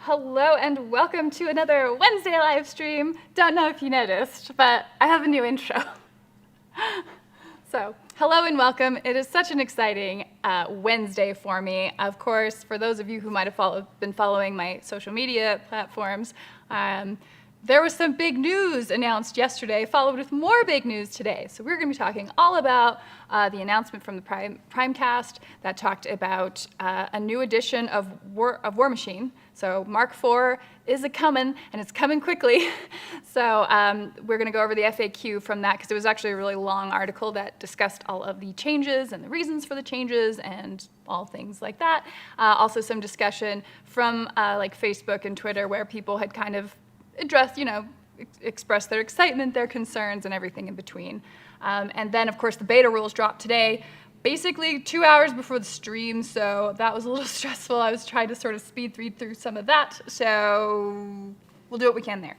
Hello and welcome to another Wednesday live stream. Don't know if you noticed, but I have a new intro. So, hello and welcome. It is such an exciting Wednesday for me. Of course, for those of you who might have been following my social media platforms, there was some big news announced yesterday, followed with more big news today. So we're going to be talking all about the announcement from the Primecast that talked about a new edition of Warmachine. So Mark IV is a-coming, and it's coming quickly. So we're going to go over the FAQ from that, because it was actually a really long article that discussed all of the changes and the reasons for the changes and all things like that. Also some discussion from like Facebook and Twitter, where people had kind of addressed, expressed their excitement, their concerns, and everything in between. And then, of course, the beta rules dropped today, basically 2 hours before the stream, so that was a little stressful. I was trying to sort of speed read through some of that, so we'll do what we can there.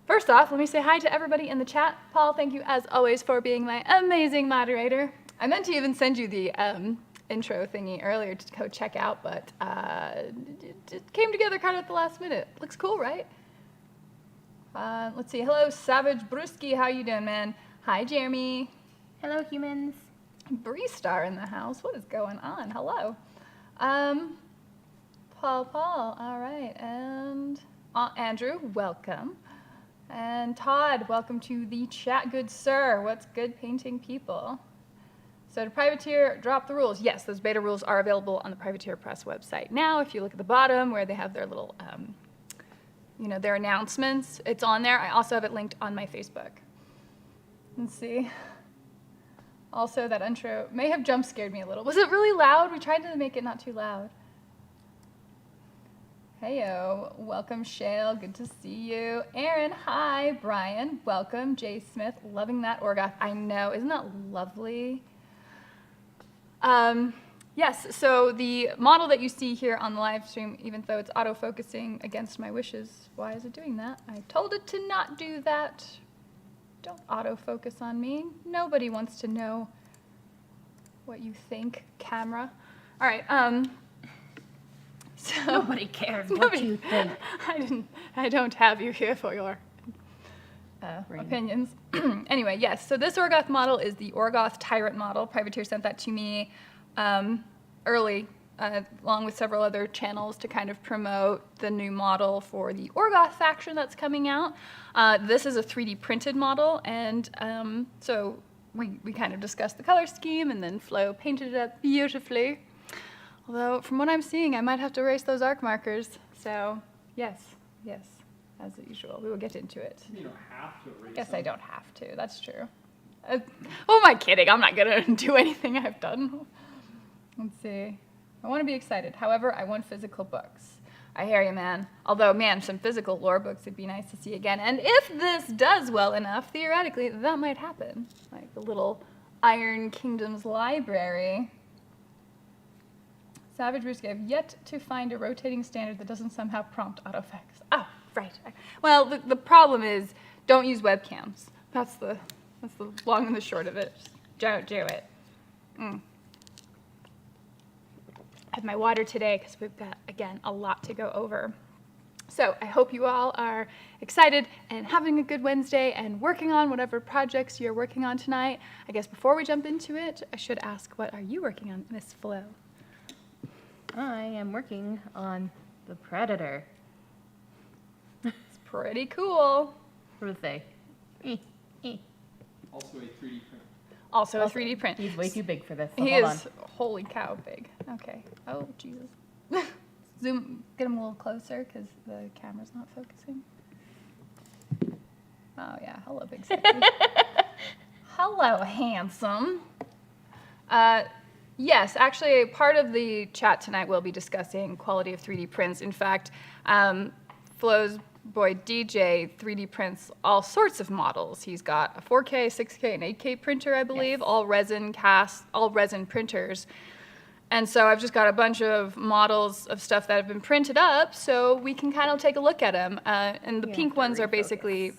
First off, let me say hi to everybody in the chat. Paul, thank you, as always, for being my amazing moderator. I meant to even send you the intro thingy earlier to go check out, but it came together kind of at the last minute. Looks cool, right? Let's see. Hello, Savage Brewski. How you doing, man? Hi, Jeremy. Hello, humans. Bree Star in the house. What is going on? Hello. Paul. All right. And Andrew, welcome. And Todd, welcome to the chat. Good sir. What's good, painting people? So to Privateer, drop the rules. Yes, those beta rules are available on the Privateer Press website now. If you look at the bottom where they have their little their announcements, it's on there. I also have it linked on my Facebook. Let's see. Also, that intro may have jump scared me a little. Was it really loud? We tried to make it not too loud. Heyo, welcome Shale, good to see you. Aaron, hi. Brian, welcome. Jay Smith, loving that Orgoth. I know, isn't that lovely? Yes, so the model that you see here on the live stream, even though it's auto-focusing against my wishes, why is it doing that? I told it to not do that. Don't auto-focus on me. Nobody wants to know what you think, camera. All right, so nobody cares what you think. I don't have you here for your opinions. Anyway, yes, so this Orgoth model is the Orgoth Tyrant model. Privateer sent that to me early, along with several other channels, to kind of promote the new model for the Orgoth faction that's coming out. This is a 3D printed model, and so we kind of discussed the color scheme, and then Flo painted it up beautifully. Although, from what I'm seeing, I might have to erase those arc markers. So, yes, as usual, we will get into it. You don't have to erase Guess them. I don't have to, that's true. Who am I kidding? I'm not going to do anything I've done. Let's see. I want to be excited. However, I want physical books. I hear you, man. Although, man, some physical lore books would be nice to see again. And if this does well enough, theoretically, that might happen. Like the little Iron Kingdoms library. Savage Brewski, I've yet to find a rotating standard that doesn't somehow prompt autofocus. Oh, right. Well, the problem is, don't use webcams. That's the long and the short of it. Just don't do it. I have my water today because we've got, again, a lot to go over. So I hope you all are excited and having a good Wednesday and working on whatever projects you're working on tonight. I guess before we jump into it, I should ask, what are you working on, Miss Flo? I am working on the Predator. It's pretty cool. What would say? Also a 3D print. Also a 3D print. He's way too big for this. So He hold is, on. holy cow, big. Okay. Oh, Jesus. Zoom, get him a little closer because the camera's not focusing. Oh, yeah. Hello, big sexy. Hello, handsome. Yes, actually, part of the chat tonight will be discussing quality of 3D prints. In fact, Flo's boy DJ 3D prints all sorts of models. He's got a 4K, 6K, and 8K printer, I believe, Yes. all resin printers. And so I've just got a bunch of models of stuff that have been printed up, so we can kind of take a look at them. And the pink ones are basically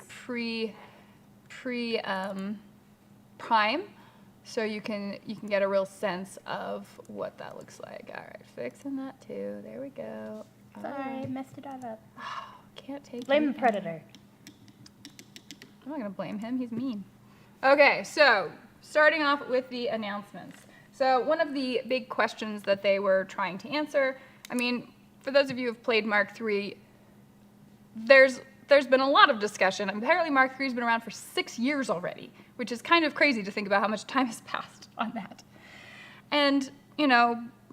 prime, so you can get a real sense of what that looks like. All right, fixing that too. There we go. Sorry, I messed it all up. Can't take Blame you the Predator. I'm not going to blame him. He's mean. Okay, so starting off with the announcements. So one of the big questions that they were trying to answer, I mean, for those of you who have played Mark III, there's been a lot of discussion. Apparently Mark III has been around for 6 years already, which is kind of crazy to think about how much time has passed on that. And,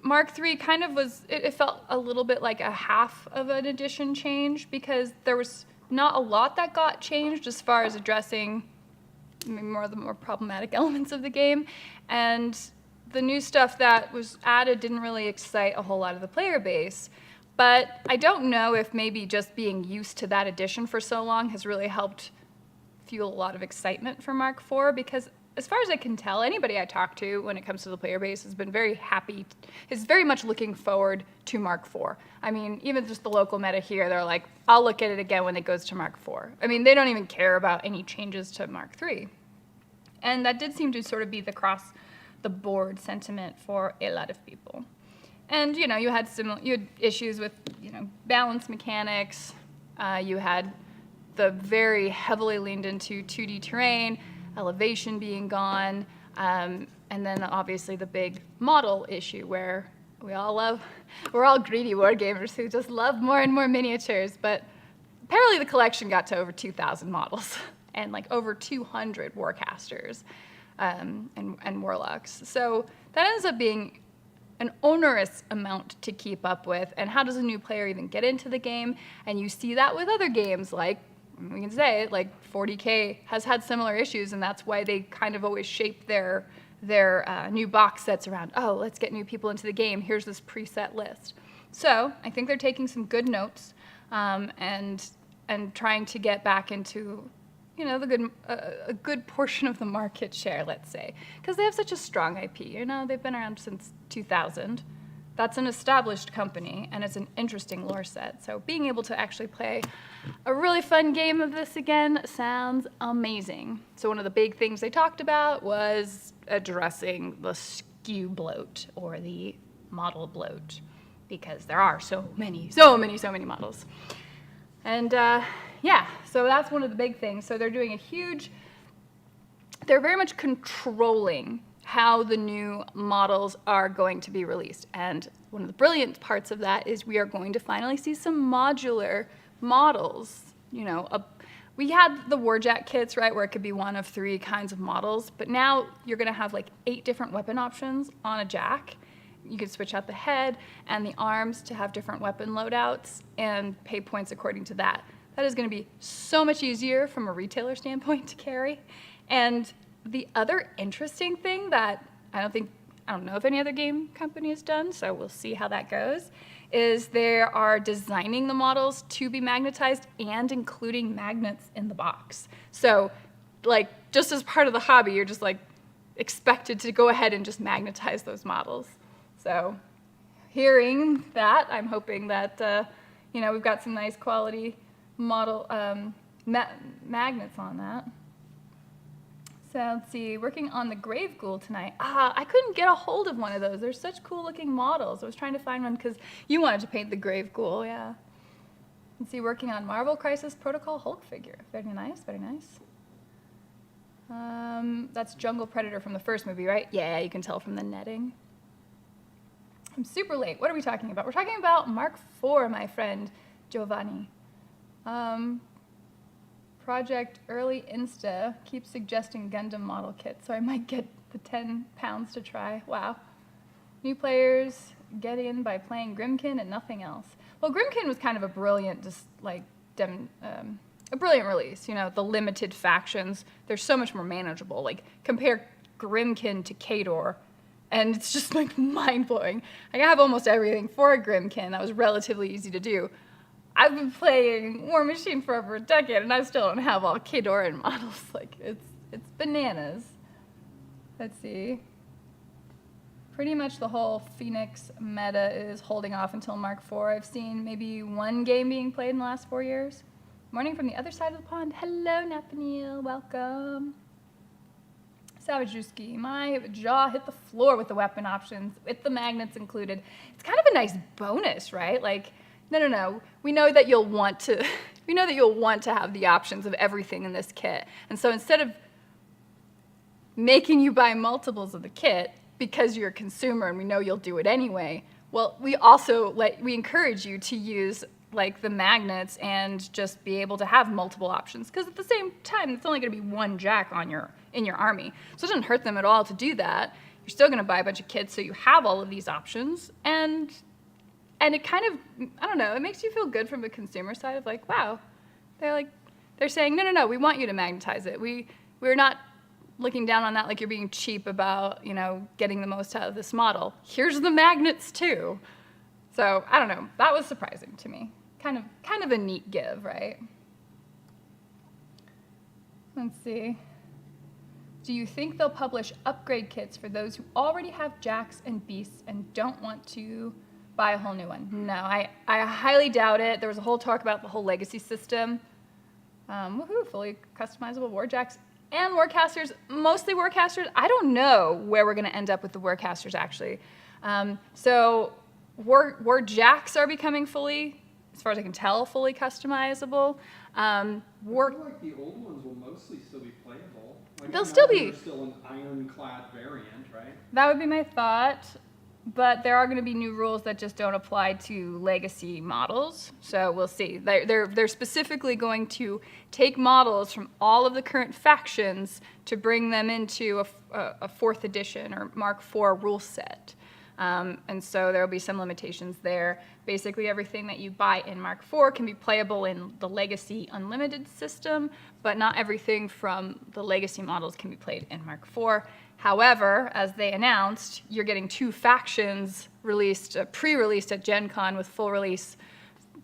Mark III kind of it felt a little bit like a half of an edition change because there was not a lot that got changed as far as addressing maybe more of the more problematic elements of the game. And the new stuff that was added didn't really excite a whole lot of the player base. But I don't know if maybe just being used to that edition for so long has really helped fuel a lot of excitement for Mark IV, because as far as I can tell, anybody I talk to when it comes to the player base has been very happy, is very much looking forward to Mark IV. I mean, even just the local meta here, they're like, I'll look at it again when it goes to Mark IV. I mean, they don't even care about any changes to Mark III. And that did seem to sort of be the cross-the-board sentiment for a lot of people. And, you had issues with, balance mechanics. You had the very heavily leaned into 2D terrain, elevation being gone, and then obviously the big model issue where we're all greedy wargamers who just love more and more miniatures, but apparently the collection got to over 2,000 models and like over 200 warcasters and warlocks. So that ends up being an onerous amount to keep up with, and how does a new player even get into the game? And you see that with other games, like we can say, like 40K has had similar issues, and that's why they kind of always shape their new box sets around, oh, let's get new people into the game, here's this preset list. So I think they're taking some good notes and trying to get back into a good portion of the market share, let's say, because they have such a strong IP. They've been around since 2000. That's an established company, and it's an interesting lore set. So being able to actually play a really fun game of this again sounds amazing. So one of the big things they talked about was addressing the SKU bloat, or the model bloat, because there are so many models. And so that's one of the big things. So they're doing they're very much controlling how the new models are going to be released. And one of the brilliant parts of that is we are going to finally see some modular models. We had the Warjack kits, right, where it could be one of 3 kinds of models, but now you're gonna have like 8 different weapon options on a jack. You can switch out the head and the arms to have different weapon loadouts and pay points according to that. That is going to be so much easier from a retailer standpoint to carry. And the other interesting thing that I don't know if any other game company has done, so we'll see how that goes, is they are designing the models to be magnetized and including magnets in the box. So like just as part of the hobby, you're just like expected to go ahead and just magnetize those models. So hearing that, I'm hoping that, we've got some nice quality model magnets on that. So let's see, working on the Grave Ghoul tonight. I couldn't get a hold of one of those. They're such cool looking models. I was trying to find one because you wanted to paint the Grave Ghoul, yeah. Let's see, working on Marvel Crisis Protocol Hulk figure. Very nice, very nice. That's Jungle Predator from the first movie, right? Yeah, you can tell from the netting. I'm super late. What are we talking about? We're talking about Mark IV, my friend Giovanni. Project Early Insta keeps suggesting Gundam model kits, so I might get the 10 pounds to try. Wow. New players get in by playing Grimkin and nothing else. Well, Grimkin was kind of a brilliant, a brilliant release. The limited factions, they're so much more manageable. Like, compare Grimkin to Khador, and it's just like mind-blowing. I have almost everything for a Grimkin. That was relatively easy to do. I've been playing Warmachine for over a decade, and I still don't have all Khadoran models. Like, it's bananas. Let's see. Pretty much the whole Phoenix meta is holding off until Mark IV. I've seen maybe 1 game being played in the last 4 years. Morning from the other side of the pond. Hello, Nathaniel. Welcome. Savage Drewski, my jaw hit the floor with the weapon options, with the magnets included. It's kind of a nice bonus, right? Like, no, we know that you'll want to, we know that you'll want to have the options of everything in this kit. And so instead of making you buy multiples of the kit because you're a consumer and we know you'll do it anyway, well, we also we encourage you to use like the magnets and just be able to have multiple options, because at the same time it's only going to be one jack in your army, so it doesn't hurt them at all to do that. You're still going to buy a bunch of kits, so you have all of these options, and it kind of, I don't know, it makes you feel good from the consumer side of like, wow, they're saying no, we want you to magnetize it. We're not looking down on that like you're being cheap about, getting the most out of this model. Here's the magnets too. So I don't know, that was surprising to me. Kind of a neat give, right? Let's see. Do you think they'll publish upgrade kits for those who already have jacks and beasts and don't want to buy a whole new one? No, I highly doubt it. There was a whole talk about the whole legacy system. Woohoo, fully customizable warjacks and warcasters, mostly warcasters. I don't know where we're going to end up with the warcasters, actually. So warjacks are becoming fully, as far as I can tell, fully customizable. I feel like the old ones will mostly still be playable. Like, They'll still be. They're still an ironclad variant, right? That would be my thought, but there are going to be new rules that just don't apply to legacy models, so we'll see. They're specifically going to take models from all of the current factions to bring them into a 4th edition or Mark IV rule set. And so there will be some limitations there. Basically, everything that you buy in Mark IV can be playable in the Legacy Unlimited system, but not everything from the Legacy models can be played in Mark IV. However, as they announced, you're getting 2 factions released, pre-released at Gen Con with full release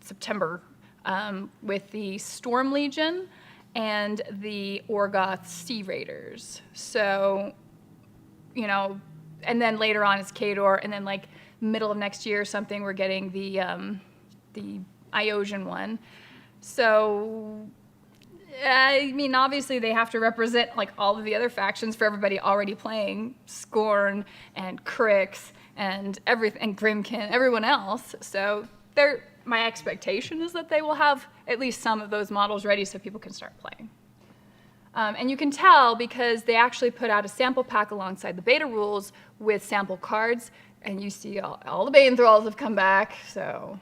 September, with the Storm Legion and the Orgoth Sea Raiders. So, and then later on it's Khador, and then like middle of next year or something, we're getting the Iosian one. So, I mean, obviously they have to represent like all of the other factions for everybody already playing Scorn and Crix and everything, and Grimkin, everyone else. So my expectation is that they will have at least some of those models ready so people can start playing. And you can tell because they actually put out a sample pack alongside the beta rules with sample cards, and you see all the Bane Thralls have come back. So,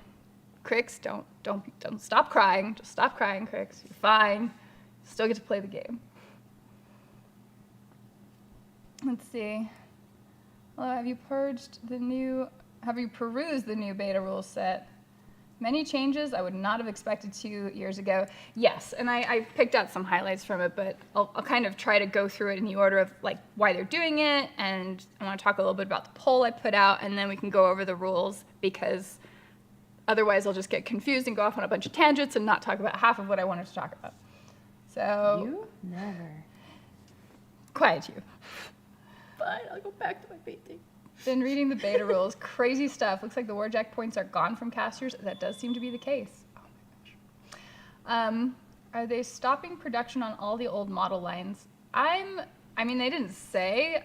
Crix, don't stop crying. Just stop crying, Crix. You're fine. Still get to play the game. Let's see. Hello, have you perused the new beta rule set? Many changes I would not have expected 2 years ago. Yes, and I picked out some highlights from it, but I'll kind of try to go through it in the order of like why they're doing it, and I want to talk a little bit about the poll I put out, and then we can go over the rules, because otherwise I'll just get confused and go off on a bunch of tangents and not talk about half of what I wanted to talk about. So You never. quiet you. Fine, I'll go back to my painting. Been reading the beta rules. Crazy stuff. Looks like the warjack points are gone from casters. That does seem to be the case. Oh my gosh. Are they stopping production on all the old model lines? I mean, they didn't say.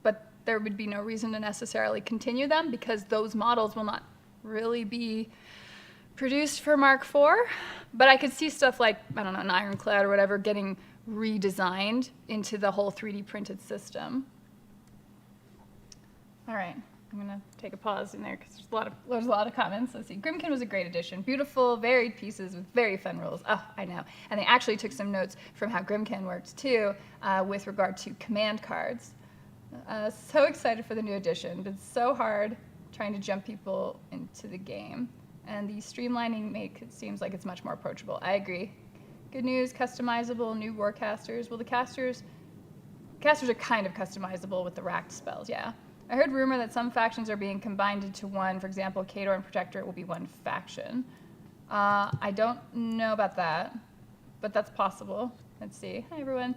But there would be no reason to necessarily continue them because those models will not really be produced for Mark IV. But I could see stuff like, I don't know, an Ironclad or whatever getting redesigned into the whole 3D printed system. All right, I'm gonna take a pause in there because there's a lot of comments. Let's see. Grimkin was a great addition. Beautiful, varied pieces with very fun rules. Oh, I know. And they actually took some notes from how Grimkin worked too, with regard to command cards. So excited for the new edition. Been so hard trying to jump people into the game. And the streamlining makes it seems like it's much more approachable. I agree. Good news, customizable new warcasters. Well, the casters are kind of customizable with the racked spells, yeah. I heard rumor that some factions are being combined into one. For example, Khador and Protector will be one faction. I don't know about that, but that's possible. Let's see. Hi, everyone.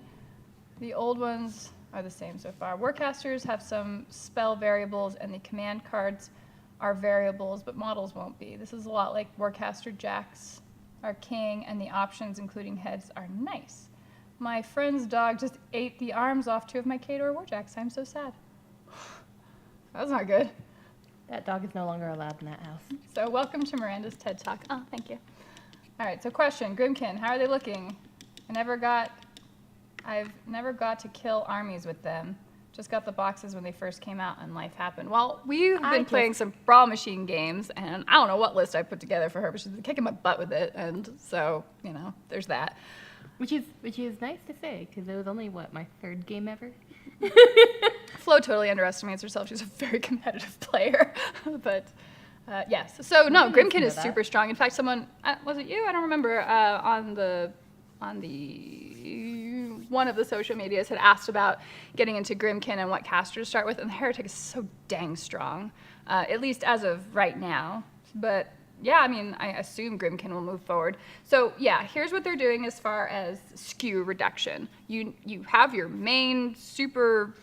The old ones are the same so far. Warcasters have some spell variables, and the command cards are variables, but models won't be. This is a lot like Warcaster Jacks are king, and the options, including heads, are nice. My friend's dog just ate the arms off 2 of my Khador Warjacks. I'm so sad. That's not good. That dog is no longer allowed in that house. So welcome to Miranda's TED Talk. Oh, thank you. All right, so question, Grimkin, how are they looking? I've never got to kill armies with them. Just got the boxes when they first came out and life happened. Well, we've been playing some Warmachine games, and I don't know what list I put together for her, but she's been kicking my butt with it, and so, you know, there's that. Which is nice to say, because it was only, my third game ever? Flo totally underestimates herself. She's a very competitive player, but yes. So no, Grimkin is super strong. In fact, someone, was it you? I don't remember, on the one of the social medias had asked about getting into Grimkin and what caster to start with, and the Heretic is so dang strong, at least as of right now. But yeah, I mean, I assume Grimkin will move forward. So yeah, here's what they're doing as far as skew reduction. You have your main super,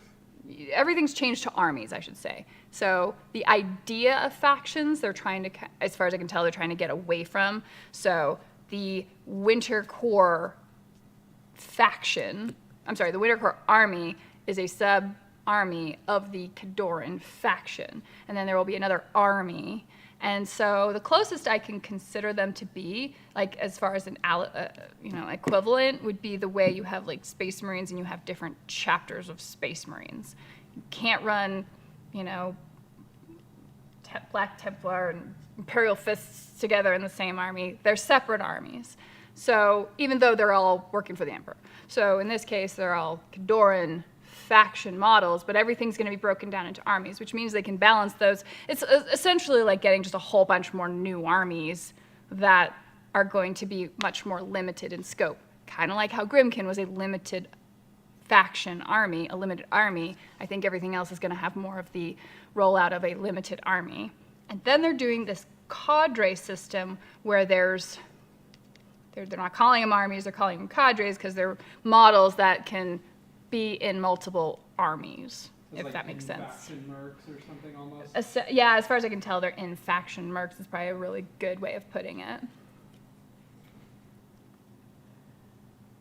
everything's changed to armies, I should say. So the idea of factions, they're trying to, as far as I can tell, they're trying to get away from. So the Winter Corps faction, the Winter Corps army is a sub-army of the Cadoran faction. And then there will be another army. And so the closest I can consider them to be, like as far as an equivalent, would be the way you have like Space Marines and you have different chapters of Space Marines. You can't run, Black Templar and Imperial Fists together in the same army. They're separate armies. So even though they're all working for the Emperor. So in this case, they're all Cadoran faction models, but everything's going to be broken down into armies, which means they can balance those. It's essentially like getting just a whole bunch more new armies that are going to be much more limited in scope. Kind of like how Grimkin was a limited faction army, a limited army. I think everything else is going to have more of the rollout of a limited army. And then they're doing this cadre system where they're not calling them armies, they're calling them cadres because they're models that can be in multiple armies, if that makes sense. Faction mercs or something almost? Yeah, as far as I can tell, they're in faction mercs is probably a really good way of putting it.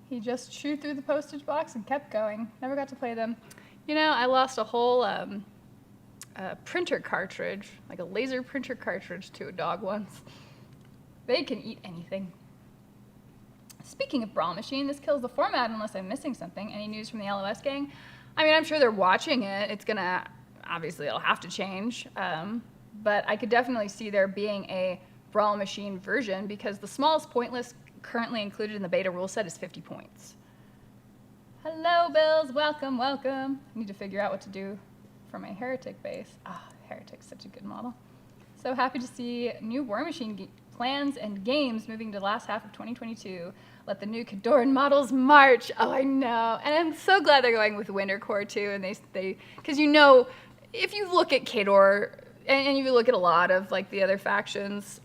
He just chewed through the postage box and kept going. Never got to play them. I lost a whole printer cartridge, like a laser printer cartridge, to a dog once. They can eat anything. Speaking of Warmachine, this kills the format unless I'm missing something. Any news from the LOS gang? I mean, I'm sure they're watching it. Obviously it'll have to change. But I could definitely see there being a Warmachine version because the smallest point list currently included in the beta rule set is 50 points. Hello, Bills. Welcome, welcome. I need to figure out what to do for my Heretic base. Heretic's such a good model. So happy to see new Warmachine plans and games moving to the last half of 2022. Let the new Cadoran models march. Oh, I know. And I'm so glad they're going with Winter Corps too. And because if you look at Khador, and you look at a lot of like the other factions,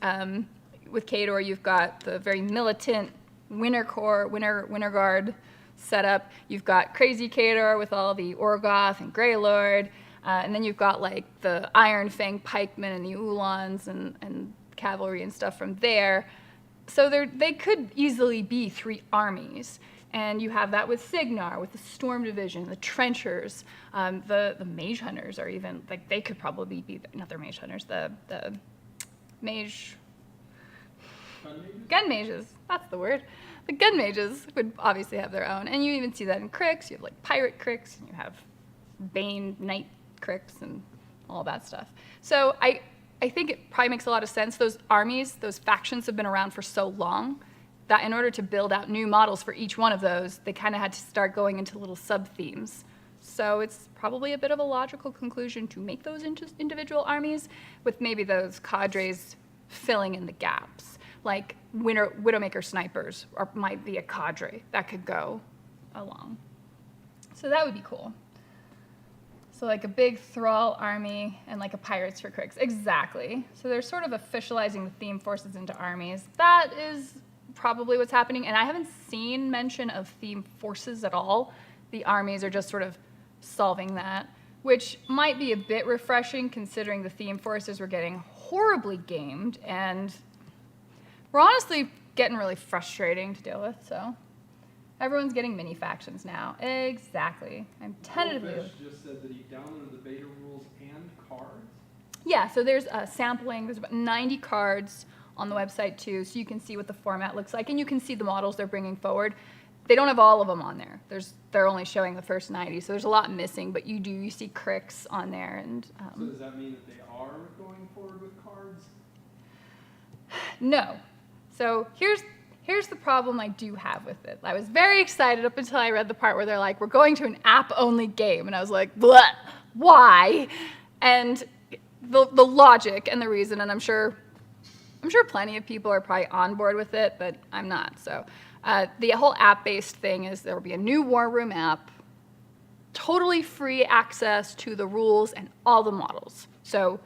with Khador, you've got the very militant Winter Corps, Winter Guard setup. You've got Crazy Khador with all the Orgoth and Grey Lord. And then you've got like the Iron Fang pikemen and the Ulans and cavalry and stuff from there. So they could easily be 3 armies. And you have that with Signar, with the Storm Division, the Trenchers, the Mage Hunters are even, like they could probably be, not their Mage Hunters, the Mage... Gun Mages, that's the word. The Gun Mages would obviously have their own. And you even see that in Cricks. You have like Pirate Cricks, and you have Bane Knight Cricks, and all that stuff. So I think it probably makes a lot of sense. Those armies, those factions have been around for so long that in order to build out new models for each one of those, they kind of had to start going into little sub-themes. So it's probably a bit of a logical conclusion to make those into individual armies, with maybe those cadres filling in the gaps. Like Widowmaker snipers might be a cadre that could go along. So that would be cool. So like a big Thrall army and like a Pirates for Cricks. Exactly. So they're sort of officializing the theme forces into armies. That is probably what's happening. And I haven't seen mention of theme forces at all. The armies are just sort of solving that, which might be a bit refreshing considering the theme forces were getting horribly gamed and we're honestly getting really frustrating to deal with, so. Everyone's getting mini factions now. Exactly. I'm tentatively. Fish just said that he downloaded the beta rules and cards. Yeah, so there's a sampling. There's about 90 cards on the website too, so you can see what the format looks like, and you can see the models they're bringing forward. They don't have all of them on there. They're only showing the first 90, so there's a lot missing, but you see Cricks on there. And So does that mean that they are going forward with cards? no. So here's the problem I do have with it. I was very excited up until I read the part where they're like, we're going to an app-only game, and I was like, bleh, why? And the logic and the reason, and I'm sure plenty of people are probably on board with it, but I'm not. So the whole app-based thing is there will be a new War Room app, totally free access to the rules and all the models. So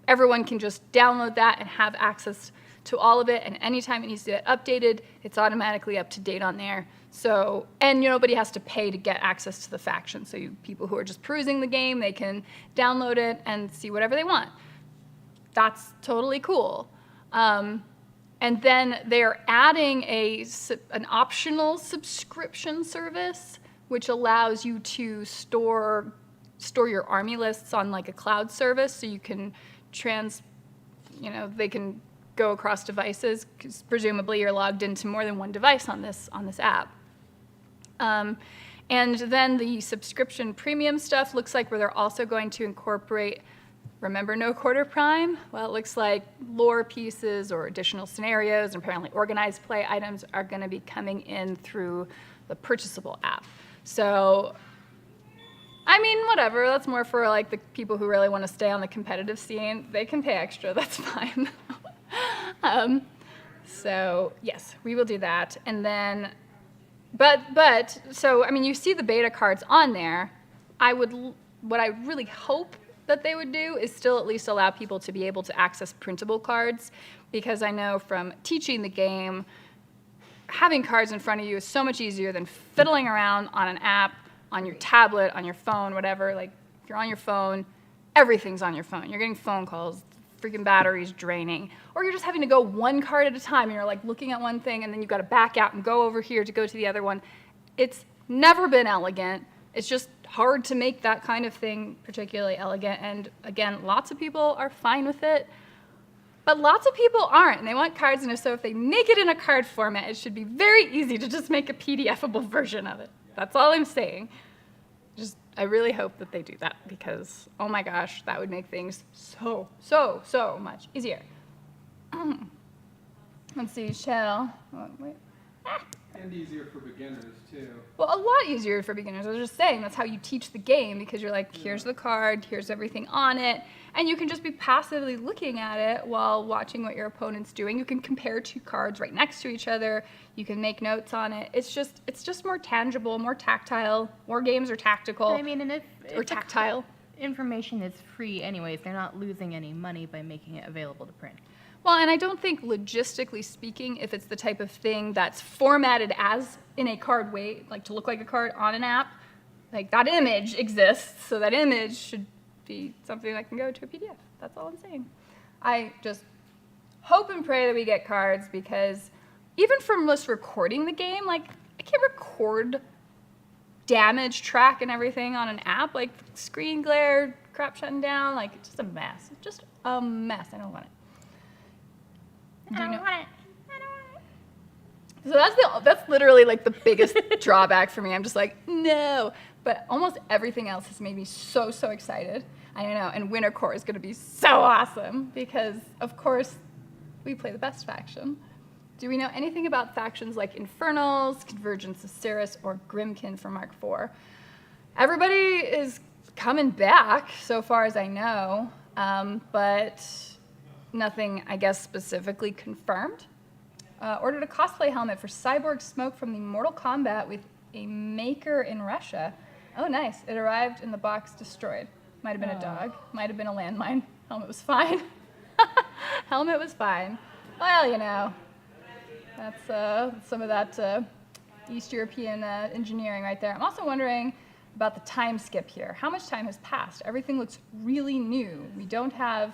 everyone can just download that and have access to all of it, and anytime it needs to get updated, it's automatically up to date on there. So, and nobody has to pay to get access to the faction. So people who are just perusing the game, they can download it and see whatever they want. That's totally cool. And then they're adding an optional subscription service, which allows you to store your army lists on like a cloud service, so you can they can go across devices, because presumably you're logged into more than one device on this app. And then the subscription premium stuff looks like where they're also going to incorporate, remember No Quarter Prime? Well, it looks like lore pieces or additional scenarios and apparently organized play items are going to be coming in through the purchasable app. So, I mean, whatever. That's more for like the people who really want to stay on the competitive scene. They can pay extra. That's fine. So yes, we will do that. And then, so I mean, you see the beta cards on there. What I really hope that they would do is still at least allow people to be able to access printable cards, because I know from teaching the game, having cards in front of you is so much easier than fiddling around on an app, on your tablet, on your phone, whatever. Like, if you're on your phone, everything's on your phone. You're getting phone calls, freaking batteries draining. Or you're just having to go one card at a time, and you're like looking at one thing, and then you've got to back out and go over here to go to the other one. It's never been elegant. It's just hard to make that kind of thing particularly elegant. And again, lots of people are fine with it, but lots of people aren't, and they want cards in it. So if they make it in a card format, it should be very easy to just make a PDF-able version of it. That's all I'm saying. I really hope that they do that, because, oh my gosh, that would make things so much easier. Let's see, Shell. Oh, wait. And easier for beginners, too. Well, a lot easier for beginners. I was just saying, that's how you teach the game, because you're like, here's the card, here's everything on it, and you can just be passively looking at it while watching what your opponent's doing. You can compare two cards right next to each other. You can make notes on it. It's just more tangible, more tactile. War games are tactical. I mean, and if tactile. Information is free anyways, they're not losing any money by making it available to print. Well, and I don't think, logistically speaking, if it's the type of thing that's formatted as in a card way, like to look like a card on an app, like that image exists, so that image should be something that can go to a PDF. That's all I'm saying. I just hope and pray that we get cards, because even from just recording the game, like, I can't record damage track and everything on an app, like screen glare, crap shutting down, like, it's just a mess. It's just a mess. I don't want it. I don't want it. So that's literally like the biggest drawback for me. I'm just like, no. But almost everything else has made me so excited. I don't know. And Winter Core is going to be so awesome, because, of course, we play the best faction. Do we know anything about factions like Infernals, Convergence of Cirrus, or Grimkin for Mark IV? Everybody is coming back, so far as I know, but nothing, I guess, specifically confirmed. Ordered a cosplay helmet for Cyborg Smoke from the Mortal Kombat with a maker in Russia. Oh, nice. It arrived in the box destroyed. Might have been a dog. Might have been a landmine. Helmet was fine. Helmet was fine. Well, you know, that's some of that East European engineering right there. I'm also wondering about the time skip here. How much time has passed? Everything looks really new. We don't have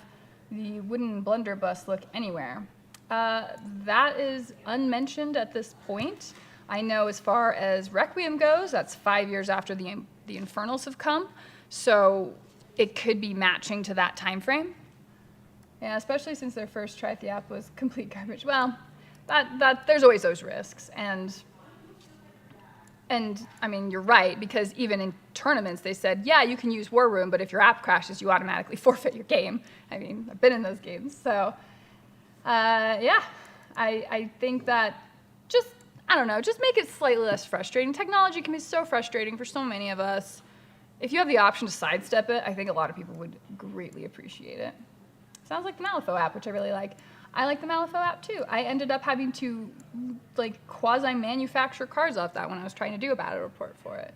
the wooden blunderbuss look anywhere. That is unmentioned at this point. I know as far as Requiem goes, that's 5 years after the Infernals have come, so it could be matching to that time frame. Yeah, especially since their first try at the app was complete garbage. Well, that there's always those risks, and I mean, you're right, because even in tournaments they said, yeah, you can use War Room, but if your app crashes, you automatically forfeit your game. I mean, I've been in those games, so yeah, I think that I don't know, just make it slightly less frustrating. Technology can be so frustrating for so many of us. If you have the option to sidestep it, I think a lot of people would greatly appreciate it. Sounds like the Malifaux app, which I really like. I like the Malifaux app too. I ended up having to like quasi-manufacture cards off that when I was trying to do a battle report for it.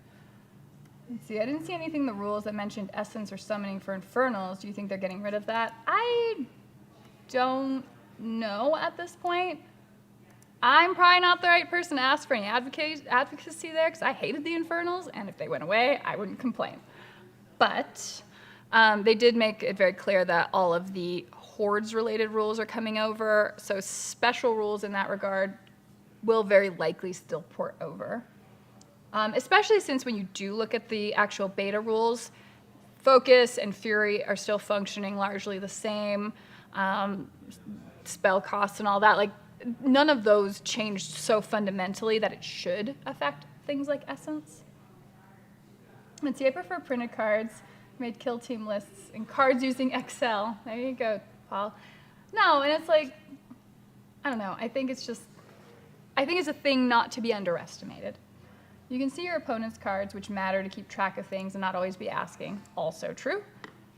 Let's see, I didn't see anything in the rules that mentioned essence or summoning for infernals. Do you think they're getting rid of that? I don't know at this point. I'm probably not the right person to ask for any advocacy there, because I hated the infernals, and if they went away, I wouldn't complain. But they did make it very clear that all of the Hordes-related rules are coming over, so special rules in that regard will very likely still port over. Especially since when you do look at the actual beta rules, Focus and Fury are still functioning largely the same. Spell costs and all that, like, none of those changed so fundamentally that it should affect things like Essence. Let's see, I prefer printed cards. Made kill team lists and cards using Excel. There you go, Paul. No, and it's like, I don't know, I think it's a thing not to be underestimated. You can see your opponent's cards, which matter to keep track of things and not always be asking. Also true.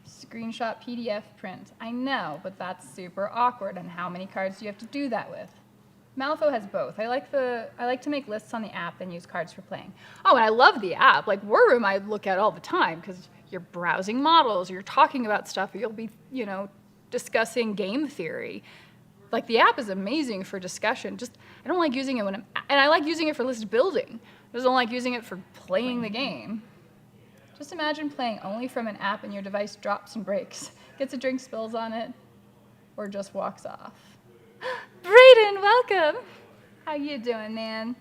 Screenshot PDF print. I know, but that's super awkward, and how many cards do you have to do that with? Malifaux has both. I like to make lists on the app and use cards for playing. Oh, and I love the app. Like War Room I look at all the time, because you're browsing models, or you're talking about stuff, or you'll be, discussing game theory. Like, the app is amazing for discussion. Just, I don't like using it and I like using it for list building. I just don't like using it for playing the game. Just imagine playing only from an app and your device drops and breaks, gets a drink spills on it, or just walks off. Brayden, welcome. How you doing, man?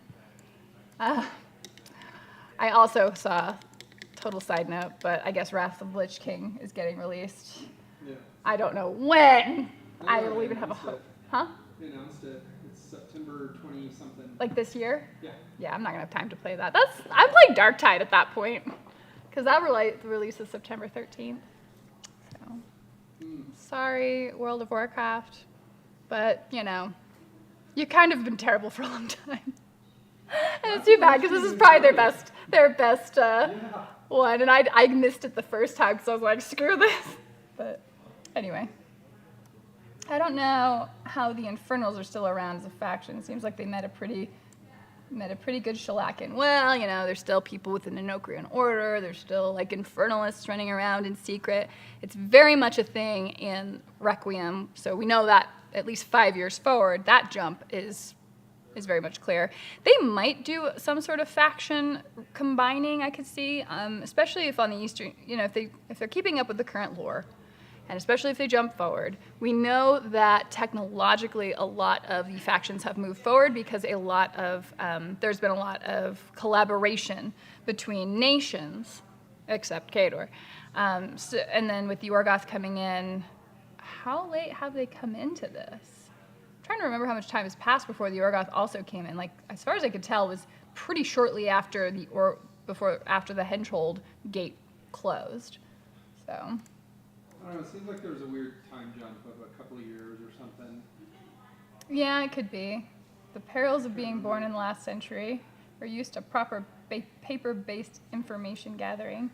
I also saw, total side note, but I guess Wrath of the Lich King is getting released. Yeah. I don't know when. I don't even have a hope. Huh? They announced it. It's September 20-something. Like this year? Yeah. Yeah, I'm not gonna have time to play that. I'm playing Darktide at that point, because that releases September 13th. So, sorry, World of Warcraft, but you kind of been terrible for a long time. And it's too bad, because this is probably their best one, and I missed it the first time because I was like, screw this. But anyway, I don't know how the Infernals are still around as a faction. It seems like they met a pretty good shellacking. Well, there's still people within the Enochian Order. There's still like Infernalists running around in secret. It's very much a thing in Requiem. So we know that at least 5 years forward, that jump is very much clear. They might do some sort of faction combining, I could see, especially if on the Eastern, if they're keeping up with the current lore, and especially if they jump forward. We know that technologically a lot of the factions have moved forward because there's been a lot of collaboration between nations, except Khador. And then with the Orgoth coming in, how late have they come into this? I'm trying to remember how much time has passed before the Orgoth also came in. Like, as far as I could tell, it was pretty shortly after the Henchhold gate closed. So I don't know, it seems like there was a weird time jump of a couple of years or something. yeah, it could be. The perils of being born in the last century are used to proper paper-based information gathering.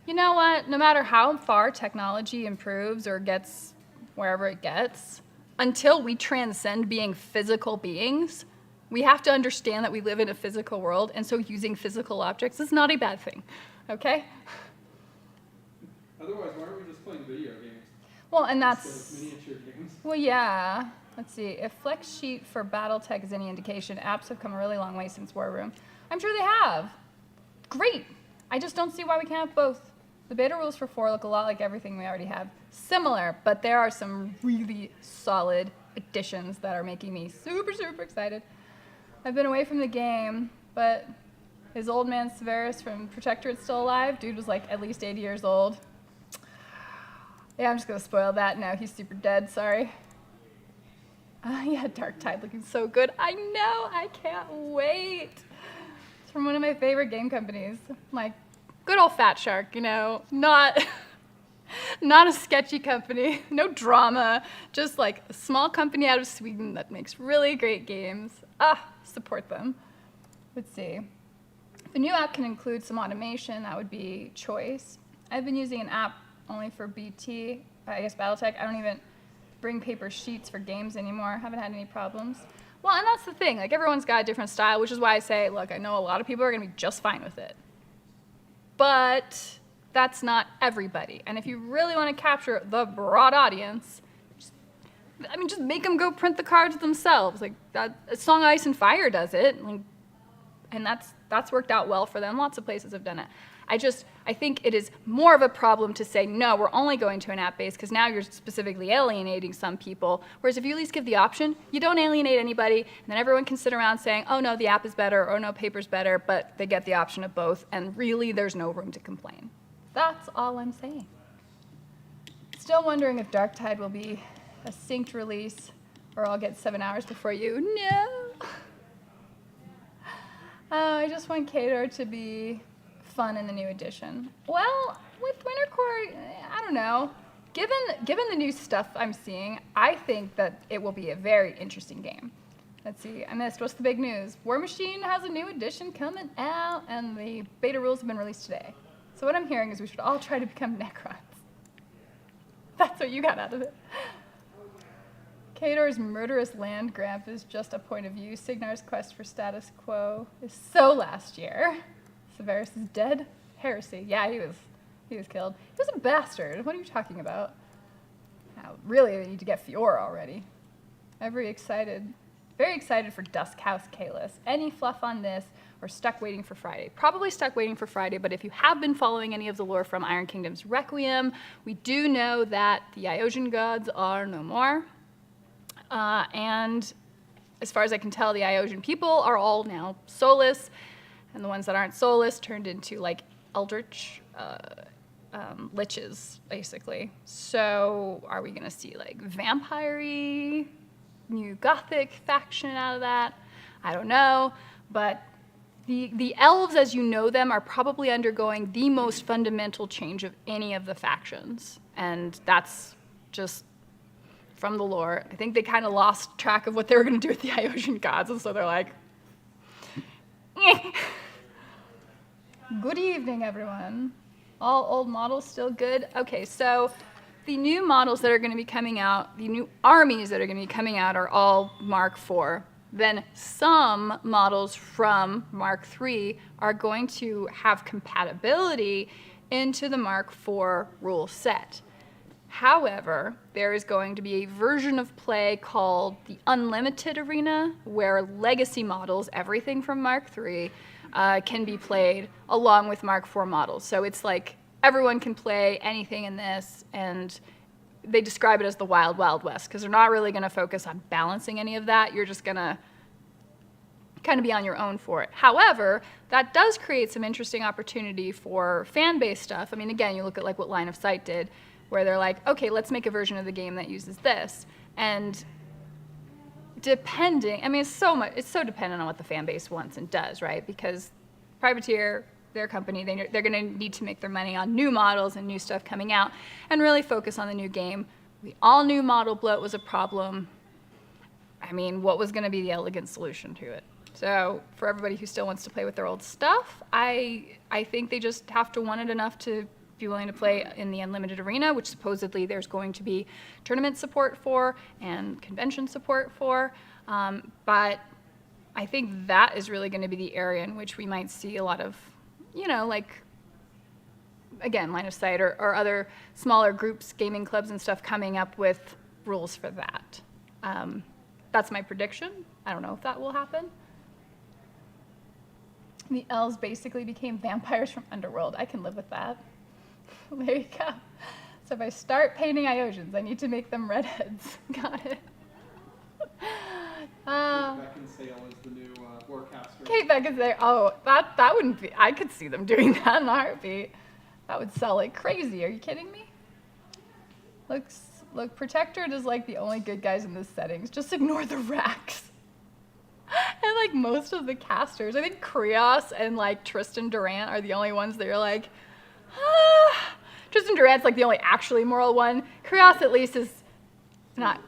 You know what? No matter how far technology improves or gets wherever it gets, until we transcend being physical beings, we have to understand that we live in a physical world, and so using physical objects is not a bad thing, okay? Otherwise, why aren't we just playing video games? Well, and Instead that's... of miniature games. Well, yeah. Let's see. If Flex Sheet for Battletech is any indication, apps have come a really long way since War Room. I'm sure they have. Great. I just don't see why we can't have both. The beta rules for 4 look a lot like everything we already have. Similar, but there are some really solid additions that are making me super, super excited. I've been away from the game, but is old man Severus from Protectorate still alive? Dude was like at least 80 years old. Yeah, I'm just gonna spoil that. No, he's super dead, sorry. Yeah, Dark Tide looking so good. I know, I can't wait. It's from one of my favorite game companies. Like, good old Fat Shark, you know, not a sketchy company, no drama, just like a small company out of Sweden that makes really great games. Support them. Let's see. The new app can include some automation, that would be choice. I've been using an app only for BT, I guess Battletech. I don't even bring paper sheets for games anymore. Haven't had any problems. Well, and that's the thing. Like, everyone's got a different style, which is why I say, look, I know a lot of people are going to be just fine with it. But that's not everybody. And if you really want to capture the broad audience, just make them go print the cards themselves. Like, that Song Ice and Fire does it. Like, and that's worked out well for them. Lots of places have done it. I think it is more of a problem to say, no, we're only going to an app base, because now you're specifically alienating some people. Whereas if you at least give the option, you don't alienate anybody, and then everyone can sit around saying, oh no, the app is better, or no, paper's better, but they get the option of both, and really there's no room to complain. That's all I'm saying. Still wondering if Dark Tide will be a synced release, or I'll get 7 hours before you. No! I just want Kador to be fun in the new edition. Well, with Wintercore, I don't know. Given the new stuff I'm seeing, I think that it will be a very interesting game. Let's see, I missed. What's the big news? Warmachine has a new edition coming out, and the beta rules have been released today. So what I'm hearing is we should all try to become Necrons. That's what you got out of it. Kador's murderous land grab is just a point of view. Signar's quest for status quo is so last year. Severus is dead? Heresy. Yeah, he was killed. He was a bastard. What are you talking about? Now, really, they need to get Fiora already. Very excited for Dusk House Kalis. Any fluff on this, or stuck waiting for Friday? Probably stuck waiting for Friday, but if you have been following any of the lore from Iron Kingdom's Requiem, we do know that the Iosian gods are no more. And as far as I can tell, the Iosian people are all now soulless, and the ones that aren't soulless turned into like eldritch liches, basically. So are we gonna see like vampire-y, new gothic faction out of that? I don't know, but the elves as you know them are probably undergoing the most fundamental change of any of the factions, and that's just from the lore. I think they kind of lost track of what they were going to do with the Iosian gods, and so they're like, eh. Good evening, everyone. All old models still good? Okay, so the new models that are going to be coming out, the new armies that are going to be coming out are all Mark IV. Then some models from Mark III are going to have compatibility into the Mark IV rule set. However, there is going to be a version of play called the Unlimited Arena, where legacy models, everything from Mark III, can be played along with Mark IV models. So it's like everyone can play anything in this, and they describe it as the Wild Wild West, because they're not really going to focus on balancing any of that. You're just going to kind of be on your own for it. However, that does create some interesting opportunity for fan-based stuff. I mean, again, you look at like what Line of Sight did, where they're like, okay, let's make a version of the game that uses this. And depending, I mean, it's so dependent on what the fan base wants and does, right? Because Privateer, their company, they're going to need to make their money on new models and new stuff coming out and really focus on the new game. We all knew model bloat was a problem. I mean, what was going to be the elegant solution to it? So for everybody who still wants to play with their old stuff, I think they just have to want it enough to be willing to play in the Unlimited Arena, which supposedly there's going to be tournament support for and convention support for. But I think that is really going to be the area in which we might see a lot of, you know, like, again, Line of Sight or other smaller groups, gaming clubs and stuff coming up with rules for that. That's my prediction. I don't know if that will happen. The elves basically became vampires from Underworld. I can live with that. There you go. So if I start painting Iosians, I need to make them redheads. Got it. Kate Beckinsale is the new forecaster. Kate Beckinsale. Oh, that wouldn't be. I could see them doing that in a heartbeat. That would sell like crazy. Are you kidding me? Look, Protectorate is like the only good guys in this settings. Just ignore the Rax. And like most of the casters, I think Krios and like Tristan Durant are the only ones that are like, ah. Tristan Durant's like the only actually moral one. Krios at least is not.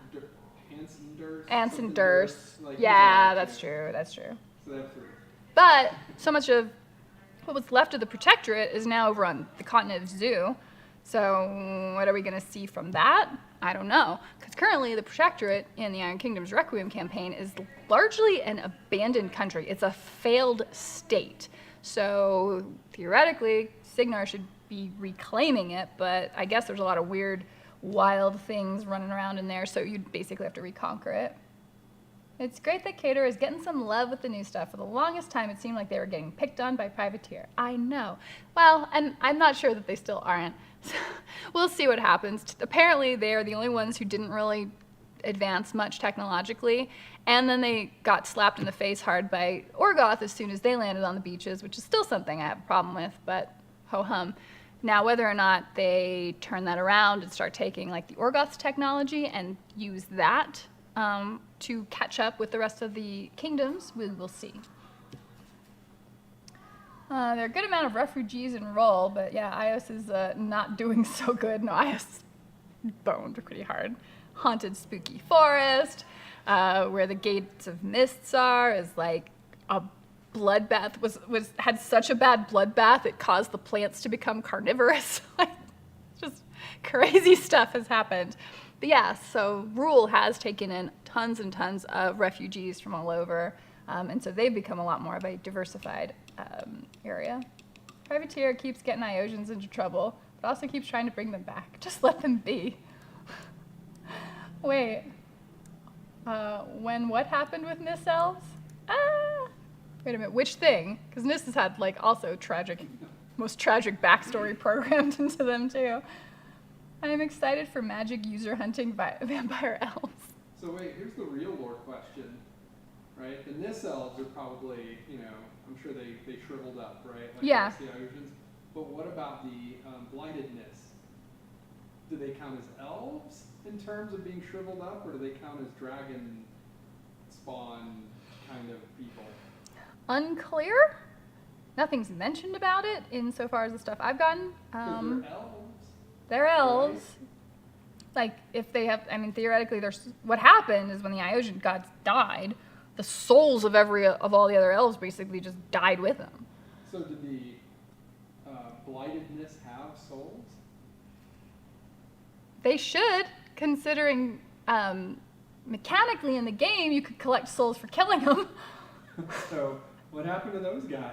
Anson Durst. Like, Yeah, that's true. That's true. So they have 3. But so much of what was left of the Protectorate is now over on the continent of Zoo. So what are we going to see from that? I don't know. Because currently the Protectorate in the Iron Kingdom's Requiem campaign is largely an abandoned country. It's a failed state. So theoretically, Signar should be reclaiming it, but I guess there's a lot of weird, wild things running around in there, so you'd basically have to reconquer it. It's great that Cater is getting some love with the new stuff. For the longest time, it seemed like they were getting picked on by Privateer. I know. Well, and I'm not sure that they still aren't. So we'll see what happens. Apparently, they are the only ones who didn't really advance much technologically, and then they got slapped in the face hard by Orgoth as soon as they landed on the beaches, which is still something I have a problem with, but ho-hum. Now, whether or not they turn that around and start taking like the Orgoth's technology and use that to catch up with the rest of the kingdoms, we will see. There are a good amount of refugees enroll, but yeah, Ios is not doing so good. No, Ios boned pretty hard. Haunted spooky forest, where the gates of mists are, is like a bloodbath. Had such a bad bloodbath it caused the plants to become carnivorous. Just crazy stuff has happened. But yeah, so Rule has taken in tons and tons of refugees from all over, and so they've become a lot more of a diversified area. Privateer keeps getting Iosians into trouble, but also keeps trying to bring them back. Just let them be. Wait, when what happened with Nis Elves? Wait a minute, which thing? Because Nis has had like also most tragic backstory programmed into them too. I am excited for magic user hunting vampire elves. So wait, here's the real lore question, right? The Nis elves are probably, I'm sure they shriveled up, right? Like Yeah. The Iosians. But what about the blightedness? Do they count as elves in terms of being shriveled up, or do they count as dragon spawn kind of people? Unclear. Nothing's mentioned about it insofar as the stuff I've gotten. Because they're elves. They're elves. Right. Like, if they have, theoretically, what happened is when the Iosian gods died, the souls of all the other elves basically just died with them. So did the blightedness have souls? They should, considering mechanically in the game, you could collect souls for killing them. So what happened to those guys?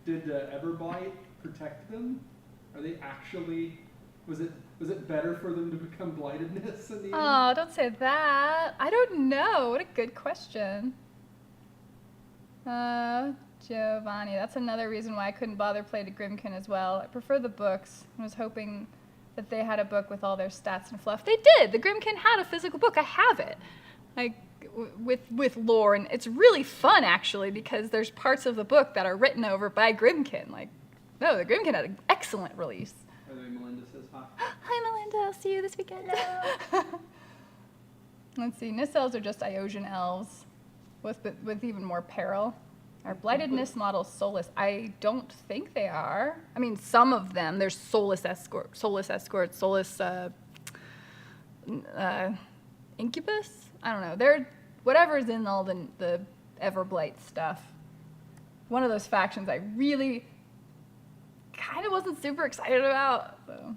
Did Everblight protect them? Are they actually? Was it better for them to become blightedness in the end? Oh, don't say that. I don't know. What a good question. Giovanni, that's another reason why I couldn't bother play to Grimkin as well. I prefer the books. I was hoping that they had a book with all their stats and fluff. They did. The Grimkin had a physical book. I have it. Like with lore, and it's really fun actually because there's parts of the book that are written over by Grimkin. The Grimkin had an excellent release. By the way, Melinda says hi. Hi, Melinda. I'll see you this weekend. Let's see. Nis elves are just Iosian elves with even more peril. Are blightedness models soulless? I don't think they are. Some of them. There's soulless escorts, soulless incubus. I don't know. They're whatever's in all the Everblight stuff. One of those factions I really kind of wasn't super excited about. So.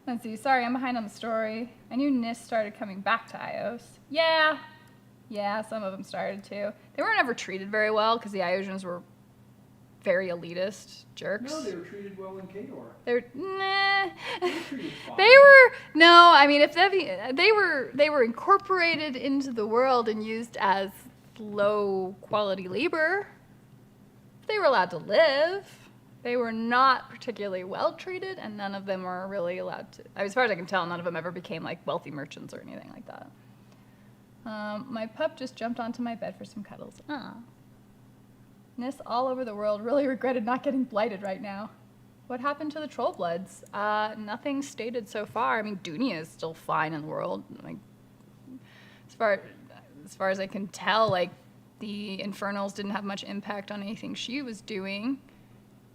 Let's see. Sorry, I'm behind on the story. I knew Nis started coming back to Ios. Yeah, some of them started too. They weren't ever treated very well because the Iosians were very elitist jerks. No, they were treated well in Kador. They're nah. They were treated fine. They were incorporated into the world and used as low quality labor. They were allowed to live. They were not particularly well treated, and none of them were really allowed to. As far as I can tell, none of them ever became like wealthy merchants or anything like that. My pup just jumped onto my bed for some cuddles. Nis all over the world really regretted not getting blighted right now. what happened to the Trollbloods? Nothing stated so far. I mean, Dunia is still fine in the world. Like, as far as I can tell, like, the Infernals didn't have much impact on anything she was doing,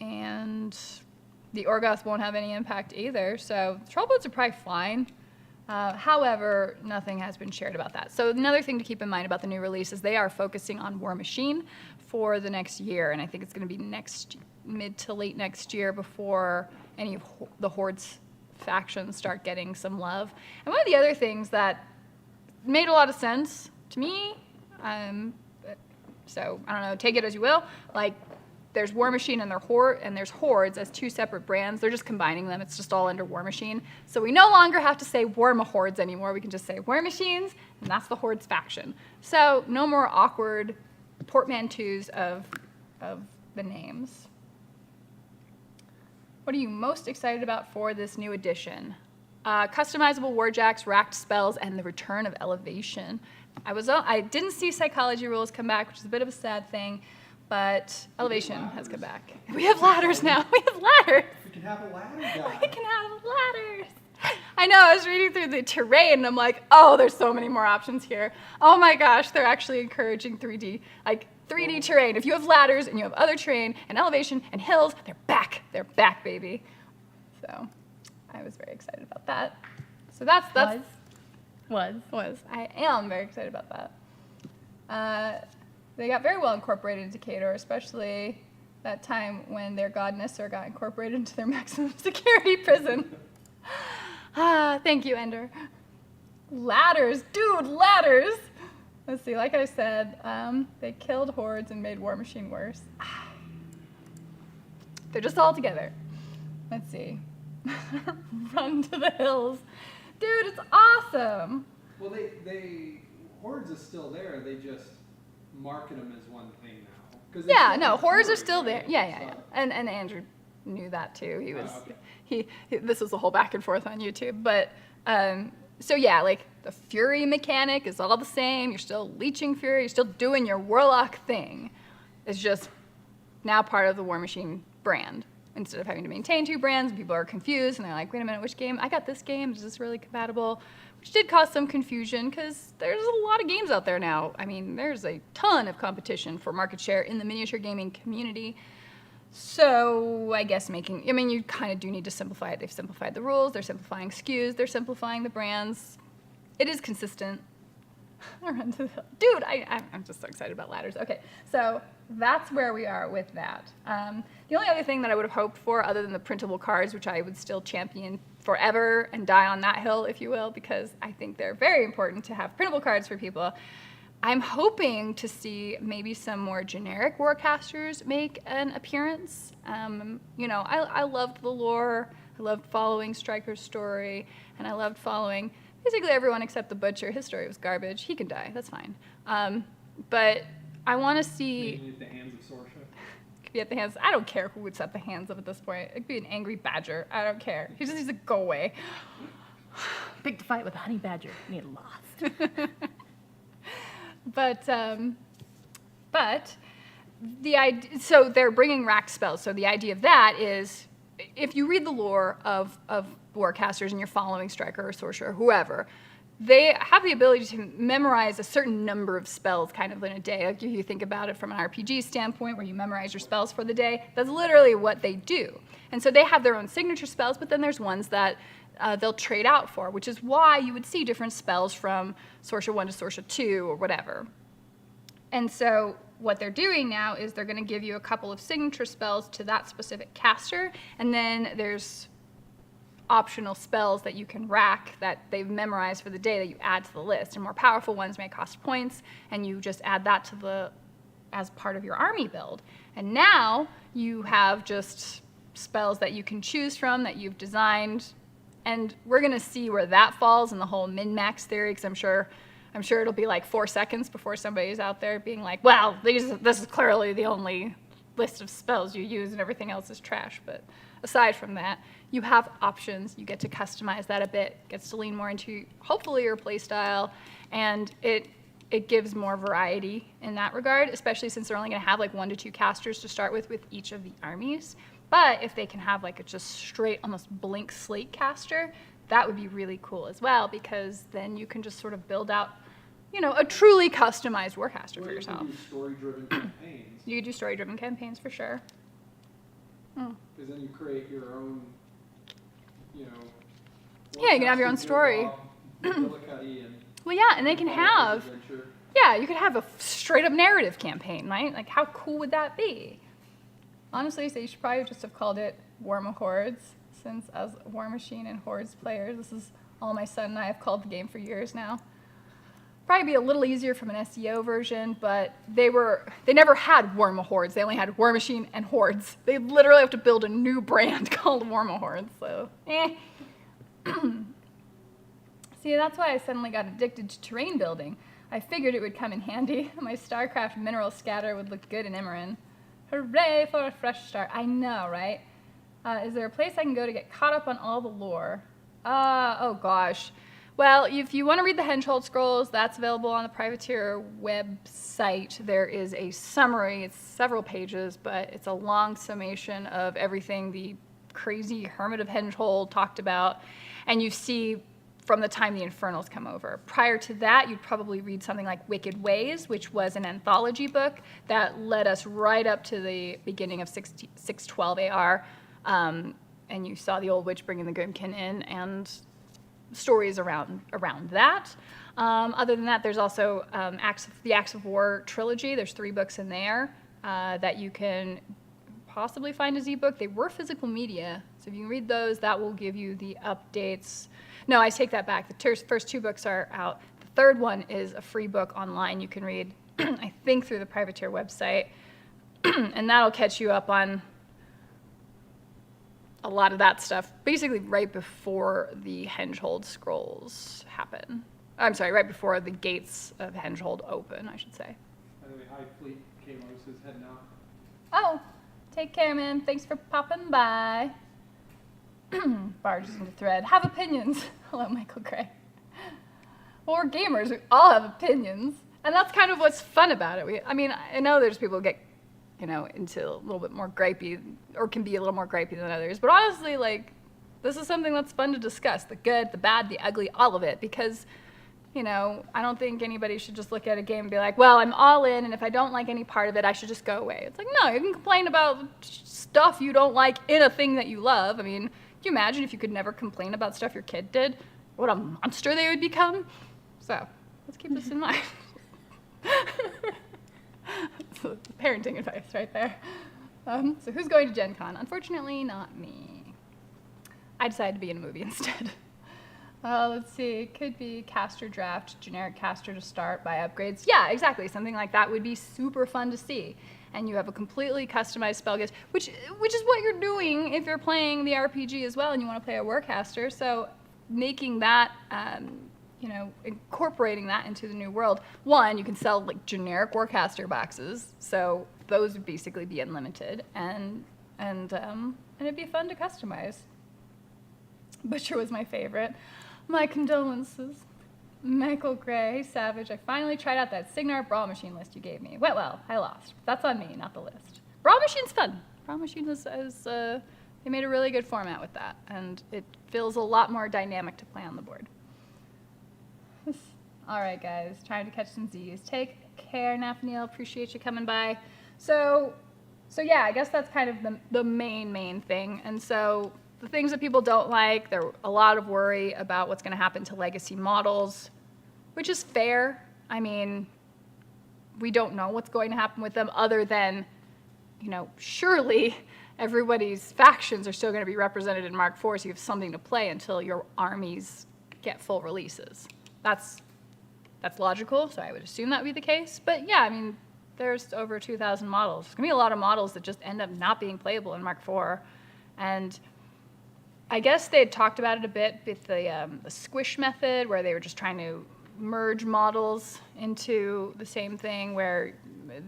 and the Orgoth won't have any impact either. So Trollbloods are probably fine. However, nothing has been shared about that. So another thing to keep in mind about the new release is they are focusing on Warmachine for the next year, and I think it's going to be mid to late next year before any of the Horde's factions start getting some love. And one of the other things that made a lot of sense to me, so I don't know, take it as you will, like, there's Warmachine and there's Hordes as two separate brands. They're just combining them. It's just all under Warmachine. So we no longer have to say Hordes anymore. We can just say Warmachines, and that's the Hordes faction. So no more awkward portmanteaus of the names. What are you most excited about for this new edition? Customizable warjacks, racked spells, and the return of elevation. I didn't see psychology rules come back, which is a bit of a sad thing. But elevation has come back. We have ladders now. We have ladders. We can have a ladder guy. We can have ladders. I know, I was reading through the terrain and I'm like, oh, there's so many more options here. Oh my gosh, they're actually encouraging 3D terrain. If you have ladders and you have other terrain and elevation and hills, they're back. They're back, baby. So I was very excited about that. So that's was. I am very excited about that. They got very well incorporated into Khador, especially that time when their god Nisser got incorporated into their maximum security prison. Thank you, Ender. Ladders, dude, ladders! Let's see, like I said, they killed Hordes and made Warmachine worse. They're just all together. Let's see. Run to the hills. Dude, it's awesome! Well, Hordes is still there, they just market them as one thing now. Yeah, no, Hordes are still there. Yeah. And Andrew knew that too. He was, he this was a whole back and forth on YouTube. But, so yeah, like the Fury mechanic is all the same. You're still leeching Fury. You're still doing your Warlock thing. It's just now part of the Warmachine brand. Instead of having to maintain two brands, people are confused and they're like, wait a minute, which game? I got this game. Is this really compatible? Which did cause some confusion because there's a lot of games out there now. I mean, there's a ton of competition for market share in the miniature gaming community. So I guess you kind of do need to simplify it. They've simplified the rules, they're simplifying SKUs, they're simplifying the brands. It is consistent. Dude, I'm just so excited about ladders. Okay, so that's where we are with that. The only other thing that I would have hoped for, other than the printable cards, which I would still champion forever and die on that hill, if you will, because I think they're very important to have printable cards for people. I'm hoping to see maybe some more generic warcasters make an appearance. I loved the lore, I loved following Stryker's story, and I loved following basically everyone except the Butcher. His story was garbage. He can die, that's fine. But I want to see... Maybe at the hands of Sorsha. Could be at the hands... I don't care who it's at the hands of at this point. It could be an angry badger. I don't care. He just needs to go away. Picked a fight with a honey badger and he lost. But the idea... So they're bringing rack spells. So the idea of that is, if you read the lore of warcasters and you're following Stryker or Sorcerer or whoever, they have the ability to memorize a certain number of spells kind of in a day. Like if you think about it from an RPG standpoint where you memorize your spells for the day, that's literally what they do. And so they have their own signature spells, but then there's ones that they'll trade out for, which is why you would see different spells from Sorcerer 1 to Sorcerer 2 or whatever. And so what they're doing now is they're going to give you a couple of signature spells to that specific caster, and then there's optional spells that you can rack that they've memorized for the day that you add to the list. And more powerful ones may cost points, and you just add that to as part of your army build. And now you have just spells that you can choose from that you've designed, and we're going to see where that falls in the whole min-max theory, because I'm sure it'll be like 4 seconds before somebody's out there being like, well, this is clearly the only list of spells you use and everything else is trash. But aside from that, you have options. You get to customize that a bit. Gets to lean more into, hopefully, your play style, and it gives more variety in that regard, especially since they're only going to have like 1 to 2 casters to start with each of the armies. But if they can have like a just straight, almost blank slate caster, that would be really cool as well, because then you can just sort of build out, you know, a truly customized Warcaster for yourself. You can do story-driven campaigns. You could do story-driven campaigns for sure. Because then you create your own, you know. Yeah, you can have your own story. Well, yeah, and they can have, yeah, you could have a straight-up narrative campaign, right? Like, how cool would that be? Honestly, so you should probably just have called it Hordes, since as Warmachine and Hordes players, this is all my son and I have called the game for years now. Probably be a little easier from an SEO version, but they never had Hordes. They only had Warmachine and Hordes. They literally have to build a new brand called Hordes, so See, that's why I suddenly got addicted to terrain building. I figured it would come in handy. My StarCraft mineral scatter would look good in Imran. Hooray for a fresh start. I know, right? Is there a place I can go to get caught up on all the lore? Oh gosh. Well, if you want to read the Henchhold Scrolls, that's available on the Privateer website. There is a summary. It's several pages, but it's a long summation of everything the crazy Hermit of Henchhold talked about. And you see from the time the Infernals come over. Prior to that, you'd probably read something like Wicked Ways, which was an anthology book that led us right up to the beginning of 612 AR. And you saw the Old Witch bringing the Grimkin in, and stories around that. Other than that, there's also the Acts of War trilogy. There's 3 books in there that you can possibly find as ebook. They were physical media, so if you can read those, that will give you the updates. No, I take that back. The first 2 books are out. The third one is a free book online you can read, I think, through the Privateer website, and that'll catch you up on a lot of that stuff, basically right before the Henchhold Scrolls happen. I'm sorry, right before the gates of Henchhold open, I should say. By the way, High Fleet Kalos is heading out. Oh, take care, man. Thanks for popping by. Barges into thread. Have opinions. Hello, Michael Gray. Well, we're gamers. We all have opinions. And that's kind of what's fun about it. I mean, I know there's people who get, you know, into a little bit more gripey, or can be a little more gripey than others. But honestly, like, this is something that's fun to discuss. The good, the bad, the ugly, all of it. Because, you know, I don't think anybody should just look at a game and be like, well, I'm all in, and if I don't like any part of it, I should just go away. It's like, no, you can complain about stuff you don't like in a thing that you love. I mean, can you imagine if you could never complain about stuff your kid did? What a monster they would become. So, let's keep this in mind. So, parenting advice right there. So who's going to Gen Con? Unfortunately, not me. I decided to be in a movie instead. Let's see, it could be caster draft, generic caster to start, buy upgrades. Yeah, exactly, something like that would be super fun to see. And you have a completely customized spell guide, which is what you're doing if you're playing the RPG as well and you want to play a Warcaster. So making that, you know, incorporating that into the new world. One, you can sell like generic Warcaster boxes, so those would basically be unlimited, and it'd be fun to customize. Butcher was my favorite. My condolences. Michael Gray, Savage, I finally tried out that Signar Brawl Machine list you gave me. Went well, I lost. That's on me, not the list. Brawl Machine's fun. Brawl Machine they made a really good format with that, and it feels a lot more dynamic to play on the board. All right, guys, trying to catch some Z's. Take care, Nathaniel, appreciate you coming by. So yeah, I guess that's kind of the main thing. And so the things that people don't like, there's a lot of worry about what's going to happen to legacy models, which is fair. I mean, we don't know what's going to happen with them other than, you know, surely everybody's factions are still going to be represented in Mark IV, so you have something to play until your armies get full releases. That's logical, so I would assume that would be the case. But yeah, I mean, there's over 2,000 models. There's going to be a lot of models that just end up not being playable in Mark IV. And I guess they had talked about it a bit with the squish method, where they were just trying to merge models into the same thing, where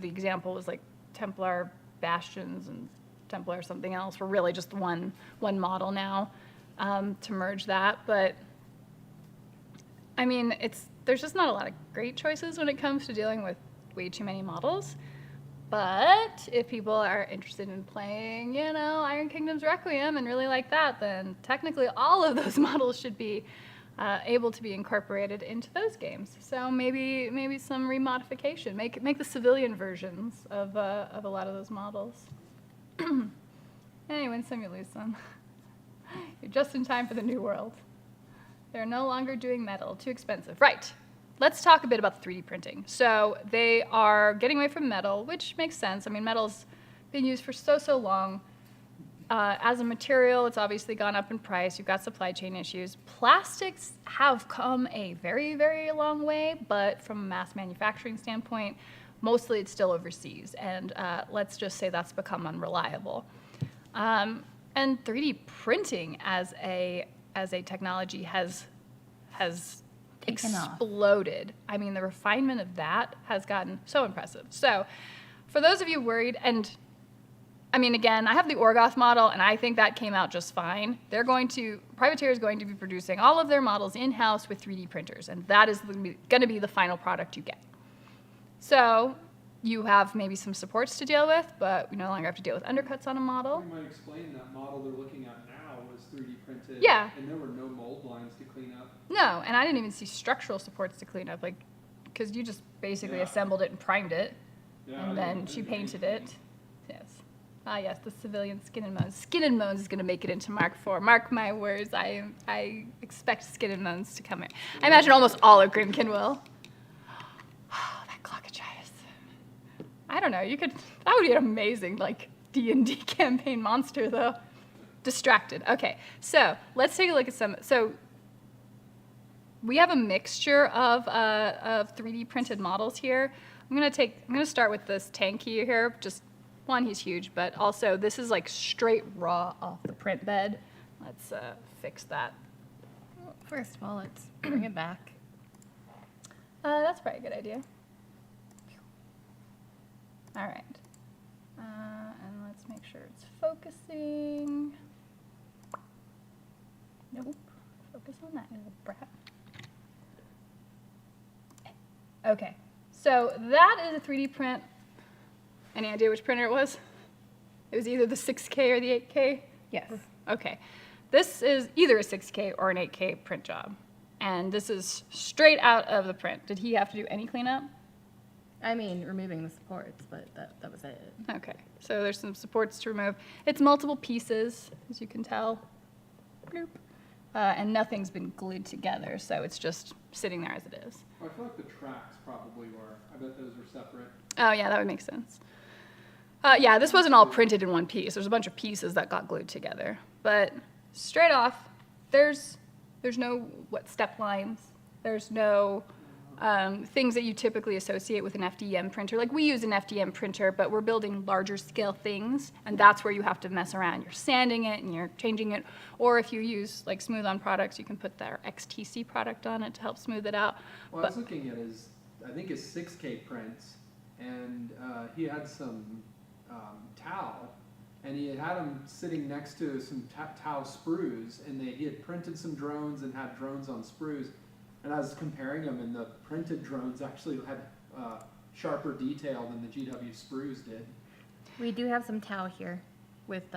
the example was like Templar Bastions and Templar something else. We're really just one model now to merge that. But I mean, there's just not a lot of great choices when it comes to dealing with way too many models. But if people are interested in playing, Iron Kingdom's Requiem and really like that, then technically all of those models should be able to be incorporated into those games. So maybe some remodification. Make the civilian versions of a lot of those models. And you win some, you lose some. You're just in time for the new world. They're no longer doing metal. Too expensive. Right. Let's talk a bit about the 3D printing. So they are getting away from metal, which makes sense. I mean, metal's been used for so long. As a material, it's obviously gone up in price. You've got supply chain issues. Plastics have come a very, very long way, but from a mass manufacturing standpoint, mostly it's still overseas. And let's just say that's become unreliable. And 3D printing as a technology has Taken off. exploded. I mean, the refinement of that has gotten so impressive. So for those of you worried, and I mean, again, I have the Orgoth model, and I think that came out just fine. Privateer is going to be producing all of their models in-house with 3D printers, and that is going to be the final product you get. So you have maybe some supports to deal with, but we no longer have to deal with undercuts on a model. You might explain that model they're looking at now was 3D printed. Yeah. And there were no mold lines to clean up. No, and I didn't even see structural supports to clean up, because you just basically assembled it and primed it, Yeah, and then she painted it. Yes. Ah, yes, the civilian Skin and Moans. Skin and Moans is going to make it into Mark IV. Mark my words, I expect Skin and Moans to come in. I imagine almost all of Grimkin will. Oh, that Clockatrice. I don't know, that would be an amazing, D&D campaign monster, though. Distracted. Okay, so let's take a look at so we have a mixture of 3D printed models here. I'm gonna start with this tank here. Just one, he's huge, but also this is straight raw off the print bed. Let's fix that. First of all, let's bring it back. That's probably a good idea. All right, and let's make sure it's focusing. Nope. Focus on that little brat. Okay, so that is a 3D print. Any idea which printer it was? It was either the 6K or the 8K? Yes. Okay. This is either a 6K or an 8K print job. And this is straight out of the print. Did he have to do any cleanup? I mean, removing the supports, but that was it. Okay, so there's some supports to remove. It's multiple pieces, as you can tell. Bloop. And nothing's been glued together, so it's just sitting there as it is. Well, I feel like the tracks probably were. I bet those were separate. Oh, yeah, that would make sense. Yeah, this wasn't all printed in one piece. There's a bunch of pieces that got glued together. But straight off, there's no, step lines. There's no things that you typically associate with an FDM printer. We use an FDM printer, but we're building larger scale things, and that's where you have to mess around. You're sanding it and you're changing it. Or if you use smooth on products, you can put their XTC product on it to help smooth it out. Well, I was looking at his 6K prints, and he had some towel, and he had them sitting next to some towel sprues, and he had printed some drones and had drones on sprues. And I was comparing them, and the printed drones actually had sharper detail than the GW sprues did. We do have some towel here with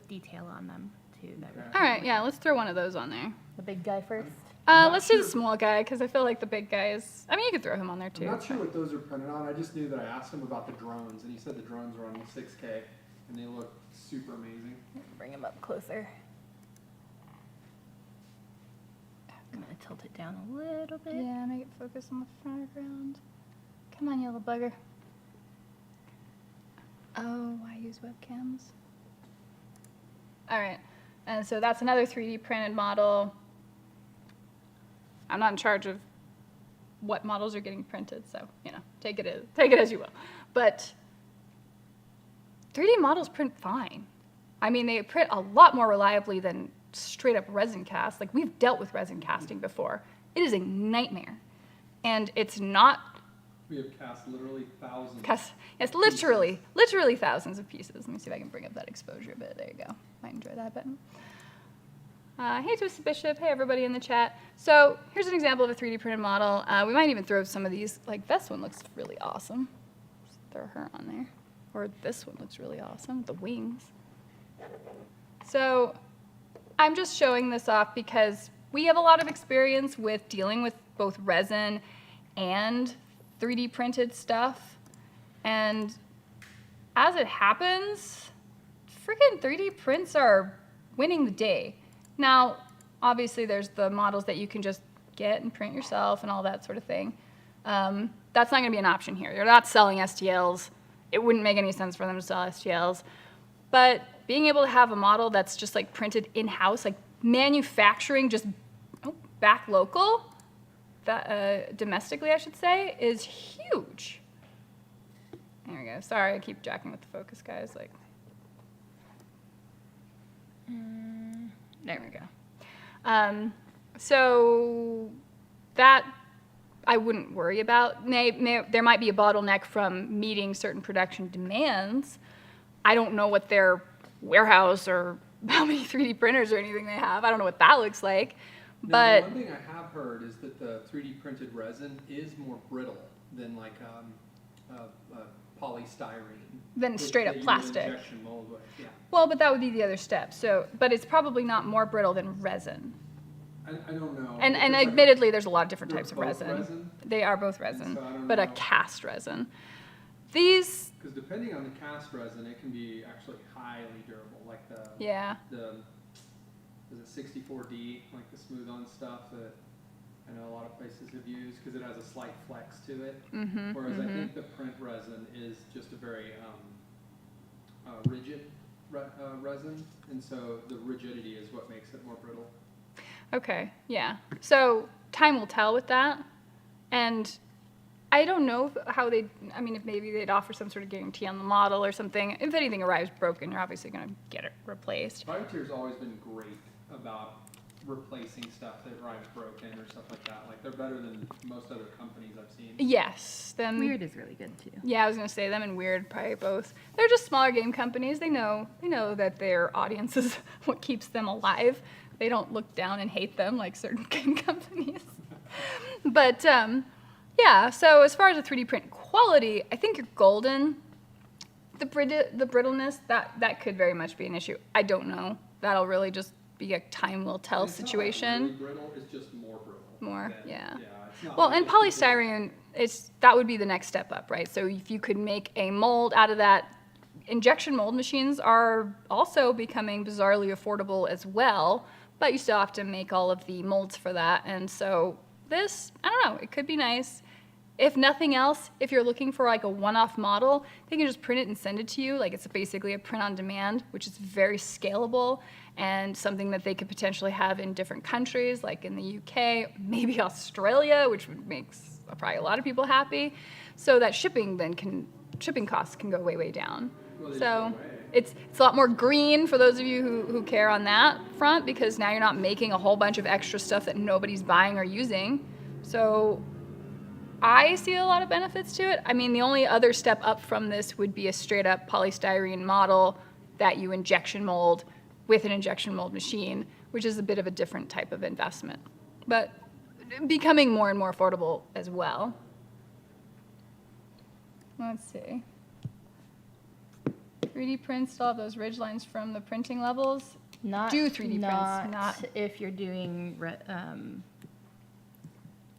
detail on them too. All right, yeah, let's throw one of those on there. The big guy first. Let's do the small guy, because I feel like the big guy is, I mean, you could throw him on there too. I'm not sure what those are printed on. I just knew that I asked him about the drones, and he said the drones were on the 6K, and they look super amazing. Bring him up closer. I'm gonna tilt it down a little bit. Yeah, make it focus on the foreground. Come on, you little bugger. Oh, I use webcams. All right, and so that's another 3D printed model. I'm not in charge of what models are getting printed, so take it as you will. But 3D models print fine. I mean, they print a lot more reliably than straight up resin cast. We've dealt with resin casting before. It is a nightmare, and it's not. We have cast literally thousands. Yes, literally thousands of pieces. Let me see if I can bring up that exposure a bit. There you go. I enjoy that button. Hey, Twisted Bishop. Hey, everybody in the chat. So here's an example of a 3D printed model. We might even throw some of these. This one looks really awesome. throw her on there. Or this one looks really awesome, the wings. So I'm just showing this off because we have a lot of experience with dealing with both resin and 3D printed stuff. And as it happens, freaking 3D prints are winning the day. Now, obviously there's the models that you can just get and print yourself and all that sort of thing. That's not gonna be an option here. They're not selling STLs. It wouldn't make any sense for them to sell STLs. But being able to have a model that's just like printed in-house, like manufacturing just back local, that, domestically I should say, is huge. There we go. Sorry, I keep jacking with the focus, guys. Like, there we go. So that I wouldn't worry about. There might be a bottleneck from meeting certain production demands. I don't know what their warehouse or how many 3D printers or anything they have. I don't know what that looks like. But one thing I have heard is that the 3D printed resin is more brittle than like polystyrene. Than straight up that you would plastic. injection mold with, yeah. Well, but that would be the other step. So, but it's probably not more brittle than resin. I don't know. And It's like admittedly, there's a lot of different they're types of both resin. They are both resin, so I don't but a know. cast resin. These, Because depending on the cast resin, it can be actually highly durable, like yeah, is it 64D, like the smooth-on stuff that I know a lot of places have used because it has a slight flex to it. Whereas I think the print resin is just a very rigid resin, and so the rigidity is what makes it more brittle. okay, yeah. So time will tell with that. And I don't know how they, I mean, if maybe they'd offer some sort of guarantee on the model or something. If anything arrives broken, you're obviously going to get it replaced. Privateer's always been great about replacing stuff that arrives broken or stuff like that. Like, they're better than most other companies I've seen. Yes, them. Weird is really good too. Yeah, I was gonna say them and Weird probably both. They're just smaller game companies. They know that their audience is what keeps them alive. They don't look down and hate them like certain game companies. But yeah, so as far as the 3D print quality, I think you're golden. The brittleness, that could very much be an issue. I don't know. That'll really just be a time will tell It's situation. not like really brittle, it's just more brittle. More, than- yeah. It's not Well, like and it's just- polystyrene, that would be the next step up, right? So if you could make a mold out of that, injection mold machines are also becoming bizarrely affordable as well, but you still have to make all of the molds for that. And so this, I don't know, it could be nice. If nothing else, if you're looking for like a one-off model, they can just print it and send it to you. Like, it's basically a print on demand, which is very scalable and something that they could potentially have in different countries, like in the UK, maybe Australia, which would make probably a lot of people happy. So that shipping costs can go way, way down. Well, they So just go away. it's a lot more green for those of you who care on that front, because now you're not making a whole bunch of extra stuff that nobody's buying or using. So I see a lot of benefits to it. I mean, the only other step up from this would be a straight up polystyrene model that you injection mold with an injection mold machine, which is a bit of a different type of investment, but becoming more and more affordable as well. Let's see. 3D prints still have those ridge lines from the printing levels. Not Do 3D prints, not- if you're doing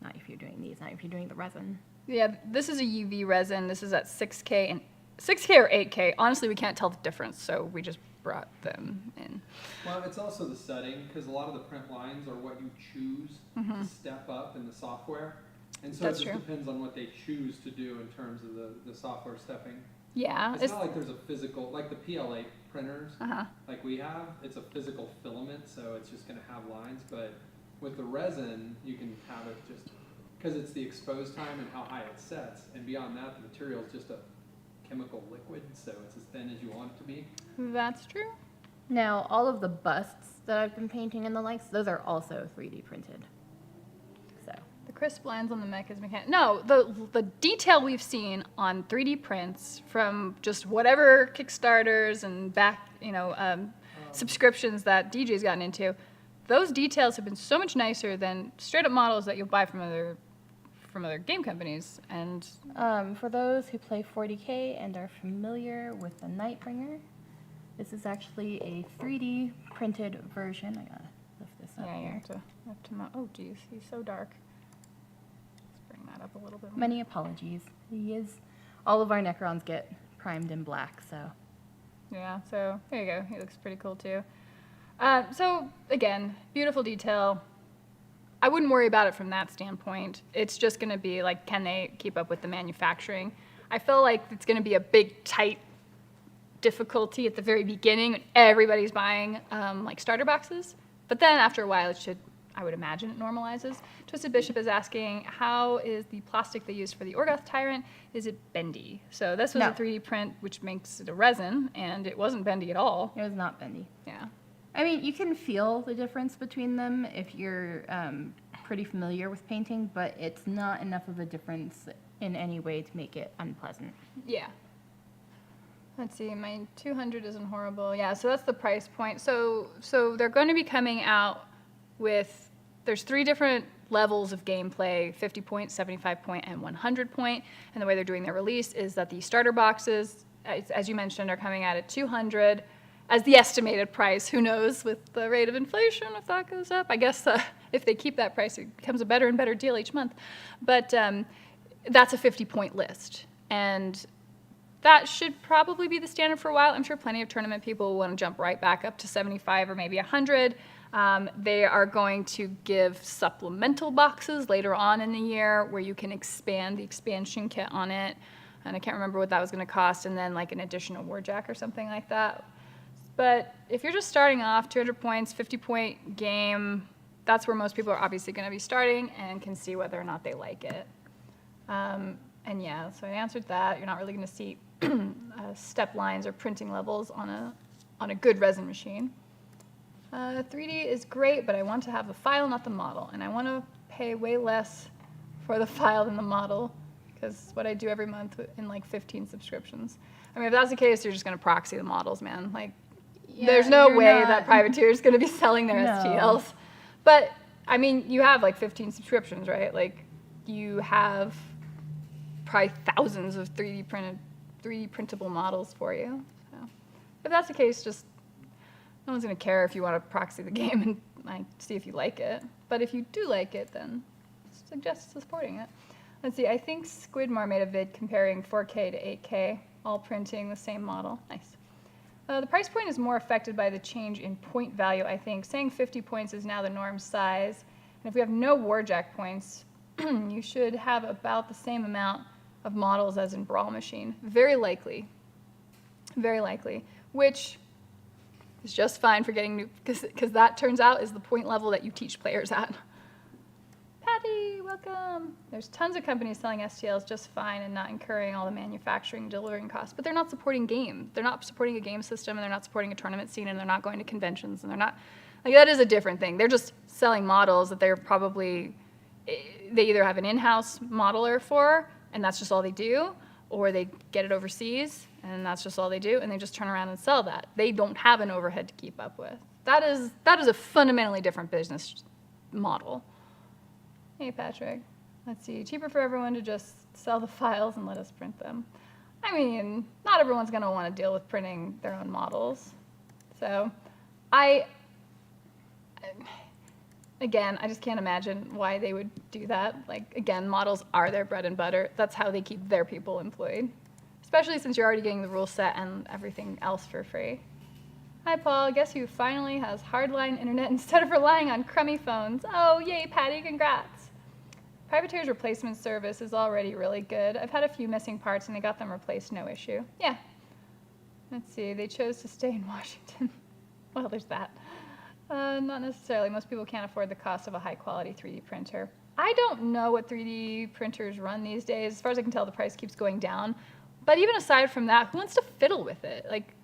not if you're doing these, not if you're doing the resin. Yeah, this is a UV resin. This is at 6K and 6K or 8K. Honestly, we can't tell the difference, so we just brought them in. Well, it's also the setting, because a lot of the print lines are what you choose to step up in the software. And so That's it just true. depends on what they choose to do in terms of the software stepping. Yeah, It's not like there's a physical, like the PLA printers, like we have, it's a physical filament, so it's just gonna have lines, but with the resin, you can have it just, because it's the exposed time and how high it sets, and beyond that, the material is just a chemical liquid, so it's as thin as you want it to be. that's true. Now, all of the busts that I've been painting and the likes, those are also 3D printed. So, The crisp lines on the mech is mechanical. No, the detail we've seen on 3D prints from just whatever Kickstarters and back, subscriptions that DJ's gotten into, those details have been so much nicer than straight up models that you'll buy from from other game companies. And For those who play 40K and are familiar with the Nightbringer, this is actually a 3D printed version. I gotta lift this up yeah, you here. have to oh, geez, he's so dark. Let's bring that up a little bit more. Many apologies. All of our Necrons get primed in black, so. Yeah, so there you go. He looks pretty cool too. So again, beautiful detail. I wouldn't worry about it from that standpoint. It's just going to be like, can they keep up with the manufacturing? I feel like it's going to be a big, tight difficulty at the very beginning when everybody's buying like starter boxes. But then after a while, it should, I would imagine, it normalizes. Twisted Bishop is asking, how is the plastic they used for the Orgoth Tyrant? Is it bendy? So this was No. a 3D print, which makes it a resin, and it wasn't bendy at all. It was not bendy. Yeah. I mean, you can feel the difference between them if you're pretty familiar with painting, but it's not enough of a difference in any way to make it unpleasant. Yeah. Let's see, my 200 isn't horrible. Yeah, so that's the price point. So they're going to be coming out with, there's 3 different levels of gameplay, 50 point, 75 point, and 100 point. And the way they're doing their release is that the starter boxes, as you mentioned, are coming out at 200 as the estimated price. Who knows with the rate of inflation if that goes up. I guess if they keep that price, it becomes a better and better deal each month. But that's a 50-point list. And that should probably be the standard for a while. I'm sure plenty of tournament people will want to jump right back up to 75 or maybe 100. They are going to give supplemental boxes later on in the year where you can expand the expansion kit on it. And I can't remember what that was going to cost, and then like an additional warjack or something like that. But if you're just starting off, 200 points, 50-point game, that's where most people are obviously going to be starting and can see whether or not they like it. And yeah, so I answered that. You're not really going to see step lines or printing levels on a good resin machine. 3D is great, but I want to have the file, not the model. And I want to pay way less for the file than the model, because what I do every month in like 15 subscriptions. I mean, if that's the case, you're just going to proxy the models, man. Like, there's no way that Privateer is going to be selling their STLs. But, I mean, you have like 15 subscriptions, right? Like, you have probably thousands of 3D printable models for you. So, if that's the case, just no one's going to care if you want to proxy the game and like see if you like it. But if you do like it, then suggest supporting it. Let's see, I think Squidmore made a vid comparing 4K to 8K, all printing the same model. Nice. The price point is more affected by the change in point value, I think. Saying 50 points is now the norm size. And if we have no warjack points, you should have about the same amount of models as in Brawl Machine. Very likely. Very likely. Which is just fine for getting new, because that turns out is the point level that you teach players at. Patty, welcome. There's tons of companies selling STLs just fine and not incurring all the manufacturing and delivering costs, but they're not supporting game. They're not supporting a game system, and they're not supporting a tournament scene, and they're not going to conventions, and they're not, like, that is a different thing. They're just selling models that they're probably, they either have an in-house modeler for, and that's just all they do, or they get it overseas, and that's just all they do, and they just turn around and sell that. They don't have an overhead to keep up with. That is a fundamentally different business model. Hey, Patrick. Let's see. Cheaper for everyone to just sell the files and let us print them. I mean, not everyone's going to want to deal with printing their own models. So again, I just can't imagine why they would do that. Like, again, models are their bread and butter. That's how they keep their people employed, especially since you're already getting the rule set and everything else for free. Hi, Paul. Guess who finally has hardline internet instead of relying on crummy phones? Oh, yay, Patty. Congrats. Privateer's replacement service is already really good. I've had a few missing parts, and they got them replaced, no issue. Yeah. Let's see. They chose to stay in Washington. Well, there's that. Not necessarily. Most people can't afford the cost of a high-quality 3D printer. I don't know what 3D printers run these days. As far as I can tell, the price keeps going down. But even aside from that, who wants to fiddle with it? Like,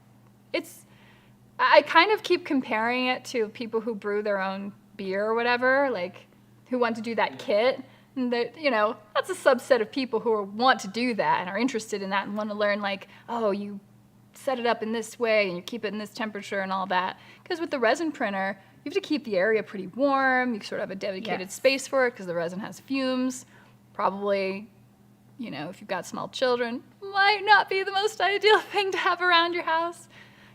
I kind of keep comparing it to people who brew their own beer or whatever, like, who want to do that kit. And that, you know, that's a subset of people who want to do that and are interested in that and want to learn, like, oh, you set it up in this way and you keep it in this temperature and all that. Because with the resin printer, you have to keep the area pretty warm. You sort of have a dedicated space for it because the resin has fumes. Probably, if you've got small children, might not be the most ideal thing to have around your house,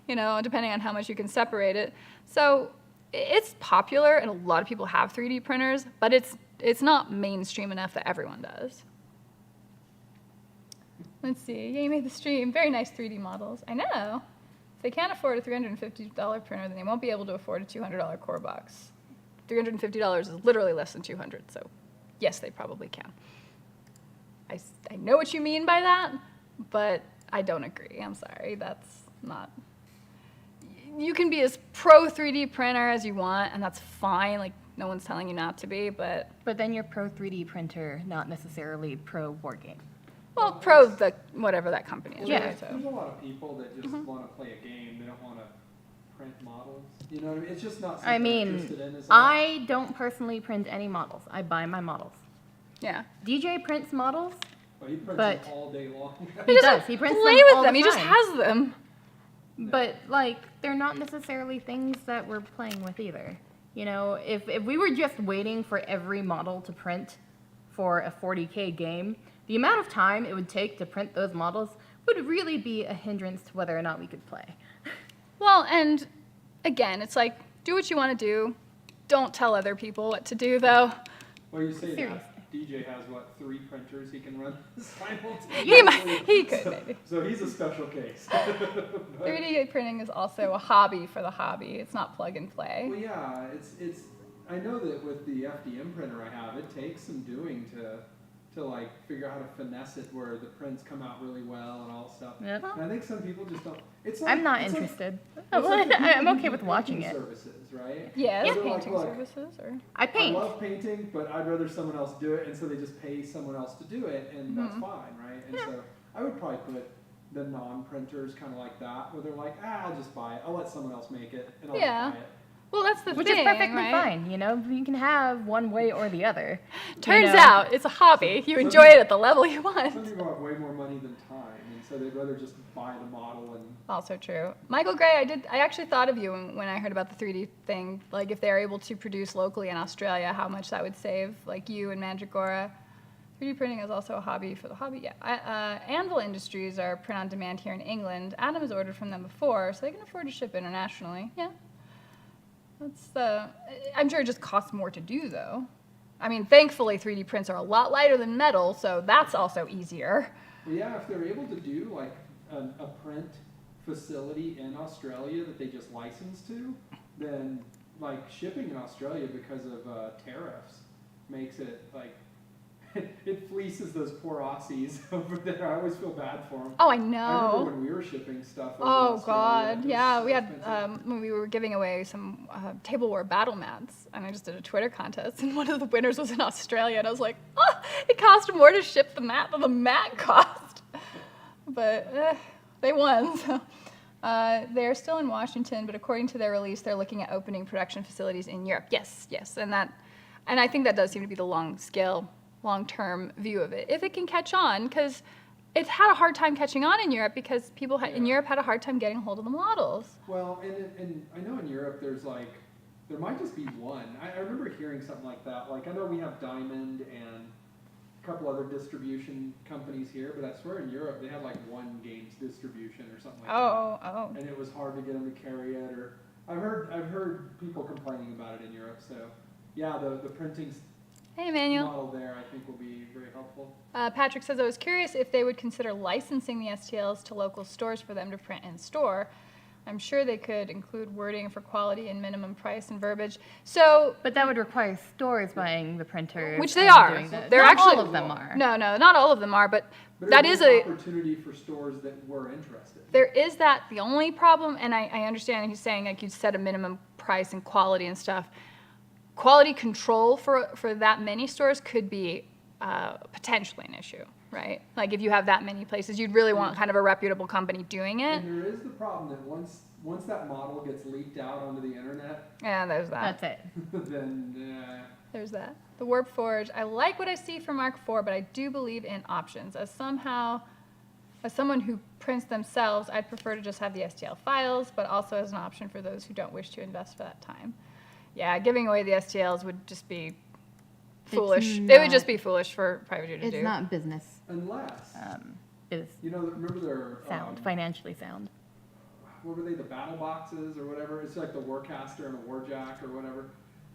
depending on how much you can separate it. So it's popular, and a lot of people have 3D printers, but it's not mainstream enough that everyone does. Let's see. Yeah, you made the stream. Very nice 3D models. I know. If they can't afford a $350 printer, then they won't be able to afford a $200 core box. $350 is literally less than $200, so yes, they probably can. I know what you mean by that, but I don't agree. I'm sorry. That's not... You can be as pro 3D printer as you want, and that's fine. Like, no one's telling you not to be, but... But then you're pro 3D printer, not necessarily pro board game. Well, pro the whatever that company is. Yeah. Right? There's a lot of people that just want to play a game. They don't want to print models. You know what I mean? It's just not something they're interested in. I don't personally print any models. I buy my models. Yeah. DJ prints models. But he prints But- them all day long. He does. He prints Play them with all them. the He just time. has them. But, they're not necessarily things that we're playing with either. If we were just waiting for every model to print for a 40K game, the amount of time it would take to print those models would really be a hindrance to whether or not we could play. Well, and again, it's like, do what you want to do. Don't tell other people what to do, though. Well, you say Seriously. that. DJ has, 3 printers he can run simultaneously? He could, maybe. So he's a special case. 3D printing is also a hobby for the hobby. It's not plug and play. Well, yeah, it's. I know that with the FDM printer I have, it takes some doing to figure out how to finesse it where the prints come out really well and all stuff. Yep. And I think some people just don't. It's I'm not it's interested. it's like the I'm okay painting with watching it. Services, right? Yeah, So there's they're like, painting look, services or... I paint. I love painting, but I'd rather someone else do it, and so they just pay someone else to do it, and that's fine, right? And so I would probably put the non-printers kind of like that, where they're like, I'll just buy it. I'll let someone else make it, and I'll Yeah. just buy it. Well, that's the Which thing, is perfectly right? fine, You can have one way or the other. Turns out, it's a hobby. You enjoy it at the level you Some want. people have way more money than time, and so they'd rather just buy the model and. Also true. Michael Gray, I actually thought of you when I heard about the 3D thing. Like, if they're able to produce locally in Australia, how much that would save, like you and Mandragora. 3D printing is also a hobby for the hobby. Yeah. Anvil Industries are print on demand here in England. Adam has ordered from them before, so they can afford to ship internationally. Yeah. I'm sure it just costs more to do, though. I mean, thankfully, 3D prints are a lot lighter than metal, so that's also easier. Well, yeah, if they're able to do like a print facility in Australia that they just license to, then like shipping in Australia because of tariffs makes it like it fleaces those poor Aussies over there. I always feel bad for them. Oh, I I remember know. when we were shipping stuff. Over Oh, in Australia, God. it was Yeah, so we had, expensive. when we were giving away some tableware battle mats, and I just did a Twitter contest, and one of the winners was in Australia, and I was like, oh, it cost more to ship the mat than the mat cost. But they won, so. They're still in Washington, but according to their release, they're looking at opening production facilities in Europe. Yes, and I think that does seem to be the long-term view of it, if it can catch on, because it had a hard time catching on in Europe because people in Europe had a hard time getting hold of the models. Well, and I know in Europe there might just be one. I remember hearing something like that. Like I know we have Diamond and a couple other distribution companies here, but I swear in Europe they had like one games distribution or something like that. Oh. And it was hard to get them to carry it. Or I've heard people complaining about it in Europe. So yeah, the printing Hey, Emmanuel. model there I think will be very helpful. Patrick says, I was curious if they would consider licensing the STLs to local stores for them to print in store. I'm sure they could include wording for quality and minimum price and verbiage. So, But that would require stores buying the printers. which they and are. doing that. They're Not actually all of them are. No, not all of them are, but But that it is an opportunity for stores that were interested. there is that. The only problem, and I understand he's saying like you set a minimum price and quality and stuff. Quality control for that many stores could be potentially an issue, right? Like if you have that many places, you'd really want kind of a reputable company doing it. And there is the problem that once that model gets leaked out onto the internet, Yeah, there's that. That's it. then There's that. The Warp Forge. I like what I see for Mark IV, but I do believe in options. As someone who prints themselves, I'd prefer to just have the STL files, but also as an option for those who don't wish to invest for that time. Yeah, giving away the STLs would just be foolish. It would not- just be foolish for Private to do. It's not business. Unless, It's you know, remember their, sound, financially sound. what were they, the battle boxes or whatever? It's like the Warcaster and a Warjack or whatever.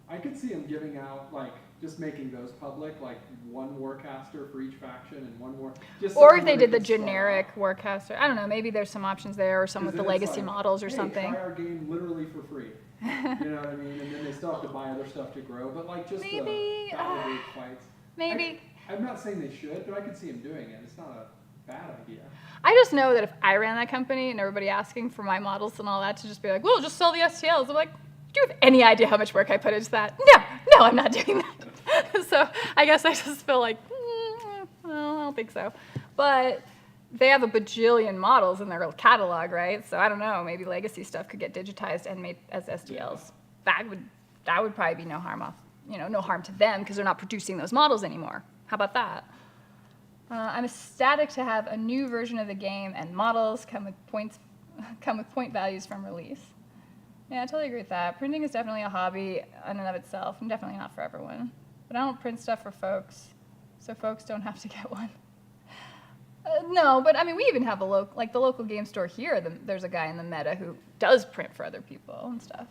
I could see them giving out, like, just making those public, like one Warcaster for each faction and one more. Just Or something if they where did the could start generic off. Warcaster. I don't know, maybe there's some options there, or some with 'Cause the then it's legacy like, models or hey, something. Try our game literally for free. You know what I mean? And then they still have to buy other stuff to grow. But like just Maybe, the battle group fights. Maybe. I'm not saying they should, but I could see them doing it. It's not a bad idea. I just know that if I ran that company and everybody asking for my models and all that, to just be like, well, just sell the STLs. I'm like, do you have any idea how much work I put into that? No, I'm not doing that. So I guess I just feel like, well, I don't think so. But they have a bajillion models in their catalog, right? So I don't know, maybe legacy stuff could get digitized and made as STLs. That would probably be no harm no harm to them because they're not producing those models anymore. How about that? I'm ecstatic to have a new version of the game and models come with point values from release. Yeah, I totally agree with that. Printing is definitely a hobby in and of itself, and definitely not for everyone. But I don't print stuff for folks, so folks don't have to get one. No, but I mean, we even have the local game store here. There's a guy in the meta who does print for other people and stuff.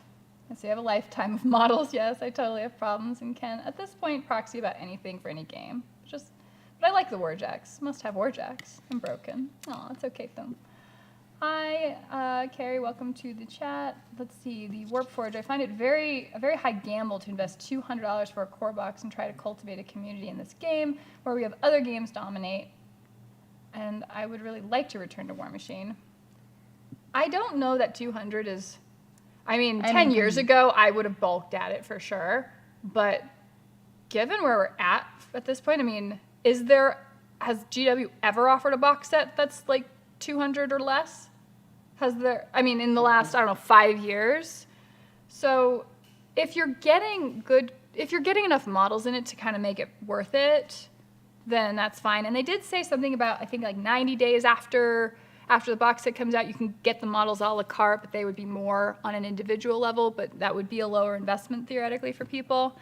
And so you have a lifetime of models. Yes, I totally have problems and can, at this point, proxy about anything for any game. But I like the Warjacks. Must have Warjacks. I'm broken. Oh, it's okay, though. Hi, Carrie. Welcome to the chat. Let's see. The Warpforge. I find it a very high gamble to invest $200 for a core box and try to cultivate a community in this game where we have other games dominate. And I would really like to return to Warmachine. I don't know that 200 is. I mean, 10 years ago, I would have bulked at it for sure. But given where we're at this point, I mean, has GW ever offered a box set that's like 200 or less? Has there? I mean, in the last, I don't know, 5 years. So if you're getting enough models in it to kind of make it worth it, then that's fine. And they did say something about, I think, like 90 days after the box set comes out, you can get the models a la carte, but they would be more on an individual level, but that would be a lower investment theoretically for people.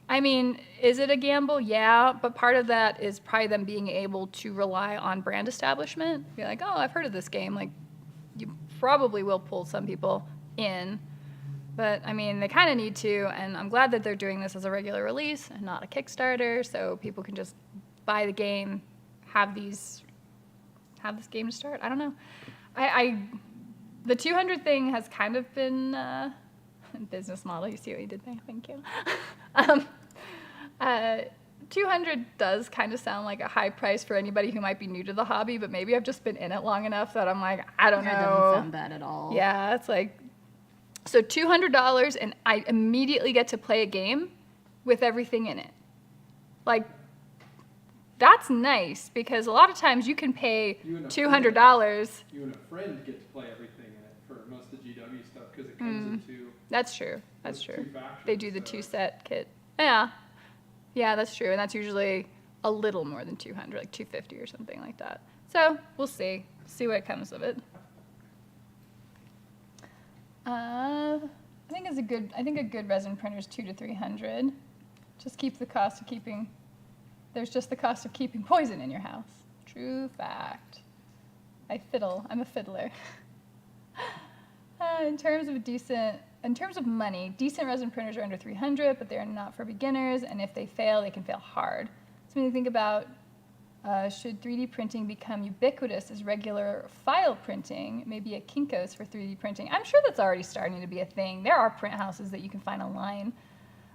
I mean, is it a gamble? Yeah, but part of that is probably them being able to rely on brand establishment. Be like, oh, I've heard of this game. Like, you probably will pull some people in. But, I mean, they kind of need to, and I'm glad that they're doing this as a regular release and not a Kickstarter, so people can just buy the game, have this game to start. I don't know. The 200 thing has kind of been business model. You see what you did there? Thank you. 200 does kind of sound like a high price for anybody who might be new to the hobby, but maybe I've just been in it long enough that I'm like, I don't know. That doesn't sound bad at all. Yeah, it's like, so $200 and I immediately get to play a game with everything in it. Like, that's nice because a lot of times you can pay $200. You and a friend get to play everything in it for most of the GW stuff because it comes in two. That's true. That's two true. factions, They do the so- 2-set kit. Yeah. Yeah, that's true. And that's usually a little more than 200, like 250 or something like that. So we'll see. See what comes of it. I think a good resin printer is $200 to $300. Just keep the cost of keeping. There's just the cost of keeping poison in your house. True fact. I'm a fiddler. In terms of money, decent resin printers are under $300, but they're not for beginners, and if they fail, they can fail hard. So when you think about should 3D printing become ubiquitous as regular file printing, maybe a Kinko's for 3D printing. I'm sure that's already starting to be a thing. There are print houses that you can find online,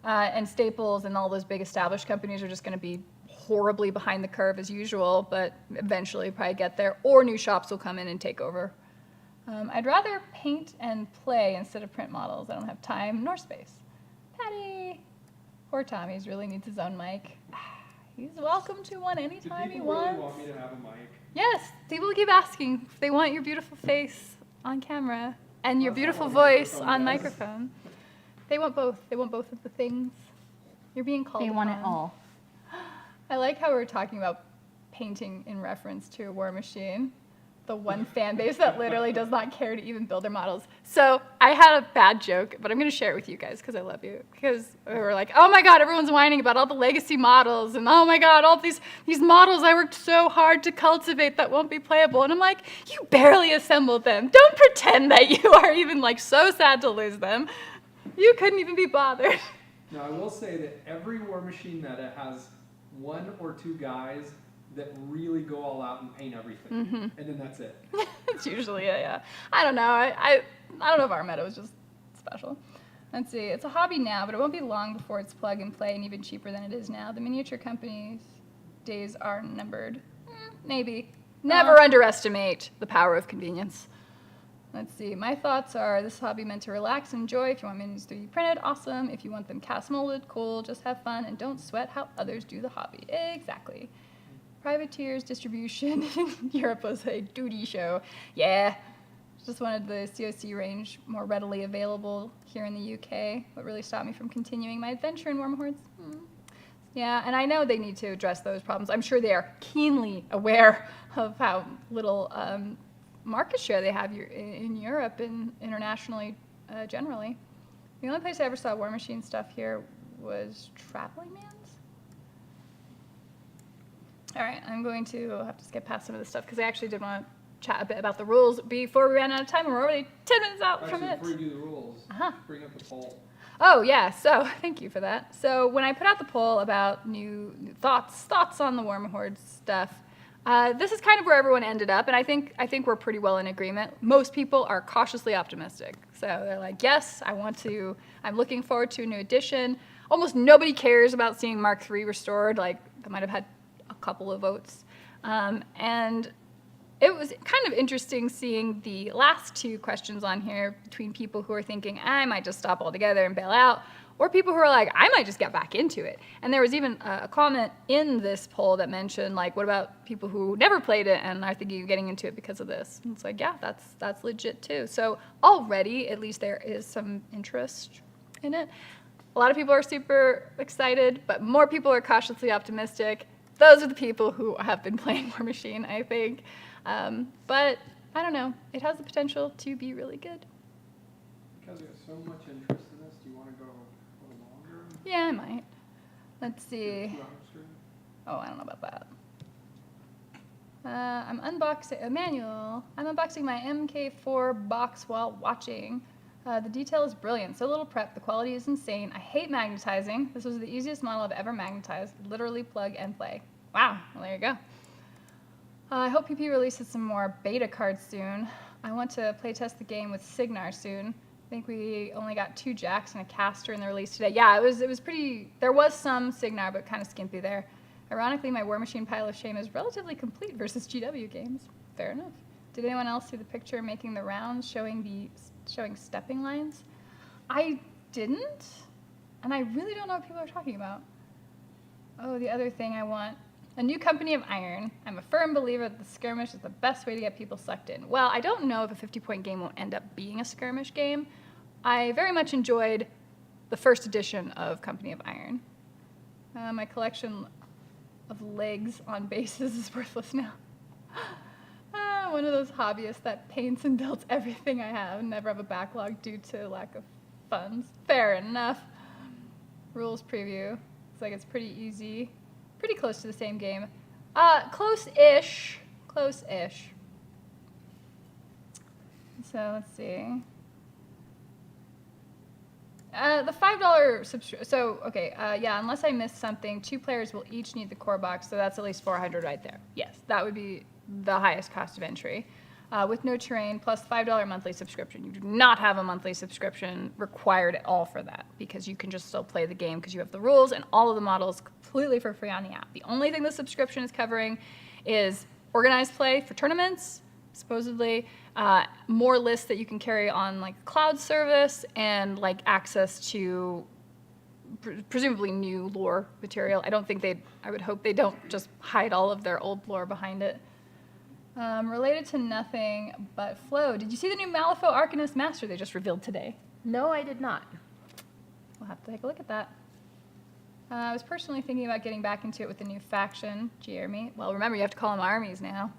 and Staples and all those big established companies are just going to be horribly behind the curve as usual, but eventually probably get there, or new shops will come in and take over. I'd rather paint and play instead of print models. I don't have time nor space. Patty! Poor Tommy's really needs his own mic. He's welcome to one anytime he Do people really wants. want me to have a mic? Yes, people keep asking if they want your beautiful face on camera and your That's beautiful not what a voice microphone on does. microphone. They want both. They want both of the things. You're being called They want it upon. all. I like how we're talking about painting in reference to a Warmachine. the one fan base that literally does not care to even build their models. So I had a bad joke, but I'm going to share it with you guys because I love you. Because we were like, oh my God, everyone's whining about all the legacy models. And oh my God, all these models I worked so hard to cultivate that won't be playable. And I'm like, you barely assembled them. Don't pretend that you are even like so sad to lose them. You couldn't even be bothered. Now, I will say that every Warmachine meta has one or two guys that really go all out and paint everything, and then that's it. It's usually it, yeah. I don't know. I don't know if our meta was just special. Let's see. It's a hobby now, but it won't be long before it's plug and play and even cheaper than it is now. The miniature company's days are numbered. Maybe. Never underestimate the power of convenience. Let's see. My thoughts are this hobby meant to relax and enjoy. If you want minis 3D printed, awesome. If you want them cast molded, cool. Just have fun and don't sweat how others do the hobby. Exactly. Privateers distribution in Europe was a duty show. Yeah. Just wanted the COC range more readily available here in the UK. What really stopped me from continuing my adventure in Warmahordes? Yeah, and I know they need to address those problems. I'm sure they are keenly aware of how little market share they have in Europe and internationally generally. The only place I ever saw Warmachine stuff here was Traveling Man's. All right, I'm going to have to skip past some of this stuff because I actually did want to chat a bit about the rules before we ran out of time, and we're already 10 minutes out from it. Before you do the rules, bring up the poll. Oh, yeah, so thank you for that. So when I put out the poll about new thoughts on the Warmahordes stuff, this is kind of where everyone ended up, and I think we're pretty well in agreement. Most people are cautiously optimistic. So they're like, yes, I'm looking forward to a new edition. Almost nobody cares about seeing Mark III restored. Like, that might have had a couple of votes. And it was kind of interesting seeing the last two questions on here between people who are thinking, I might just stop altogether and bail out, or people who are like, I might just get back into it. And there was even a comment in this poll that mentioned, like, what about people who never played it and are thinking of getting into it because of this? And it's like, yeah, that's legit too. So already, at least there is some interest in it. A lot of people are super excited, but more people are cautiously optimistic. Those are the people who have been playing Warmachine, I think. But I don't know. It has the potential to be really good. Because there's so much interest in this, do you want to go a little longer? Yeah, I might. Let's see. Oh, I don't know about that. I'm unboxing, Emmanuel, I'm unboxing my MK4 box while watching. The detail is brilliant. So little prep. The quality is insane. I hate magnetizing. This was the easiest model I've ever magnetized. Literally plug and play. Wow. Well, there you go. I hope PP releases some more beta cards soon. I want to playtest the game with Signar soon. I think we only got 2 jacks and a caster in the release today. Yeah, it was pretty. There was some Signar, but kind of skimpy there. Ironically, my Warmachine pile of shame is relatively complete versus GW games. Fair enough. Did anyone else see the picture making the rounds showing stepping lines? I didn't, and I really don't know what people are talking about. Oh, the other thing I want. A new company of iron. I'm a firm believer that the skirmish is the best way to get people sucked in. Well, I don't know if a 50-point game won't end up being a skirmish game. I very much enjoyed the first edition of Company of Iron. My collection of legs on bases is worthless now. One of those hobbyists that paints and builds everything I have and never have a backlog due to lack of funds. Fair enough. Rules preview. Looks like it's pretty easy. Pretty close to the same game. Close-ish. Close-ish. So let's see. The $5 subscription. So, okay, yeah, unless I missed something, 2 players will each need the core box, so that's at least $400 right there. Yes, that would be the highest cost of entry. With no terrain, plus $5 monthly subscription. You do not have a monthly subscription required at all for that, because you can just still play the game because you have the rules and all of the models completely for free on the app. The only thing the subscription is covering is organized play for tournaments, supposedly, more lists that you can carry on like cloud service, and like access to presumably new lore material. I would hope they don't just hide all of their old lore behind it. Related to nothing but Flow. Did you see the new Malifaux Arcanist Master they just revealed today? No, I did not. We'll have to take a look at that. I was personally thinking about getting back into it with the new faction, Jeremy. Well, remember, you have to call them armies now.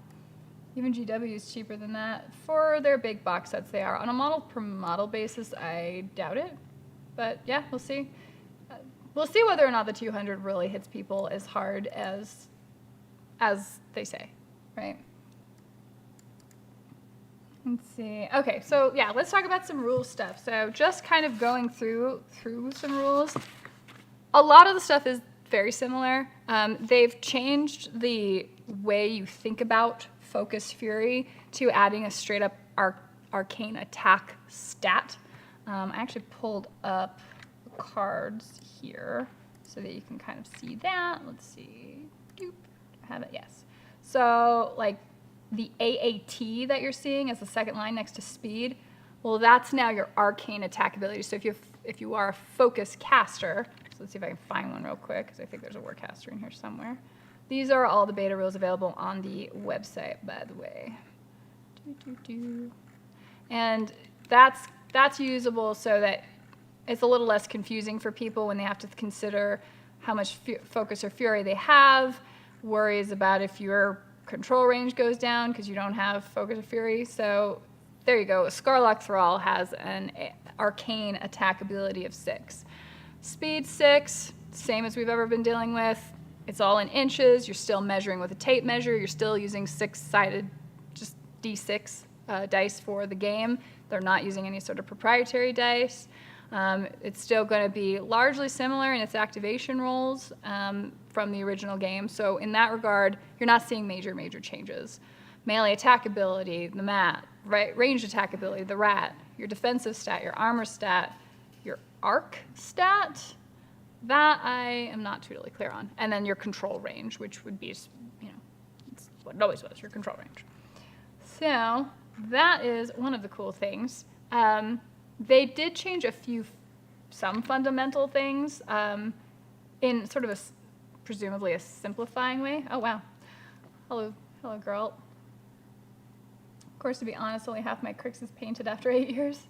Even GW is cheaper than that. For their big box sets, they are. On a model per model basis, I doubt it. But yeah, we'll see. We'll see whether or not the 200 really hits people as hard as they say, right? Let's see. Okay, so yeah, let's talk about some rule stuff. So just kind of going through some rules. A lot of the stuff is very similar. They've changed the way you think about Focus Fury to adding a straight up arcane attack stat. I actually pulled up the cards here so that you can kind of see that. Let's see. Doop. Have it? Yes. So like the AAT that you're seeing as the second line next to speed, well, that's now your arcane attack ability. So if you are a focus caster, so let's see if I can find one real quick, because I think there's a warcaster in here somewhere. These are all the beta rules available on the website, by the way. And that's usable so that it's a little less confusing for people when they have to consider how much focus or fury they have, worries about if your control range goes down because you don't have focus or fury. So there you go. Scarlock Thrall has an arcane attack ability of 6. Speed 6, same as we've ever been dealing with. It's all in inches. You're still measuring with a tape measure. You're still using 6-sided, just D6 dice for the game. They're not using any sort of proprietary dice. It's still going to be largely similar in its activation rolls from the original game. So in that regard, you're not seeing major changes. Melee attack ability, the mat, right? Ranged attack ability, the rat, your defensive stat, your armor stat, your arc stat, that I am not totally clear on. And then your control range, which would be, it's what it always was, your control range. So that is one of the cool things. They did change some fundamental things in sort of presumably a simplifying way. Oh, wow. Hello, girl. Of course, to be honest, only half my Crix is painted after 8 years.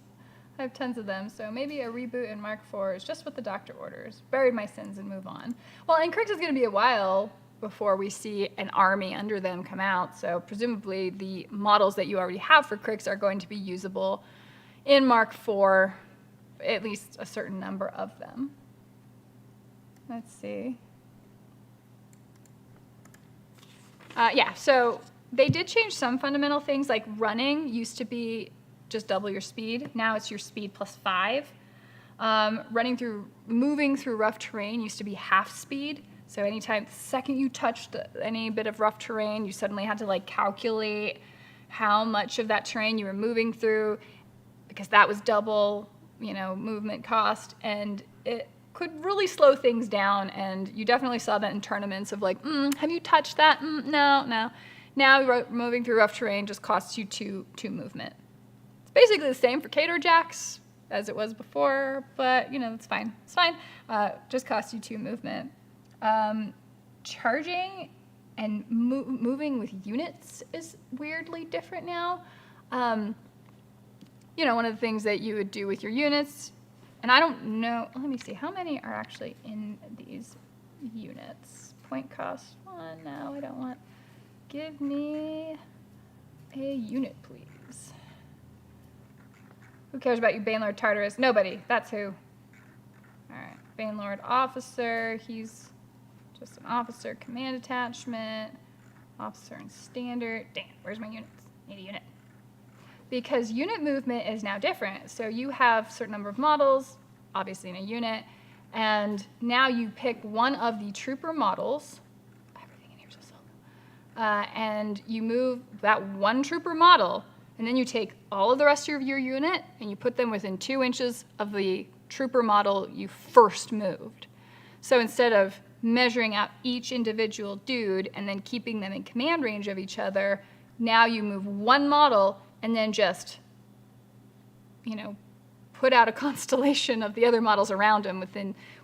I have tons of them, so maybe a reboot in Mark IV is just what the doctor orders. Buried my sins and move on. Well, and Crix is going to be a while before we see an army under them come out, so presumably the models that you already have for Crix are going to be usable in Mark IV, at least a certain number of them. Let's see. Yeah, so they did change some fundamental things, like running used to be just double your speed. Now it's your speed plus 5. Moving through rough terrain used to be half speed. So anytime, the second you touched any bit of rough terrain, you suddenly had to like calculate how much of that terrain you were moving through, because that was double, movement cost, and it could really slow things down. And you definitely saw that in tournaments of like, have you touched that? No. Now moving through rough terrain just costs you two movement. It's basically the same for Cater Jacks as it was before, but it's fine. It's fine. Just costs you 2 movement. Charging and moving with units is weirdly different now. One of the things that you would do with your units, and I don't know, let me see, how many are actually in these units? Point cost 1, no, I don't want. Give me a unit, please. Who cares about you, Banelord Tartarus? Nobody, that's who. All right, Banelord Officer, he's just an officer, command attachment, officer and standard. Damn, where's my units? Need a unit. Because unit movement is now different. So you have a certain number of models, obviously in a unit, and now you pick one of the trooper models, everything in here is so slow, and you move that one trooper model, and then you take all of the rest of your unit and you put them within 2 inches of the trooper model you first moved. So instead of measuring out each individual dude and then keeping them in command range of each other, now you move one model and then just, put out a constellation of the other models around them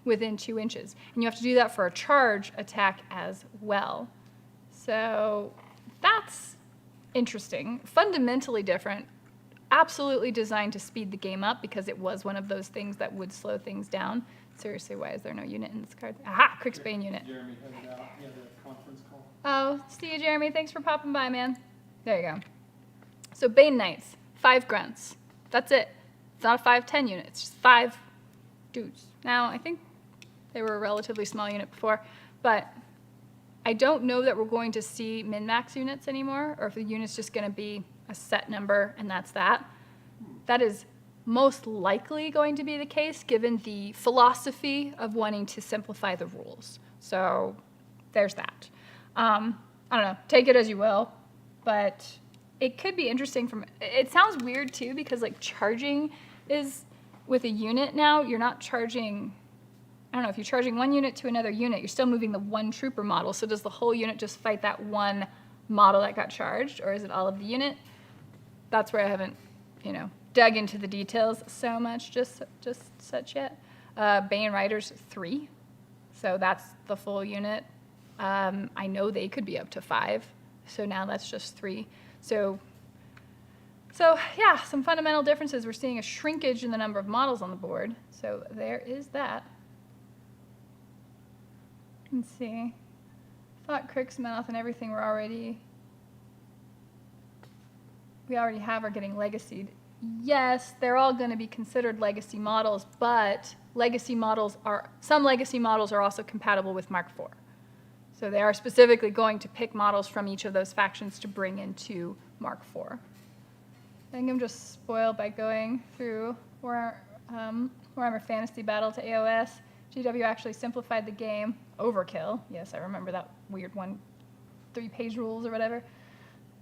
within 2 inches. And you have to do that for a charge attack as well. So that's interesting, fundamentally different, absolutely designed to speed the game up because it was one of those things that would slow things down. Seriously, why is there no unit in this card? Aha, Crixbane unit. Jeremy headed out. He had a conference call. Oh, see you, Jeremy. Thanks for popping by, man. There you go. So Bane Knights, 5 grunts. That's it. It's not a 5-10 unit. It's just 5 dudes. Now, I think they were a relatively small unit before, but I don't know that we're going to see min-max units anymore, or if the unit's just going to be a set number and that's that. That is most likely going to be the case given the philosophy of wanting to simplify the rules. So there's that. I don't know, take it as you will, but it could be interesting it sounds weird too because like charging is with a unit now, you're not charging, I don't know, if you're charging one unit to another unit, you're still moving the one trooper model. So does the whole unit just fight that one model that got charged, or is it all of the unit? That's where I haven't, dug into the details so much just such yet. Bane Riders 3, so that's the full unit. I know they could be up to 5, so now that's just 3. So yeah, some fundamental differences. We're seeing a shrinkage in the number of models on the board, so there is that. Let's see. Thought Crixmouth and everything we already have are getting legacied. Yes, they're all going to be considered legacy models, but some legacy models are also compatible with Mark IV. So they are specifically going to pick models from each of those factions to bring into Mark IV. I think I'm just spoiled by going through Warhammer Fantasy Battle to AOS. GW actually simplified the game. Overkill. Yes, I remember that weird 3-page rules or whatever.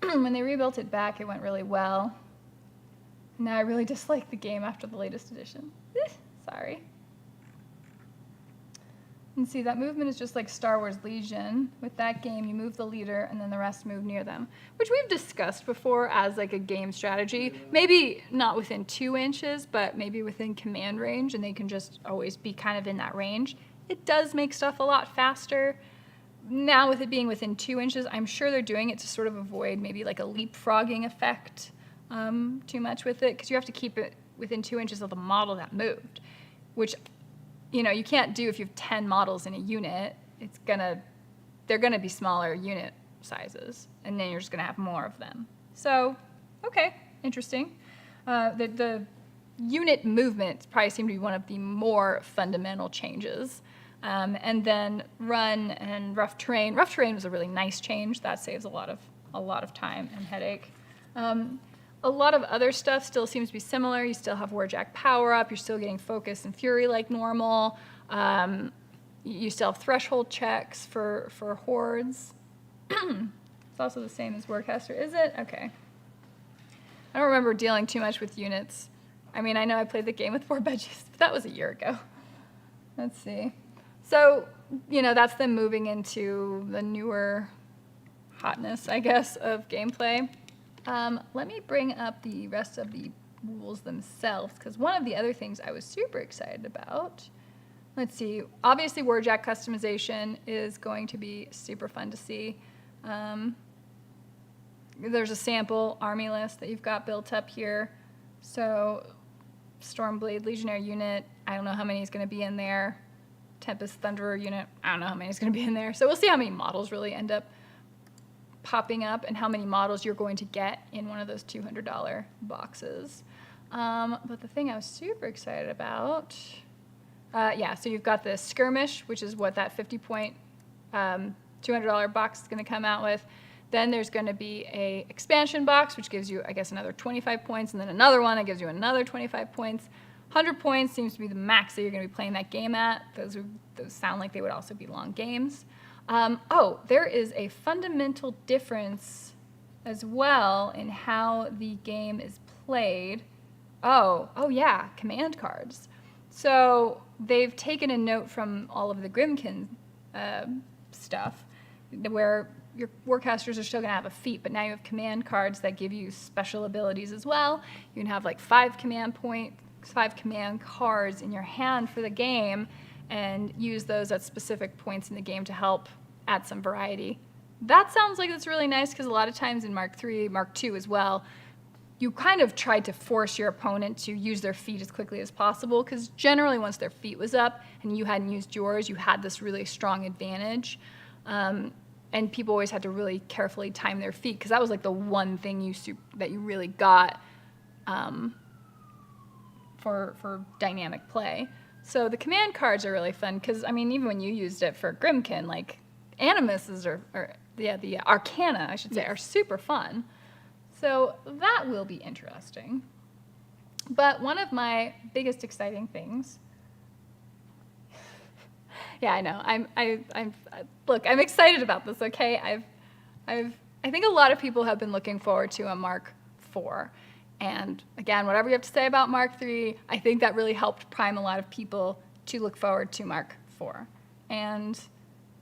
When they rebuilt it back, it went really well. Now I really dislike the game after the latest edition. Sorry. And see, that movement is just like Star Wars Legion. With that game, you move the leader, and then the rest move near them, which we've discussed before as like a game strategy. Maybe not within 2 inches, but maybe within command range, and they can just always be kind of in that range. It does make stuff a lot faster. Now with it being within 2 inches, I'm sure they're doing it to sort of avoid maybe like a leapfrogging effect too much with it, because you have to keep it within 2 inches of the model that moved, which you can't do if you have 10 models in a unit. They're gonna be smaller unit sizes, and then you're just gonna have more of them. So, okay, interesting. The unit movement probably seemed to be one of the more fundamental changes. And then run and rough terrain. Rough terrain was a really nice change. That saves a lot of time and headache. A lot of other stuff still seems to be similar. You still have Warjack power up. You're still getting focus and fury like normal. You still have threshold checks for hordes. It's also the same as Warcaster, is it? Okay. I don't remember dealing too much with units. I mean, I know I played the game with 4 veggies, but that was a year ago. Let's see. So, that's them moving into the newer hotness, I guess, of gameplay. Let me bring up the rest of the rules themselves, because one of the other things I was super excited about, let's see, obviously Warjack customization is going to be super fun to see. There's a sample army list that you've got built up here. So Stormblade Legionnaire unit, I don't know how many is going to be in there. Tempest Thunderer unit, I don't know how many is going to be in there. So we'll see how many models really end up popping up and how many models you're going to get in one of those $200 boxes. But the thing I was super excited about, so you've got the Skirmish, which is what that 50-point $200 box is going to come out with. Then there's going to be a expansion box, which gives you, I guess, another 25 points, and then another one that gives you another 25 points. 100 points seems to be the max that you're going to be playing that game at. Those sound like they would also be long games. There is a fundamental difference as well in how the game is played. Yeah, command cards. So they've taken a note from all of the Grimkin stuff, where your Warcasters are still going to have a feat, but now you have command cards that give you special abilities as well. You can have like 5 command cards in your hand for the game, and use those at specific points in the game to help add some variety. That sounds like it's really nice, because a lot of times in Mark III, Mark II as well, you kind of tried to force your opponent to use their feat as quickly as possible, because generally once their feat was up and you hadn't used yours, you had this really strong advantage. and people always had to really carefully time their feet because that was like the one thing that you really got for dynamic play. So the command cards are really fun because, I mean, even when you used it for Grimkin, like Animuses the Arcana, I should say, are super fun. So that will be interesting. But one of my biggest exciting things, yeah, I know, I'm excited about this, okay? I think a lot of people have been looking forward to a Mark IV. And again, whatever you have to say about Mark III, I think that really helped prime a lot of people to look forward to Mark IV. And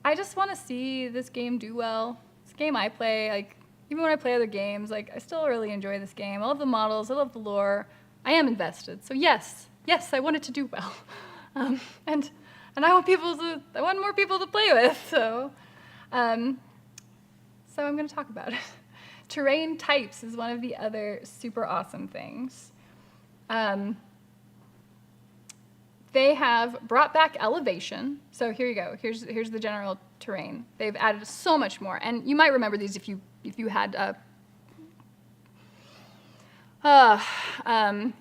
I just want to see this game do well. It's a game I play, like, even when I play other games, like, I still really enjoy this game. I love the models, I love the lore. I am invested. So yes, I want it to do well. And I want more people to play with. So I'm going to talk about it. Terrain types is one of the other super awesome things. They have brought back elevation. So here you go. Here's the general terrain. They've added so much more. And you might remember these if you had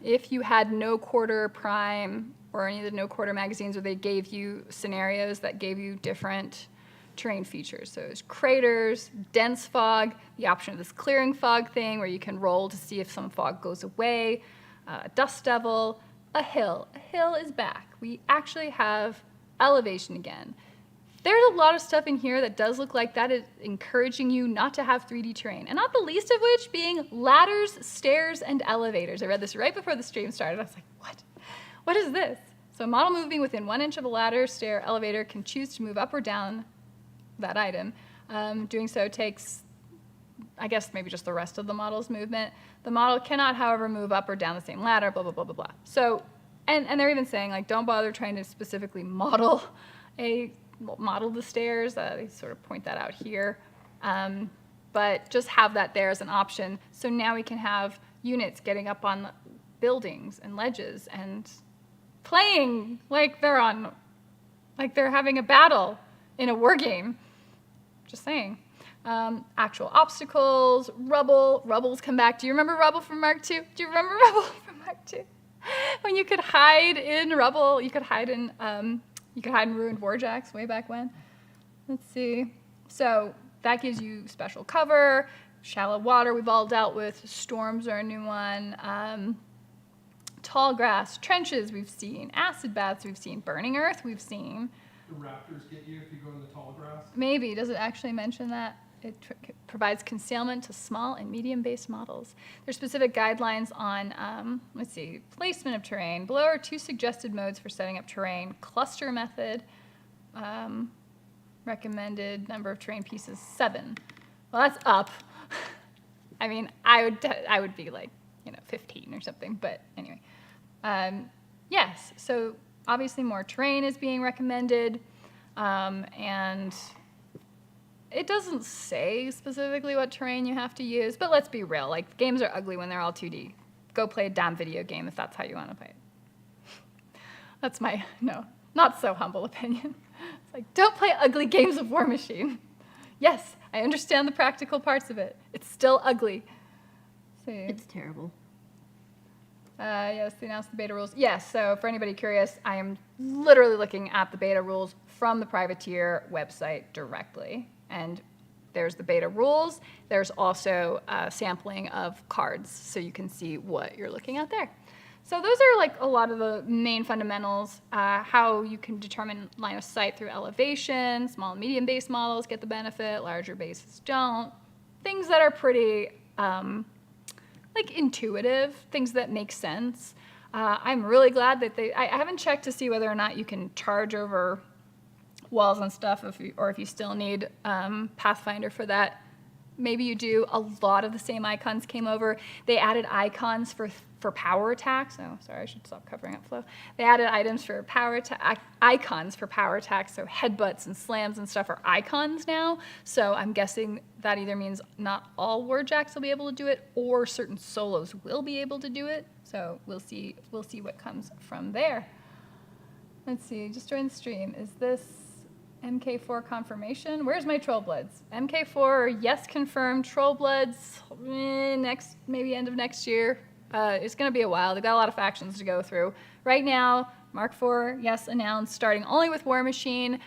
if you had No Quarter Prime or any of the No Quarter magazines where they gave you scenarios that gave you different terrain features. So there's craters, dense fog, the option of this clearing fog thing where you can roll to see if some fog goes away, dust devil, a hill. A hill is back. We actually have elevation again. There's a lot of stuff in here that does look like that is encouraging you not to have 3D terrain, and not the least of which being ladders, stairs, and elevators. I read this right before the stream started. I was like, what? What is this? So a model moving within 1 inch of a ladder, stair, elevator can choose to move up or down that item. Doing so takes, I guess, maybe just the rest of the model's movement. The model cannot, however, move up or down the same ladder, blah, blah, blah, blah, blah. So, and they're even saying, like, don't bother trying to specifically model the stairs. They sort of point that out here. But just have that there as an option. So now we can have units getting up on buildings and ledges and playing like they're having a battle in a war game. Just saying. Actual obstacles, rubble. Rubbles come back. Do you remember rubble from Mark II? Do you remember rubble from Mark II? When you could hide in rubble, you could hide in ruined warjacks way back when. Let's see. So that gives you special cover. Shallow water we've all dealt with. Storms are a new one. Tall grass, trenches we've seen. Acid baths we've seen. Burning earth we've seen. The raptors get you if you go in the tall grass? Maybe. Does it actually mention that? It provides concealment to small and medium-based models. There's specific guidelines on, placement of terrain. Below are 2 suggested modes for setting up terrain. Cluster method, recommended number of terrain pieces, 7. Well, that's up. I mean, I would be like, 15 or something, but anyway. Yes, so obviously more terrain is being recommended, and it doesn't say specifically what terrain you have to use, but let's be real, like, games are ugly when they're all 2D. Go play a damn video game if that's how you want to play it. That's my, not so humble opinion. It's like, don't play ugly games of Warmachine. Yes, I understand the practical parts of it. It's still ugly. It's terrible. Yes, they announced the beta rules. Yes, so for anybody curious, I am literally looking at the beta rules from the Privateer website directly. And there's the beta rules. There's also a sampling of cards, so you can see what you're looking at there. So those are like a lot of the main fundamentals, how you can determine line of sight through elevation. Small and medium base models get the benefit, larger bases don't. Things that are pretty intuitive, things that make sense. I'm really glad that I haven't checked to see whether or not you can charge over walls and stuff, if you still need Pathfinder for that. Maybe you do. A lot of the same icons came over. They added icons for power attacks. Oh, sorry, I should stop covering up flow. They added items for icons for power attacks. So headbutts and slams and stuff are icons now. So I'm guessing that either means not all warjacks will be able to do it, or certain solos will be able to do it. So we'll see what comes from there. Let's see. Just join the stream. Is MK4 confirmation. Where's my Trollbloods? MK4, yes, confirmed. Trollbloods, maybe end of next year. It's going to be a while. They've got a lot of factions to go through. Right now, Mark IV, yes, announced, starting only with Warmachine.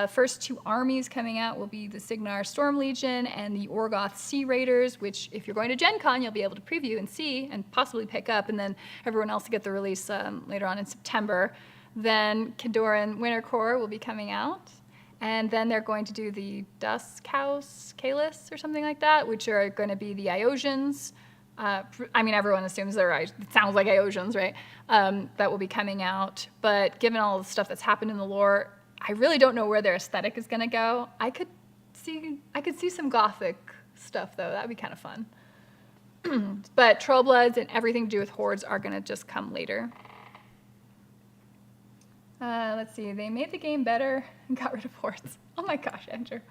First 2 armies coming out will be the Signar Storm Legion and the Orgoth Sea Raiders, which if you're going to Gen Con, you'll be able to preview and see and possibly pick up, and then everyone else to get the release later on in September. Then Kindoran Winter Corps will be coming out. And then they're going to do the Dusk House Kalis or something like that, which are going to be the Iosians. I mean, everyone assumes they're, it sounds like Iosians, right? That will be coming out. But given all the stuff that's happened in the lore, I really don't know where their aesthetic is going to go. I could see some Gothic stuff, though. That would be kind of fun. But Trollbloods and everything to do with Hordes are going to just come later. Let's see, they made the game better and got rid of Hordes. Oh my gosh, Andrew.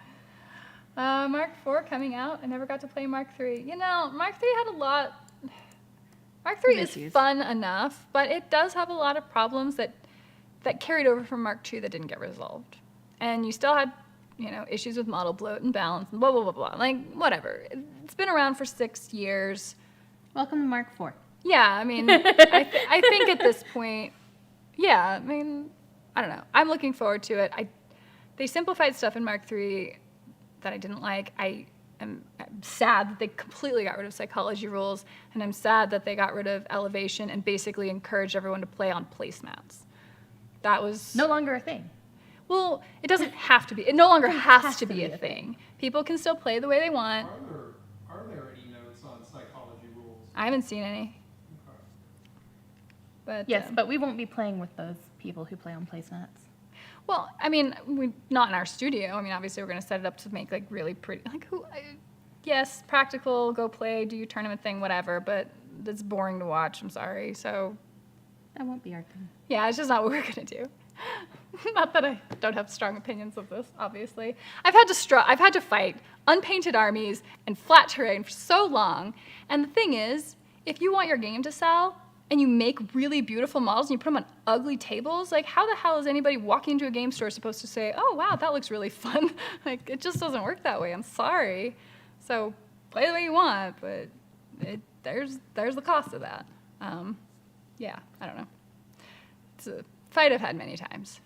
Mark IV coming out. I never got to play Mark III. You know, Mark III had a lot. Mark III is fun enough, but it does have a lot of problems that carried over from Mark II that didn't get resolved. And you still had, issues with model bloat and balance and blah, blah, blah, blah. Like, whatever. It's been around for 6 years. Welcome to Mark IV. Yeah, I mean, I think at this point, yeah, I mean, I don't know. I'm looking forward to it. They simplified stuff in Mark III that I didn't like. I'm sad that they completely got rid of psychology rules, and I'm sad that they got rid of elevation and basically encouraged everyone to play on placemats. That was no longer a thing. Well, it doesn't have to be. It no longer has to be a thing. People can still play the way they want. Are there any notes on psychology rules? I haven't seen any. Okay. But yes, but we won't be playing with those people who play on placemats. Well, I mean, not in our studio. I mean, obviously, we're going to set it up to make, like, really pretty. Like, yes, practical, go play, do your tournament thing, whatever, but it's boring to watch. I'm sorry. So that won't be our thing. Yeah, it's just not what we're going to do. Not that I don't have strong opinions of this, obviously. I've had to fight unpainted armies and flat terrain for so long. And the thing is, if you want your game to sell, and you make really beautiful models and you put them on ugly tables, like, how the hell is anybody walking into a game store supposed to say, oh, wow, that looks really fun? Like, it just doesn't work that way. I'm sorry. So play the way you want, but there's the cost of that. Yeah, I don't know. It's a fight I've had many times.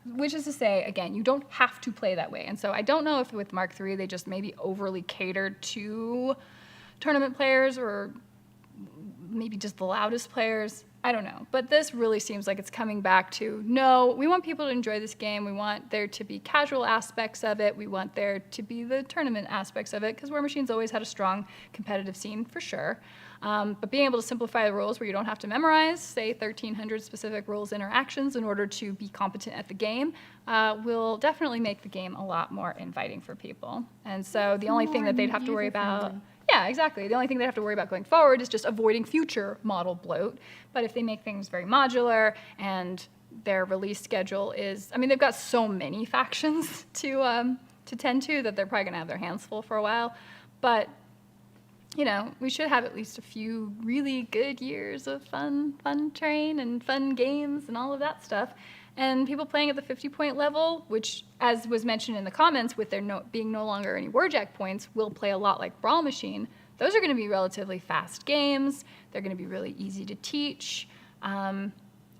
Which is to say, again, you don't have to play that way. And so I don't know if with Mark III they just maybe overly catered to tournament players or maybe just the loudest players. I don't know. But this really seems like it's coming back to, no, we want people to enjoy this game. We want there to be casual aspects of it. We want there to be the tournament aspects of it, because Warmachine's always had a strong competitive scene, for sure. But being able to simplify the rules where you don't have to memorize, say, 1,300 specific rules interactions in order to be competent at the game will definitely make the game a lot more inviting for people. And so the only thing that they'd have to worry about... Yeah, exactly. The only thing they have to worry about going forward is just avoiding future model bloat. But if they make things very modular and their release schedule is... I mean, they've got so many factions to tend to that they're probably going to have their hands full for a while. But, we should have at least a few really good years of fun terrain and fun games and all of that stuff. And people playing at the 50-point level, which, as was mentioned in the comments, with there being no longer any Warjack points, will play a lot like Brawl Machine. Those are going to be relatively fast games. They're going to be really easy to teach. And,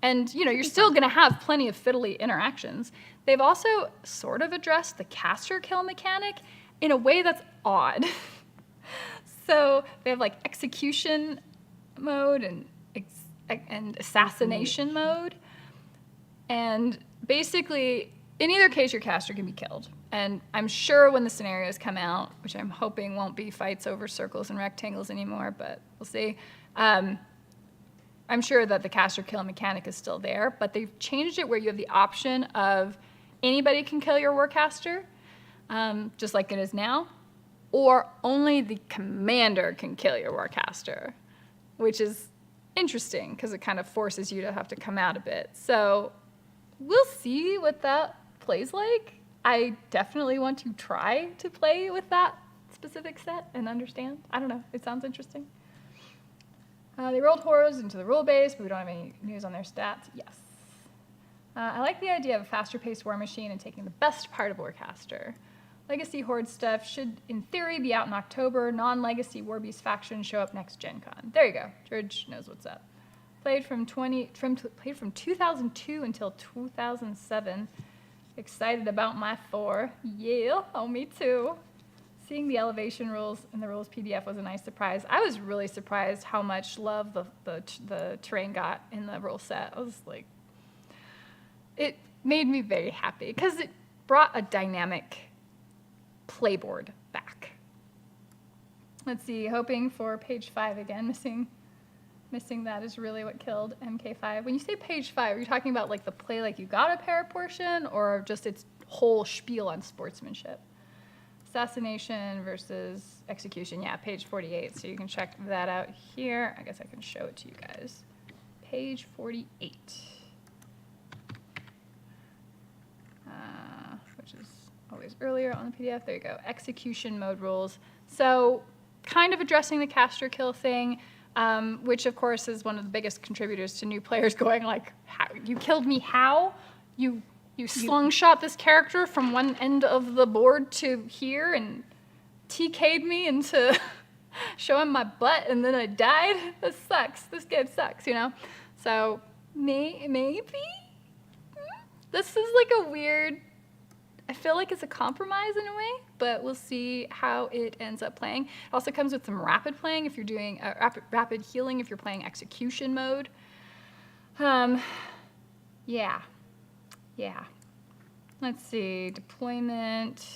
you're still going to have plenty of fiddly interactions. They've also sort of addressed the caster kill mechanic in a way that's odd. So they have, like, execution mode and assassination mode. And basically, in either case, your caster can be killed. And I'm sure when the scenarios come out, which I'm hoping won't be fights over circles and rectangles anymore, but we'll see. I'm sure that the caster kill mechanic is still there, but they've changed it where you have the option of anybody can kill your warcaster, just like it is now, or only the commander can kill your warcaster, which is interesting because it kind of forces you to have to come out a bit. So we'll see what that plays like. I definitely want to try to play with that specific set and understand. I don't know. It sounds interesting. They rolled horrors into the rule base, but we don't have any news on their stats. Yes. I like the idea of a faster-paced Warmachine and taking the best part of Warcaster. Legacy Horde stuff should, in theory, be out in October. Non-Legacy Warbeast factions show up next Gen Con. There you go. George knows what's up. Played from 2002 until 2007. Excited about my 4. Yeah, oh, me too. Seeing the elevation rules in the rules PDF was a nice surprise. I was really surprised how much love the terrain got in the rule set. I was like, it made me very happy because it brought a dynamic playboard back. Let's see, hoping for page 5 again. Missing that is really what killed MK5. When you say page 5, are you talking about like the play like you got a pair portion or just its whole spiel on sportsmanship? Assassination versus execution, yeah, page 48. So you can check that out here. I guess I can show it to you guys. Page 48. Which is always earlier on the PDF. There you go. Execution mode rules. So kind of addressing the caster kill thing, which of course is one of the biggest contributors to new players going like, how, you killed me how? You slungshot this character from one end of the board to here and TK'd me into showing my butt and then I died? This sucks. This game sucks, you know? So maybe? This is like a weird, I feel like it's a compromise in a way, but we'll see how it ends up playing. It also comes with some rapid playing if you're doing rapid healing, if you're playing execution mode. Yeah. Let's see, deployment,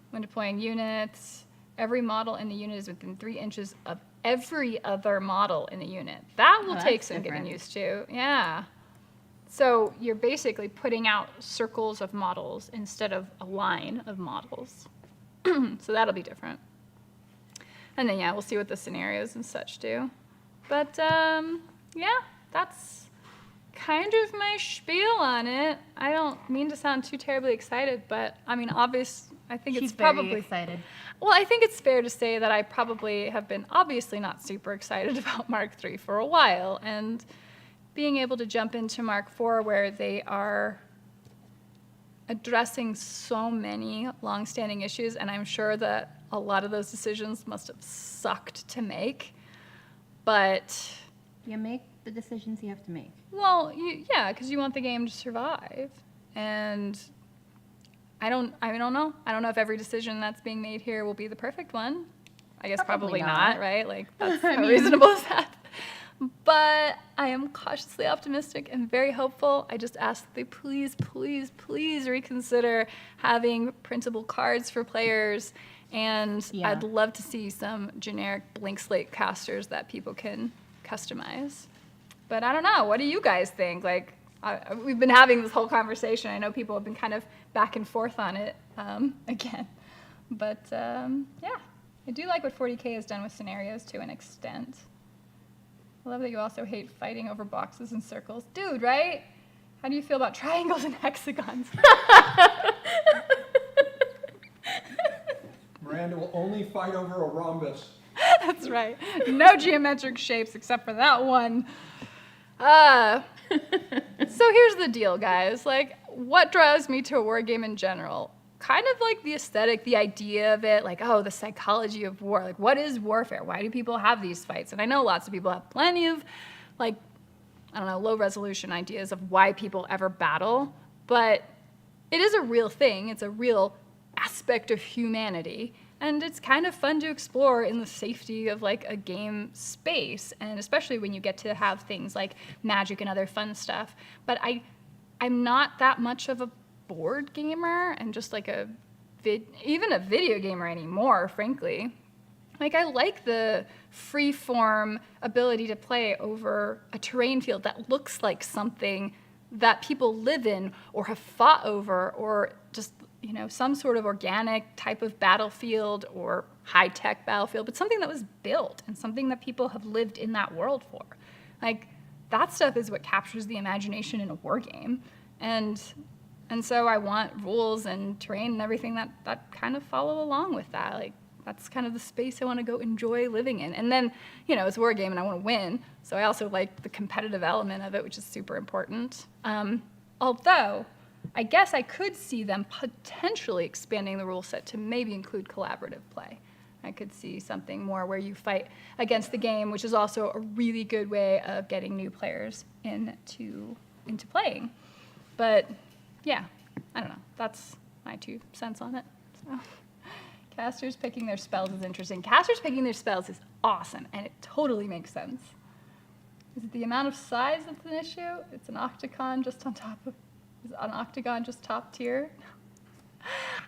when deploying units, every model in the unit is within 3 inches of every other model in the unit. That will take some getting used to, yeah. So you're basically putting out circles of models instead of a line of models. So that'll be different. And then, yeah, we'll see what the scenarios and such do. But, yeah, that's kind of my spiel on it. I don't mean to sound too terribly excited, but, I mean, I think it's probably... very excited. Well, I think it's fair to say that I probably have been obviously not super excited about Mark III for a while, and being able to jump into Mark IV where they are addressing so many long-standing issues, and I'm sure that a lot of those decisions must have sucked to make, but... You make the decisions you have to make. Well, yeah, because you want the game to survive, and I don't know. I don't know if every decision that's being made here will be the perfect one. I guess probably not, right? Like, that's how reasonable is that? But I am cautiously optimistic and very hopeful. I just ask that they please, please, please reconsider having printable cards for players. And I'd love to see some generic blank slate casters that people can customize. But I don't know. What do you guys think? Like, we've been having this whole conversation. I know people have been kind of back and forth on it again. But yeah, I do like what 40K has done with scenarios to an extent. I love that you also hate fighting over boxes and circles. Dude, right? How do you feel about triangles and hexagons? Miranda will only fight over a rhombus. That's right. No geometric shapes except for that one. So here's the deal, guys. Like, what draws me to a war game in general? Kind of like the aesthetic, the idea of it, like, oh, the psychology of war. Like, what is warfare? Why do people have these fights? And I know lots of people have plenty of, like, I don't know, low-resolution ideas of why people ever battle, but it is a real thing. It's a real aspect of humanity, and it's kind of fun to explore in the safety of, like, a game space, and especially when you get to have things like magic and other fun stuff. But I'm not that much of a board gamer and just like even a video gamer anymore, frankly. Like, I like the free-form ability to play over a terrain field that looks like something that people live in or have fought over, or just, you know, some sort of organic type of battlefield or high-tech battlefield, but something that was built and something that people have lived in that world for. Like, that stuff is what captures the imagination in a war game. And so I want rules and terrain and everything that kind of follow along with that. Like, that's kind of the space I want to go enjoy living in. And then, you know, it's a war game and I want to win, so I also like the competitive element of it, which is super important. Although, I guess I could see them potentially expanding the rule set to maybe include collaborative play. I could see something more where you fight against the game, which is also a really good way of getting new players into playing. But yeah, I don't know. That's my 2 cents on it. So, casters picking their spells is interesting. Casters picking their spells is awesome, and it totally makes sense. Is it the amount of size that's an issue? It's an octagon just on top of, is an octagon just top tier?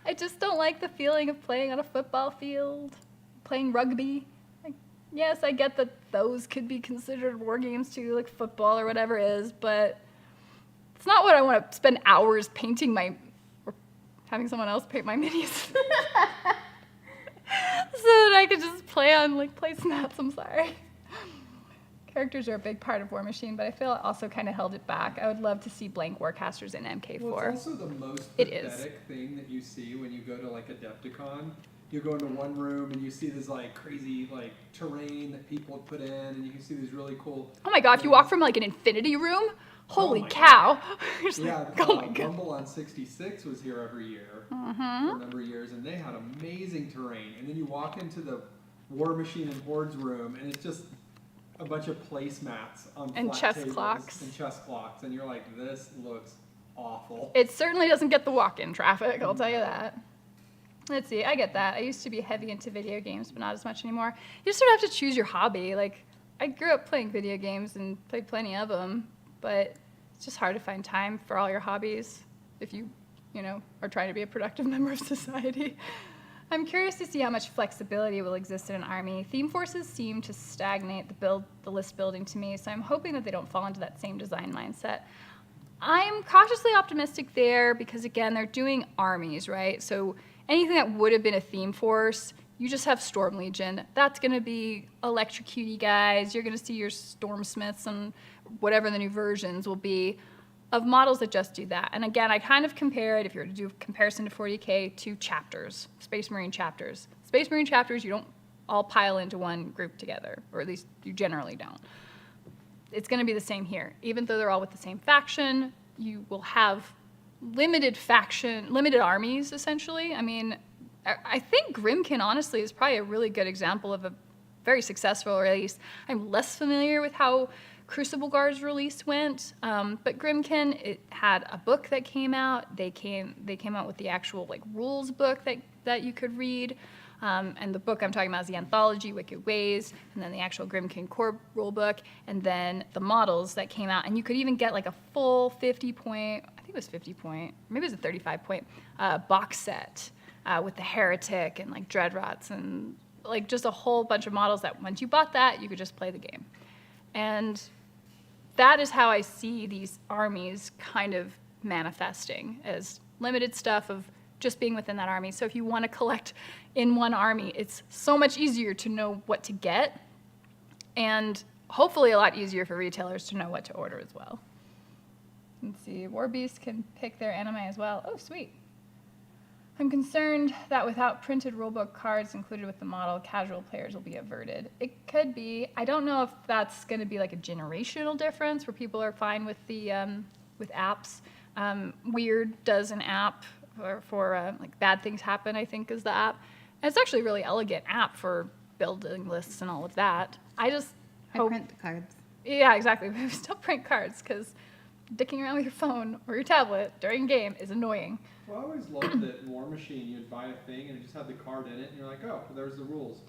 I just don't like the feeling of playing on a football field, playing rugby. Like, yes, I get that those could be considered war games too, like football or whatever it is, but it's not what I want to spend hours painting or having someone else paint my minis. So that I could just play on like placemats, I'm sorry. Characters are a big part of Warmachine, but I feel it also kind of held it back. I would love to see blank Warcasters in MK4. Well, it's also the most pathetic thing that you see when you go to like Adepticon. You go into one room and you see this like crazy like terrain that people put in, and you can see these really cool. Oh my god! If you walk from like an infinity room, holy my cow! Yeah, like, oh my god. Rumble on 66 was here every year for a number of years, and they had amazing terrain. And then you walk into the Warmachine and Hordes room, and it's just a bunch of placemats on and flat chess tables clocks. And chess clocks, and you're like, this looks awful. It certainly doesn't get the walk-in traffic, I'll tell you that. Let's see, I get that. I used to be heavy into video games, but not as much anymore. You just sort of have to choose your hobby. Like, I grew up playing video games and played plenty of them, but it's just hard to find time for all your hobbies if you are trying to be a productive member of society. I'm curious to see how much flexibility will exist in an army. Theme forces seem to stagnate the list building to me, so I'm hoping that they don't fall into that same design mindset. I'm cautiously optimistic there because, again, they're doing armies, right? So anything that would have been a theme force, you just have Storm Legion. That's going to be electrocute guys. You're going to see your Stormsmiths and whatever the new versions will be of models that just do that. And again, I kind of compare it, if you were to do a comparison to 40K, to chapters, Space Marine chapters. Space Marine chapters, you don't all pile into one group together, or at least you generally don't. It's going to be the same here. Even though they're all with the same faction, you will have limited armies, essentially. I mean, I think Grimkin, honestly, is probably a really good example of a very successful release. I'm less familiar with how Crucible Guard's release went, but Grimkin, it had a book that came out. They came out with the actual like rules book that you could read, and the book I'm talking about is the anthology Wicked Ways, and then the actual Grimkin core rule book, and then the models that came out, and you could even get like a full 50-point, I think it was 50-point, maybe it was a 35-point box set with the Heretic and like Dreadrots and like just a whole bunch of models that once you bought that, you could just play the game. And that is how I see these armies kind of manifesting, as limited stuff of just being within that army. So if you want to collect in one army, it's so much easier to know what to get, and hopefully a lot easier for retailers to know what to order as well. Let's see, War Beast can pick their anime as well. Oh, sweet. I'm concerned that without printed rulebook cards included with the model, casual players will be averted. It could be. I don't know if that's going to be like a generational difference where people are fine with the with apps. Weird does an app for like Bad Things Happen, I think, is the app. And it's actually a really elegant app for building lists and all of that. I print the cards. Yeah, exactly. We still print cards because dicking around with your phone or your tablet during a game is annoying. Well, I always loved that in Warmachine you'd buy a thing and it just had the card in it, and you're like, oh, well, there's the rules.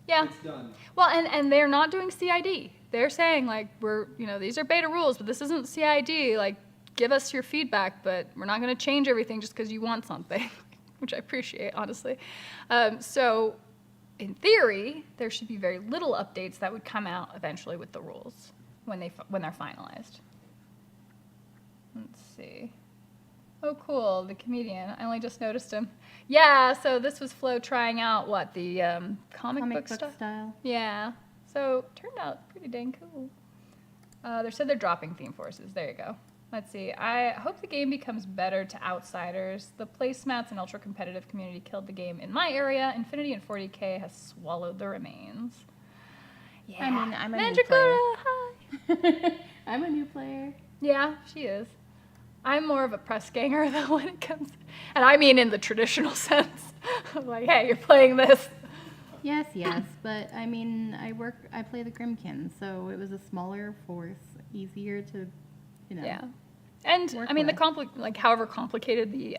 Yeah. It's done. Well, and they're not doing CID. They're saying, like, these are beta rules, but this isn't CID. Like, give us your feedback, but we're not going to change everything just because you want something, which I appreciate, honestly. So, in theory, there should be very little updates that would come out eventually with the rules when they're finalized. Let's see. Oh, cool, the comedian. I only just noticed him. Yeah, so this was Flo trying out, the comic book stuff? style. Yeah, so turned out pretty dang cool. They said they're dropping theme forces. There you go. Let's see. I hope the game becomes better to outsiders. The placemats and ultra-competitive community killed the game in my area. Infinity and 40K has swallowed the remains. Yeah. I mean, I'm a Mandragora, new player. hi. I'm a new player. Yeah, she is. I'm more of a press ganger though when it comes, and I mean in the traditional sense. I'm like, hey, you're playing this. Yes, but I mean, I play the Grimkin, so it was a smaller force, easier to, Yeah. And work I mean, with. however complicated the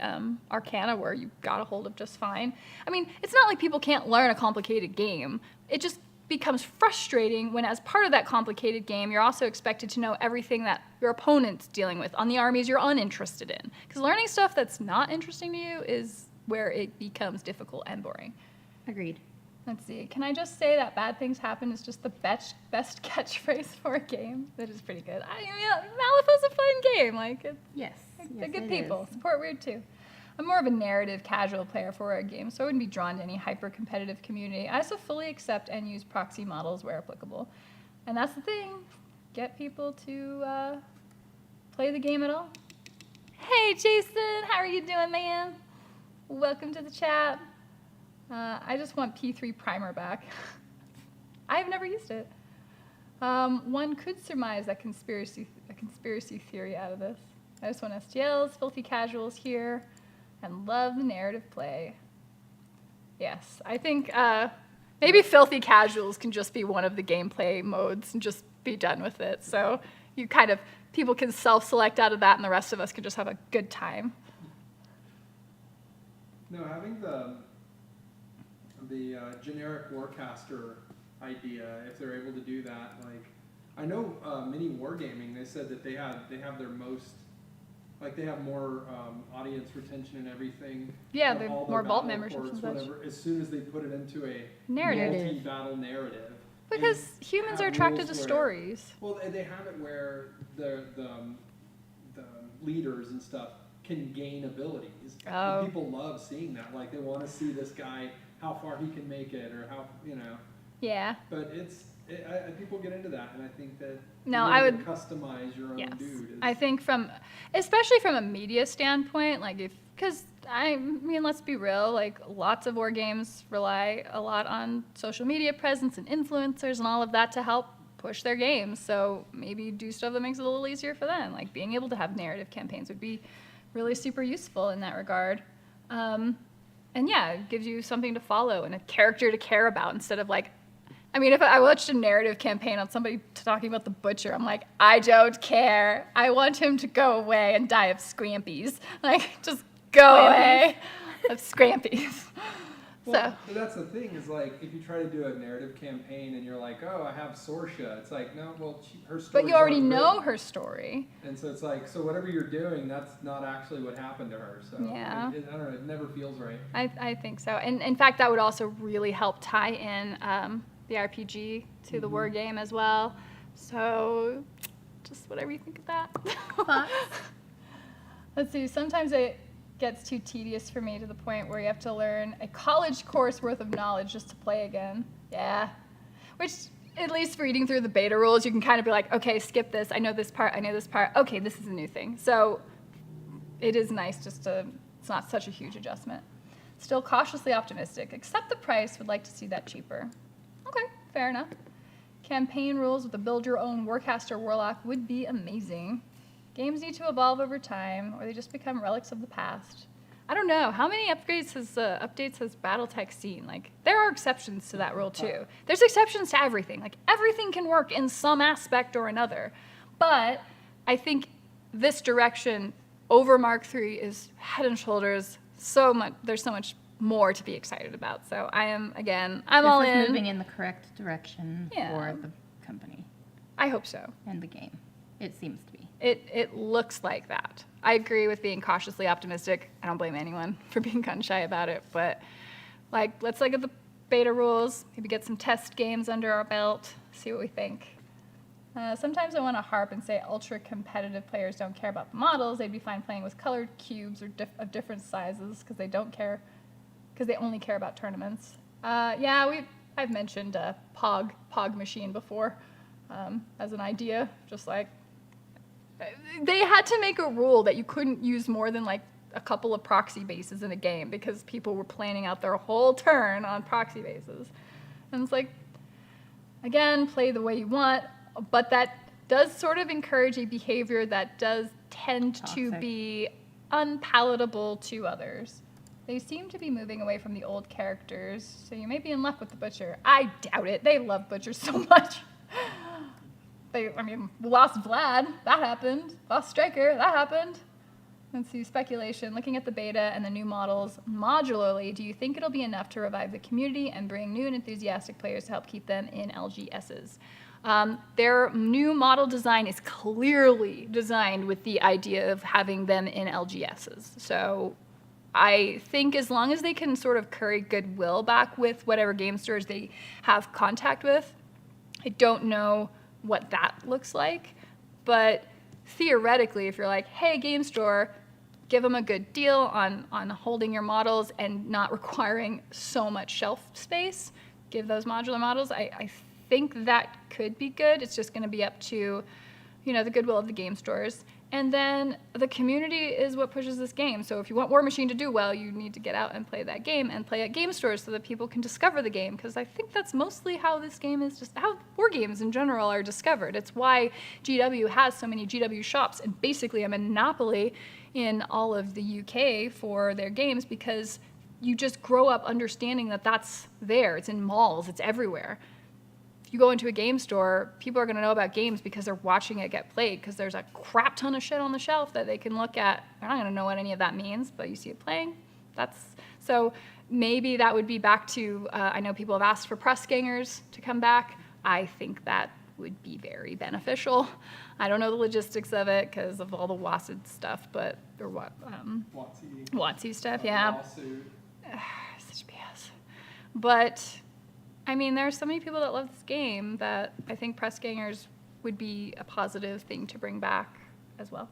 Arcana were, you got a hold of just fine. I mean, it's not like people can't learn a complicated game. It just becomes frustrating when, as part of that complicated game, you're also expected to know everything that your opponent's dealing with on the armies you're uninterested in. Because learning stuff that's not interesting to you is where it becomes difficult and boring. Agreed. Let's see. Can I just say that bad things happen is just the best catchphrase for a game? That is pretty good. Malifaux's a fun game. Like, Yes. they're good it people. is. Support Weird too. I'm more of a narrative casual player for our game, so I wouldn't be drawn to any hyper-competitive community. I also fully accept and use proxy models where applicable. And that's the thing. Get people to play the game at all. Hey, Jason. How are you doing, man? Welcome to the chat. I just want P3 Primer back. I've never used it. One could surmise a conspiracy theory out of this. I just want STLs, filthy casuals here, and love the narrative play. Yes, I think maybe filthy casuals can just be one of the gameplay modes and just be done with it. So you people can self-select out of that, and the rest of us can just have a good time. No, having the generic warcaster idea, if they're able to do that, like I know mini wargaming, they said that they have their most, like they have more audience retention and everything. Yeah, of they're all their more vault battle memberships and reports, such. whenever, as soon as they put it into a Narrative. multi-battle narrative. Because and humans have are attracted to rules where- stories. Well, they have it where the leaders and stuff can gain abilities. Oh. And people love seeing that. Like they want to see this guy, how far he can make it, or how, Yeah. But people get into that, and I think that No, being I able would- to customize your own Yes. dude. I think especially from a media standpoint, because I mean, let's be real, like lots of war games rely a lot on social media presence and influencers and all of that to help push their games. So maybe do stuff that makes it a little easier for them. Like being able to have narrative campaigns would be really super useful in that regard. And yeah, it gives you something to follow and a character to care about instead of like, I mean, if I watched a narrative campaign on somebody talking about the butcher, I'm like, I don't care. I want him to go away and die of scrampies. Like, just go away of scrampies. Well, so that's the thing is like if you try to do a narrative campaign and you're like, oh, I have Sorsha, it's like no, well, her story. But you already know her story. And so it's like, so whatever you're doing, that's not actually what happened to her. So Yeah. I don't know, it never feels right. I think so. And in fact, that would also really help tie in the RPG to the war game as well. So just whatever you think of that. Thoughts? Let's see, sometimes it gets too tedious for me to the point where you have to learn a college course worth of knowledge just to play again. Yeah. Which, at least for reading through the beta rules, you can kind of be like, okay, skip this. I know this part. Okay, this is a new thing. So it is nice it's not such a huge adjustment. Still cautiously optimistic. Accept the price, would like to see that cheaper. Okay, fair enough. Campaign rules with a build your own Warcaster Warlock would be amazing. Games need to evolve over time, or they just become relics of the past. I don't know. How many updates has BattleTech seen? Like, there are exceptions to that rule, too. There's exceptions to everything. Like, everything can work in some aspect or another. But I think this direction over Mark III is head and shoulders so much. There's so much more to be excited about. So I'm all This is in. moving in the correct direction Yeah. for the company I hope so. and the game. It seems to be. It looks like that. I agree with being cautiously optimistic. I don't blame anyone for being gun shy about it, but like let's look at the beta rules, maybe get some test games under our belt, see what we think. Sometimes I want to harp and say ultra competitive players don't care about the models. They'd be fine playing with colored cubes or of different sizes because they only care about tournaments. I've mentioned Pog Machine before as an idea, just like they had to make a rule that you couldn't use more than like a couple of proxy bases in a game because people were planning out their whole turn on proxy bases. And it's like, again, play the way you want, but that does sort of encourage a behavior that does tend to Toxic. be unpalatable to others. They seem to be moving away from the old characters, so you may be in luck with the Butcher. I doubt it. They love Butcher so much. Lost Vlad, that happened. Lost Striker, that happened. Let's see, speculation. Looking at the beta and the new models modularly, do you think it'll be enough to revive the community and bring new and enthusiastic players to help keep them in LGSs? Their new model design is clearly designed with the idea of having them in LGSs. So I think as long as they can sort of curry goodwill back with whatever game stores they have contact with, I don't know what that looks like. But theoretically, if you're like, hey, game store, give them a good deal on holding your models and not requiring so much shelf space, give those modular models, I think that could be good. It's just going to be up to, the goodwill of the game stores. And then the community is what pushes this game. So if you want Warmachine to do well, you need to get out and play that game and play at game stores so that people can discover the game. Because I think that's mostly how this game is, just how war games in general are discovered. It's why GW has so many GW shops and basically a monopoly in all of the UK for their games, because you just grow up understanding that that's there. It's in malls. It's everywhere. You go into a game store, people are going to know about games because they're watching it get played, because there's a crap ton of shit on the shelf that they can look at. They're not going to know what any of that means, but you see it playing. So maybe that would be back to, I know people have asked for press gangers to come back. I think that would be very beneficial. I don't know the logistics of it because of all the WASD stuff, WotC stuff, yeah. Lawsuit. Such BS. But there are so many people that love this game that I think press gangers would be a positive thing to bring back as well.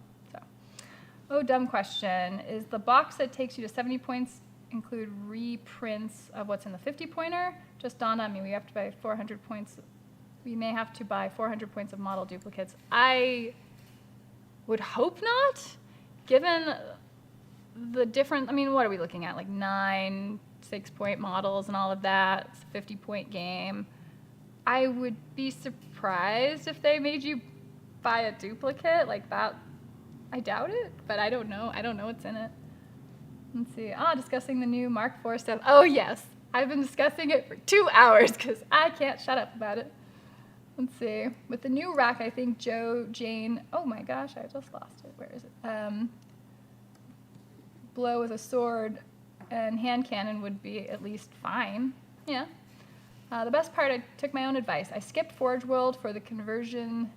So, dumb question. Is the box that takes you to 70 points include reprints of what's in the 50-pointer? Just dawned on me, we have to buy 400 points. We may have to buy 400 points of model duplicates. I would hope not, given the different, what are we looking at? Like 9 6-point models and all of that. It's a 50-point game. I would be surprised if they made you buy a duplicate like that. I doubt it, but I don't know. I don't know what's in it. Let's see. Discussing the new Mark IV stuff. Oh, yes. I've been discussing it for 2 hours because I can't shut up about it. Let's see. With the new rack, I think Jane, oh my gosh, I just lost it. Where is it? Blow with a sword and hand cannon would be at least fine. Yeah. The best part, I took my own advice. I skipped Forge World for the conversion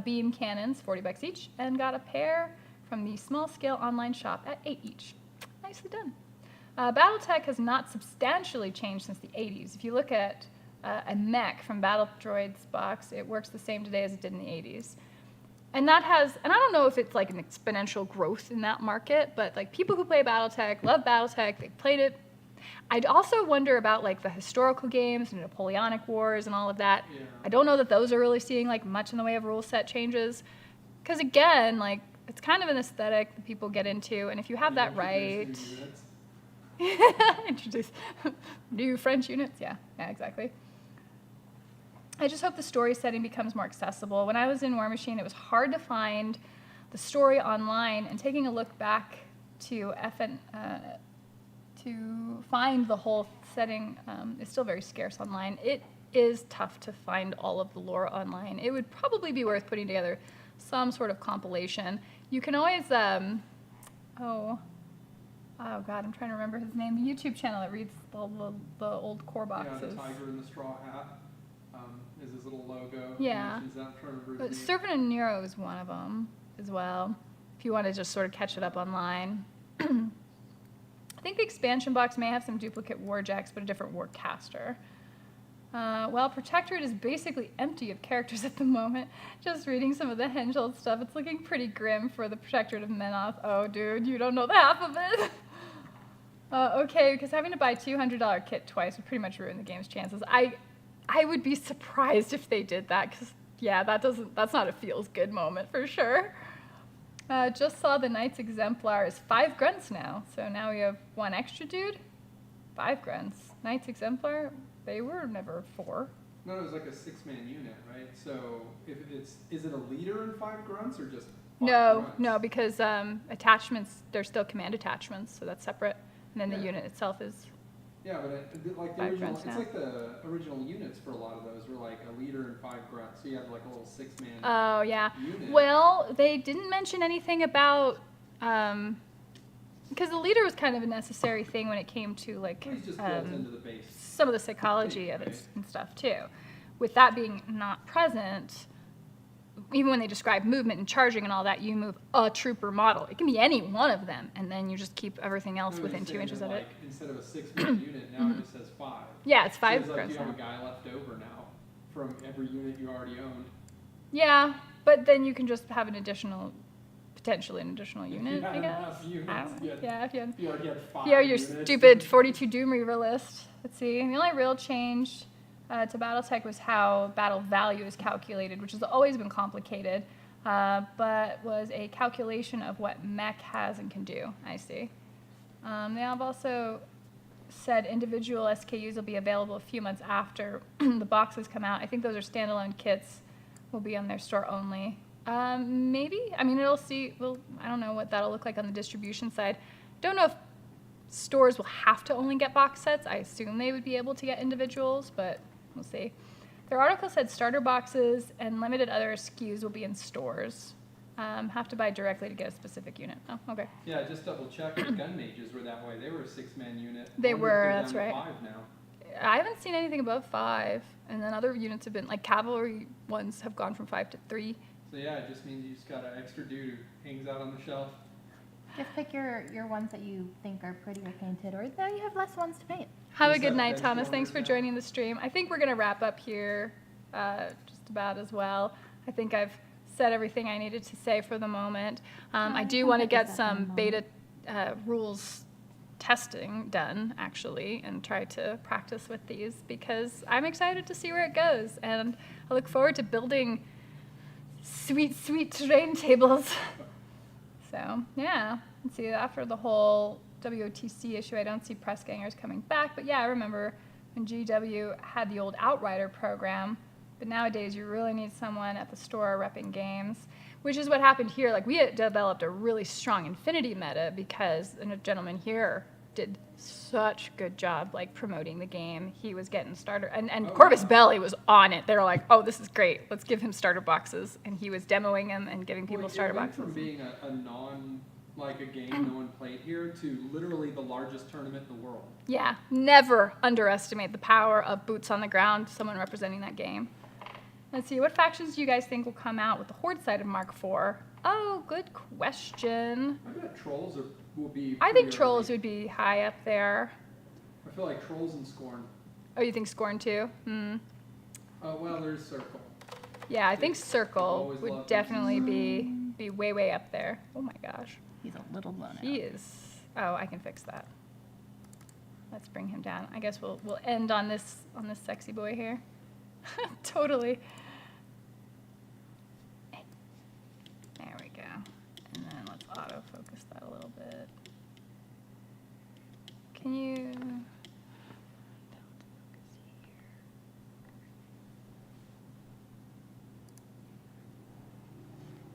beam cannons, $40 each, and got a pair from the small scale online shop at $8 each. Nicely done. Battletech has not substantially changed since the 80s. If you look at a mech from Battle Droid's box, it works the same today as it did in the 80s. And that has, and I don't know if it's like an exponential growth in that market, but like people who play Battletech love Battletech, they played it. I'd also wonder about like the historical games and Napoleonic Wars and all of that. Yeah. I don't know that those are really seeing like much in the way of rule set changes. Because again, like it's kind of an aesthetic that people get into, and if you have that right. Introduce new French units, yeah, exactly. I just hope the story setting becomes more accessible. When I was in Warmachine, it was hard to find the story online, and taking a look back to to find the whole setting is still very scarce online. It is tough to find all of the lore online. It would probably be worth putting together some sort of compilation. You can always, oh God, I'm trying to remember his name. The YouTube channel that reads the old core boxes. Yeah, the tiger in the straw hat is his little logo. Yeah. Servant of Nero is one of them as well, if you want to just sort of catch it up online. I think the expansion box may have some duplicate warjacks, but a different warcaster. Well, Protectorate is basically empty of characters at the moment. Just reading some of the Henschel stuff, it's looking pretty grim for the Protectorate of Menoth. Oh, dude, you don't know the half of it. Okay, because having to buy a $200 kit twice would pretty much ruin the game's chances. I would be surprised if they did that, because, yeah, that's not a feels-good moment for sure. Just saw the Knight's Exemplar is 5 grunts now, so now we have 1 extra dude. 5 grunts. Knight's Exemplar, they were never 4. No, it was like a 6-man unit, right? So if is it a leader and 5 grunts, or just No, fronts. no, because attachments, they're still command attachments, so that's separate. And then the Yeah. unit itself is, Yeah, but like the Five original, grunts it's now. like the original units for a lot of those were like a leader and 5 grunts. So you had like a little 6-man oh, yeah. unit. Well, they didn't mention anything about, because the leader was kind of a necessary thing when it came to like Well, he's just built into the base. some of the psychology of it and stuff too. With that being not present, even when they describe movement and charging and all that, you move a trooper model. It can be any one of them, and then you just keep everything else No, within he's 2 saying inches that, of it. like, instead of a 6-man unit, now it just says 5. Yeah, it's 5 So it's like you grunts have now. a guy left over now from every unit you already owned. Yeah, but then you can just have potentially an additional If you unit, had I guess. enough units, I don't know. you had- Yeah, if you had, You already had 5 yeah, your units. stupid 42 Doom Reaver list. Let's see. The only real change to BattleTech was how battle value is calculated, which has always been complicated, but was a calculation of what mech has and can do. I see. They have also said individual SKUs will be available a few months after the boxes come out. I think those are standalone kits. Will be on their store only. Maybe. I mean, it'll see. Well, I don't know what that'll look like on the distribution side. Don't know if stores will have to only get box sets. I assume they would be able to get individuals, but we'll see. Their article said starter boxes and limited other SKUs will be in stores. Have to buy directly to get a specific unit. Oh, okay. Yeah, just double check. The gun mages were that way. They were a 6-man unit. They I wonder if were, they're that's down to right. 5 now. I haven't seen anything above 5, and then other units have been like cavalry ones have gone from 5 to 3. So yeah, it just means you just got an extra dude who hangs out on the shelf. Just pick your ones that you think are pretty or painted, or now you have less ones to paint. Have a Just good have night, bench Thomas. Thanks for warmers now. joining the stream. I think we're going to wrap up here just about as well. I think I've said everything I needed to say for the moment. I do can want to pick get this up in a some beta rules testing done, actually, and try to practice with these because I'm excited to see where it goes. And I look forward to building sweet, sweet terrain tables. So, yeah. Let's see, after the whole WOTC issue, I don't see press gangers coming back. But yeah, I remember when GW had the old Outrider program. But nowadays, you really need someone at the store repping games, which is what happened here. Like, we had developed a really strong Infinity meta because a gentleman here did such a good job, like, promoting the game. He was getting starter, and Oh, Corvus wow. Belli was on it. They were like, oh, this is great. Let's give him starter boxes. And he was demoing them and giving people Well, starter it went boxes. from being like a game no one played here to literally the largest tournament in the world. Yeah, never underestimate the power of boots on the ground, someone representing that game. Let's see, what factions do you guys think will come out with the Horde side of Mark IV? Oh, good question. I bet trolls will be. I think pretty Trolls early. would be high up there. I feel like trolls and Scorn. Oh, you think Scorn too? Hmm. Well, there's Circle. Yeah, I think I've Circle always would loved definitely be way, way up there. Oh my gosh. He's a little blown out. He is. Oh, I can fix that. Let's bring him down. I guess we'll end on this sexy boy here. Totally. There we go. And then let's autofocus that a little bit. Can you?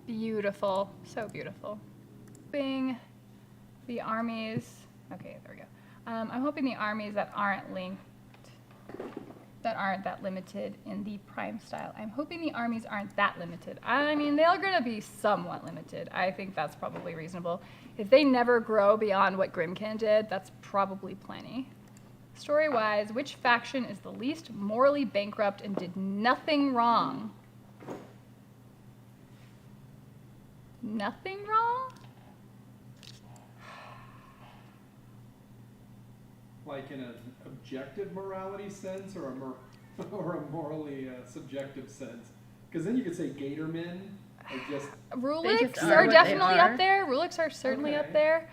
Beautiful, so beautiful. Hoping the armies. Okay, there we go. I'm hoping the armies that aren't linked, that aren't that limited in the prime style. I'm hoping the armies aren't that limited. I mean, they're going to be somewhat limited. I think that's probably reasonable. If they never grow beyond what Grimkin did, that's probably plenty. Story-wise, which faction is the least morally bankrupt and did nothing wrong? Nothing wrong? Like in an objective morality sense or or a morally subjective sense? Because then you could say Gatormen are just, Rulix just are are what they definitely are. up there. Rulix are certainly up Okay. there.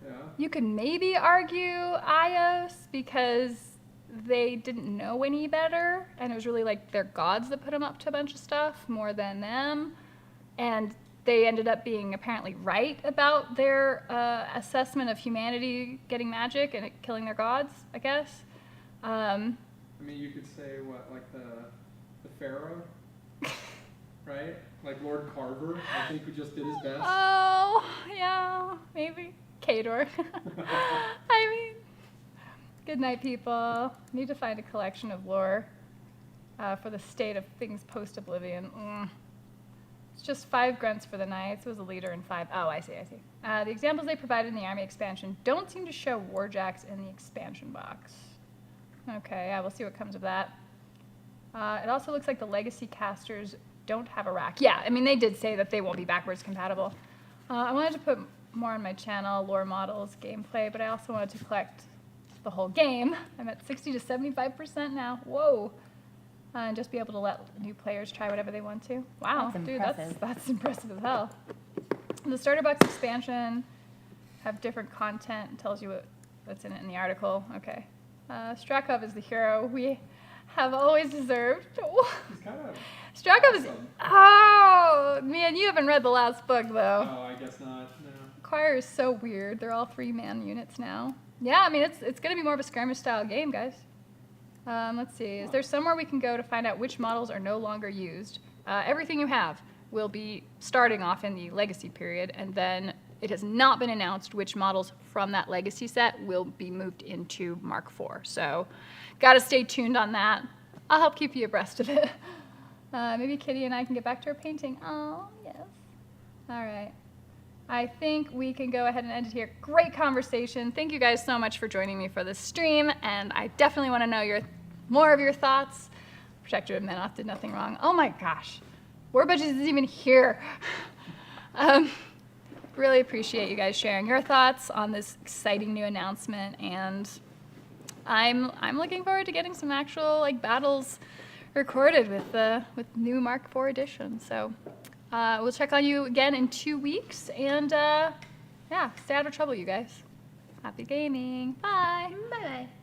yeah. You could maybe argue Ios because they didn't know any better, and it was really like their gods that put them up to a bunch of stuff more than them. And they ended up being apparently right about their assessment of humanity getting magic and it killing their gods, I guess. I mean, you could say what, like the Pharaoh? right? Like Lord Carver, I think, who just did his best. Oh, yeah, maybe. Kador. I mean, good night, people. Need to find a collection of lore for the state of things post-Oblivion. It's just 5 grunts for the knights. It was a leader and 5. Oh, I see. The examples they provided in the army expansion don't seem to show warjacks in the expansion box. Okay, yeah, we'll see what comes of that. It also looks like the legacy casters don't have a rack. Yeah, I mean, they did say that they won't be backwards compatible. I wanted to put more on my channel, lore models, gameplay, but I also wanted to collect the whole game. I'm at 60 to 75% now. Whoa. And just be able to let new players try whatever they want to. Wow, That's dude, impressive. that's impressive as hell. The starter box expansion have different content. It tells you what's in it in the article. Okay. Strakov is the hero we have always deserved. He's kind of Strakov is... awesome. Oh, man, you haven't read the last book, though. Oh, I guess not. No. Choir is so weird. They're all 3-man units now. Yeah, I mean, it's going to be more of a skirmish-style game, guys. Let's see. Is there somewhere we can go to find out which models are no longer used? Everything you have will be starting off in the legacy period, and then it has not been announced which models from that legacy set will be moved into Mark IV. So, got to stay tuned on that. I'll help keep you abreast of it. Maybe Kitty and I can get back to our painting. Oh, yes. All right. I think we can go ahead and end it here. Great conversation. Thank you guys so much for joining me for this stream, and I definitely want to know more of your thoughts. Protector of Menoth did nothing wrong. Oh my gosh. War Budget isn't even here. Really appreciate you guys sharing your thoughts on this exciting new announcement, and I'm looking forward to getting some actual battles recorded with new Mark IV edition. So we'll check on you again in 2 weeks, and yeah, stay out of trouble, you guys. Happy gaming. Bye. Bye-bye.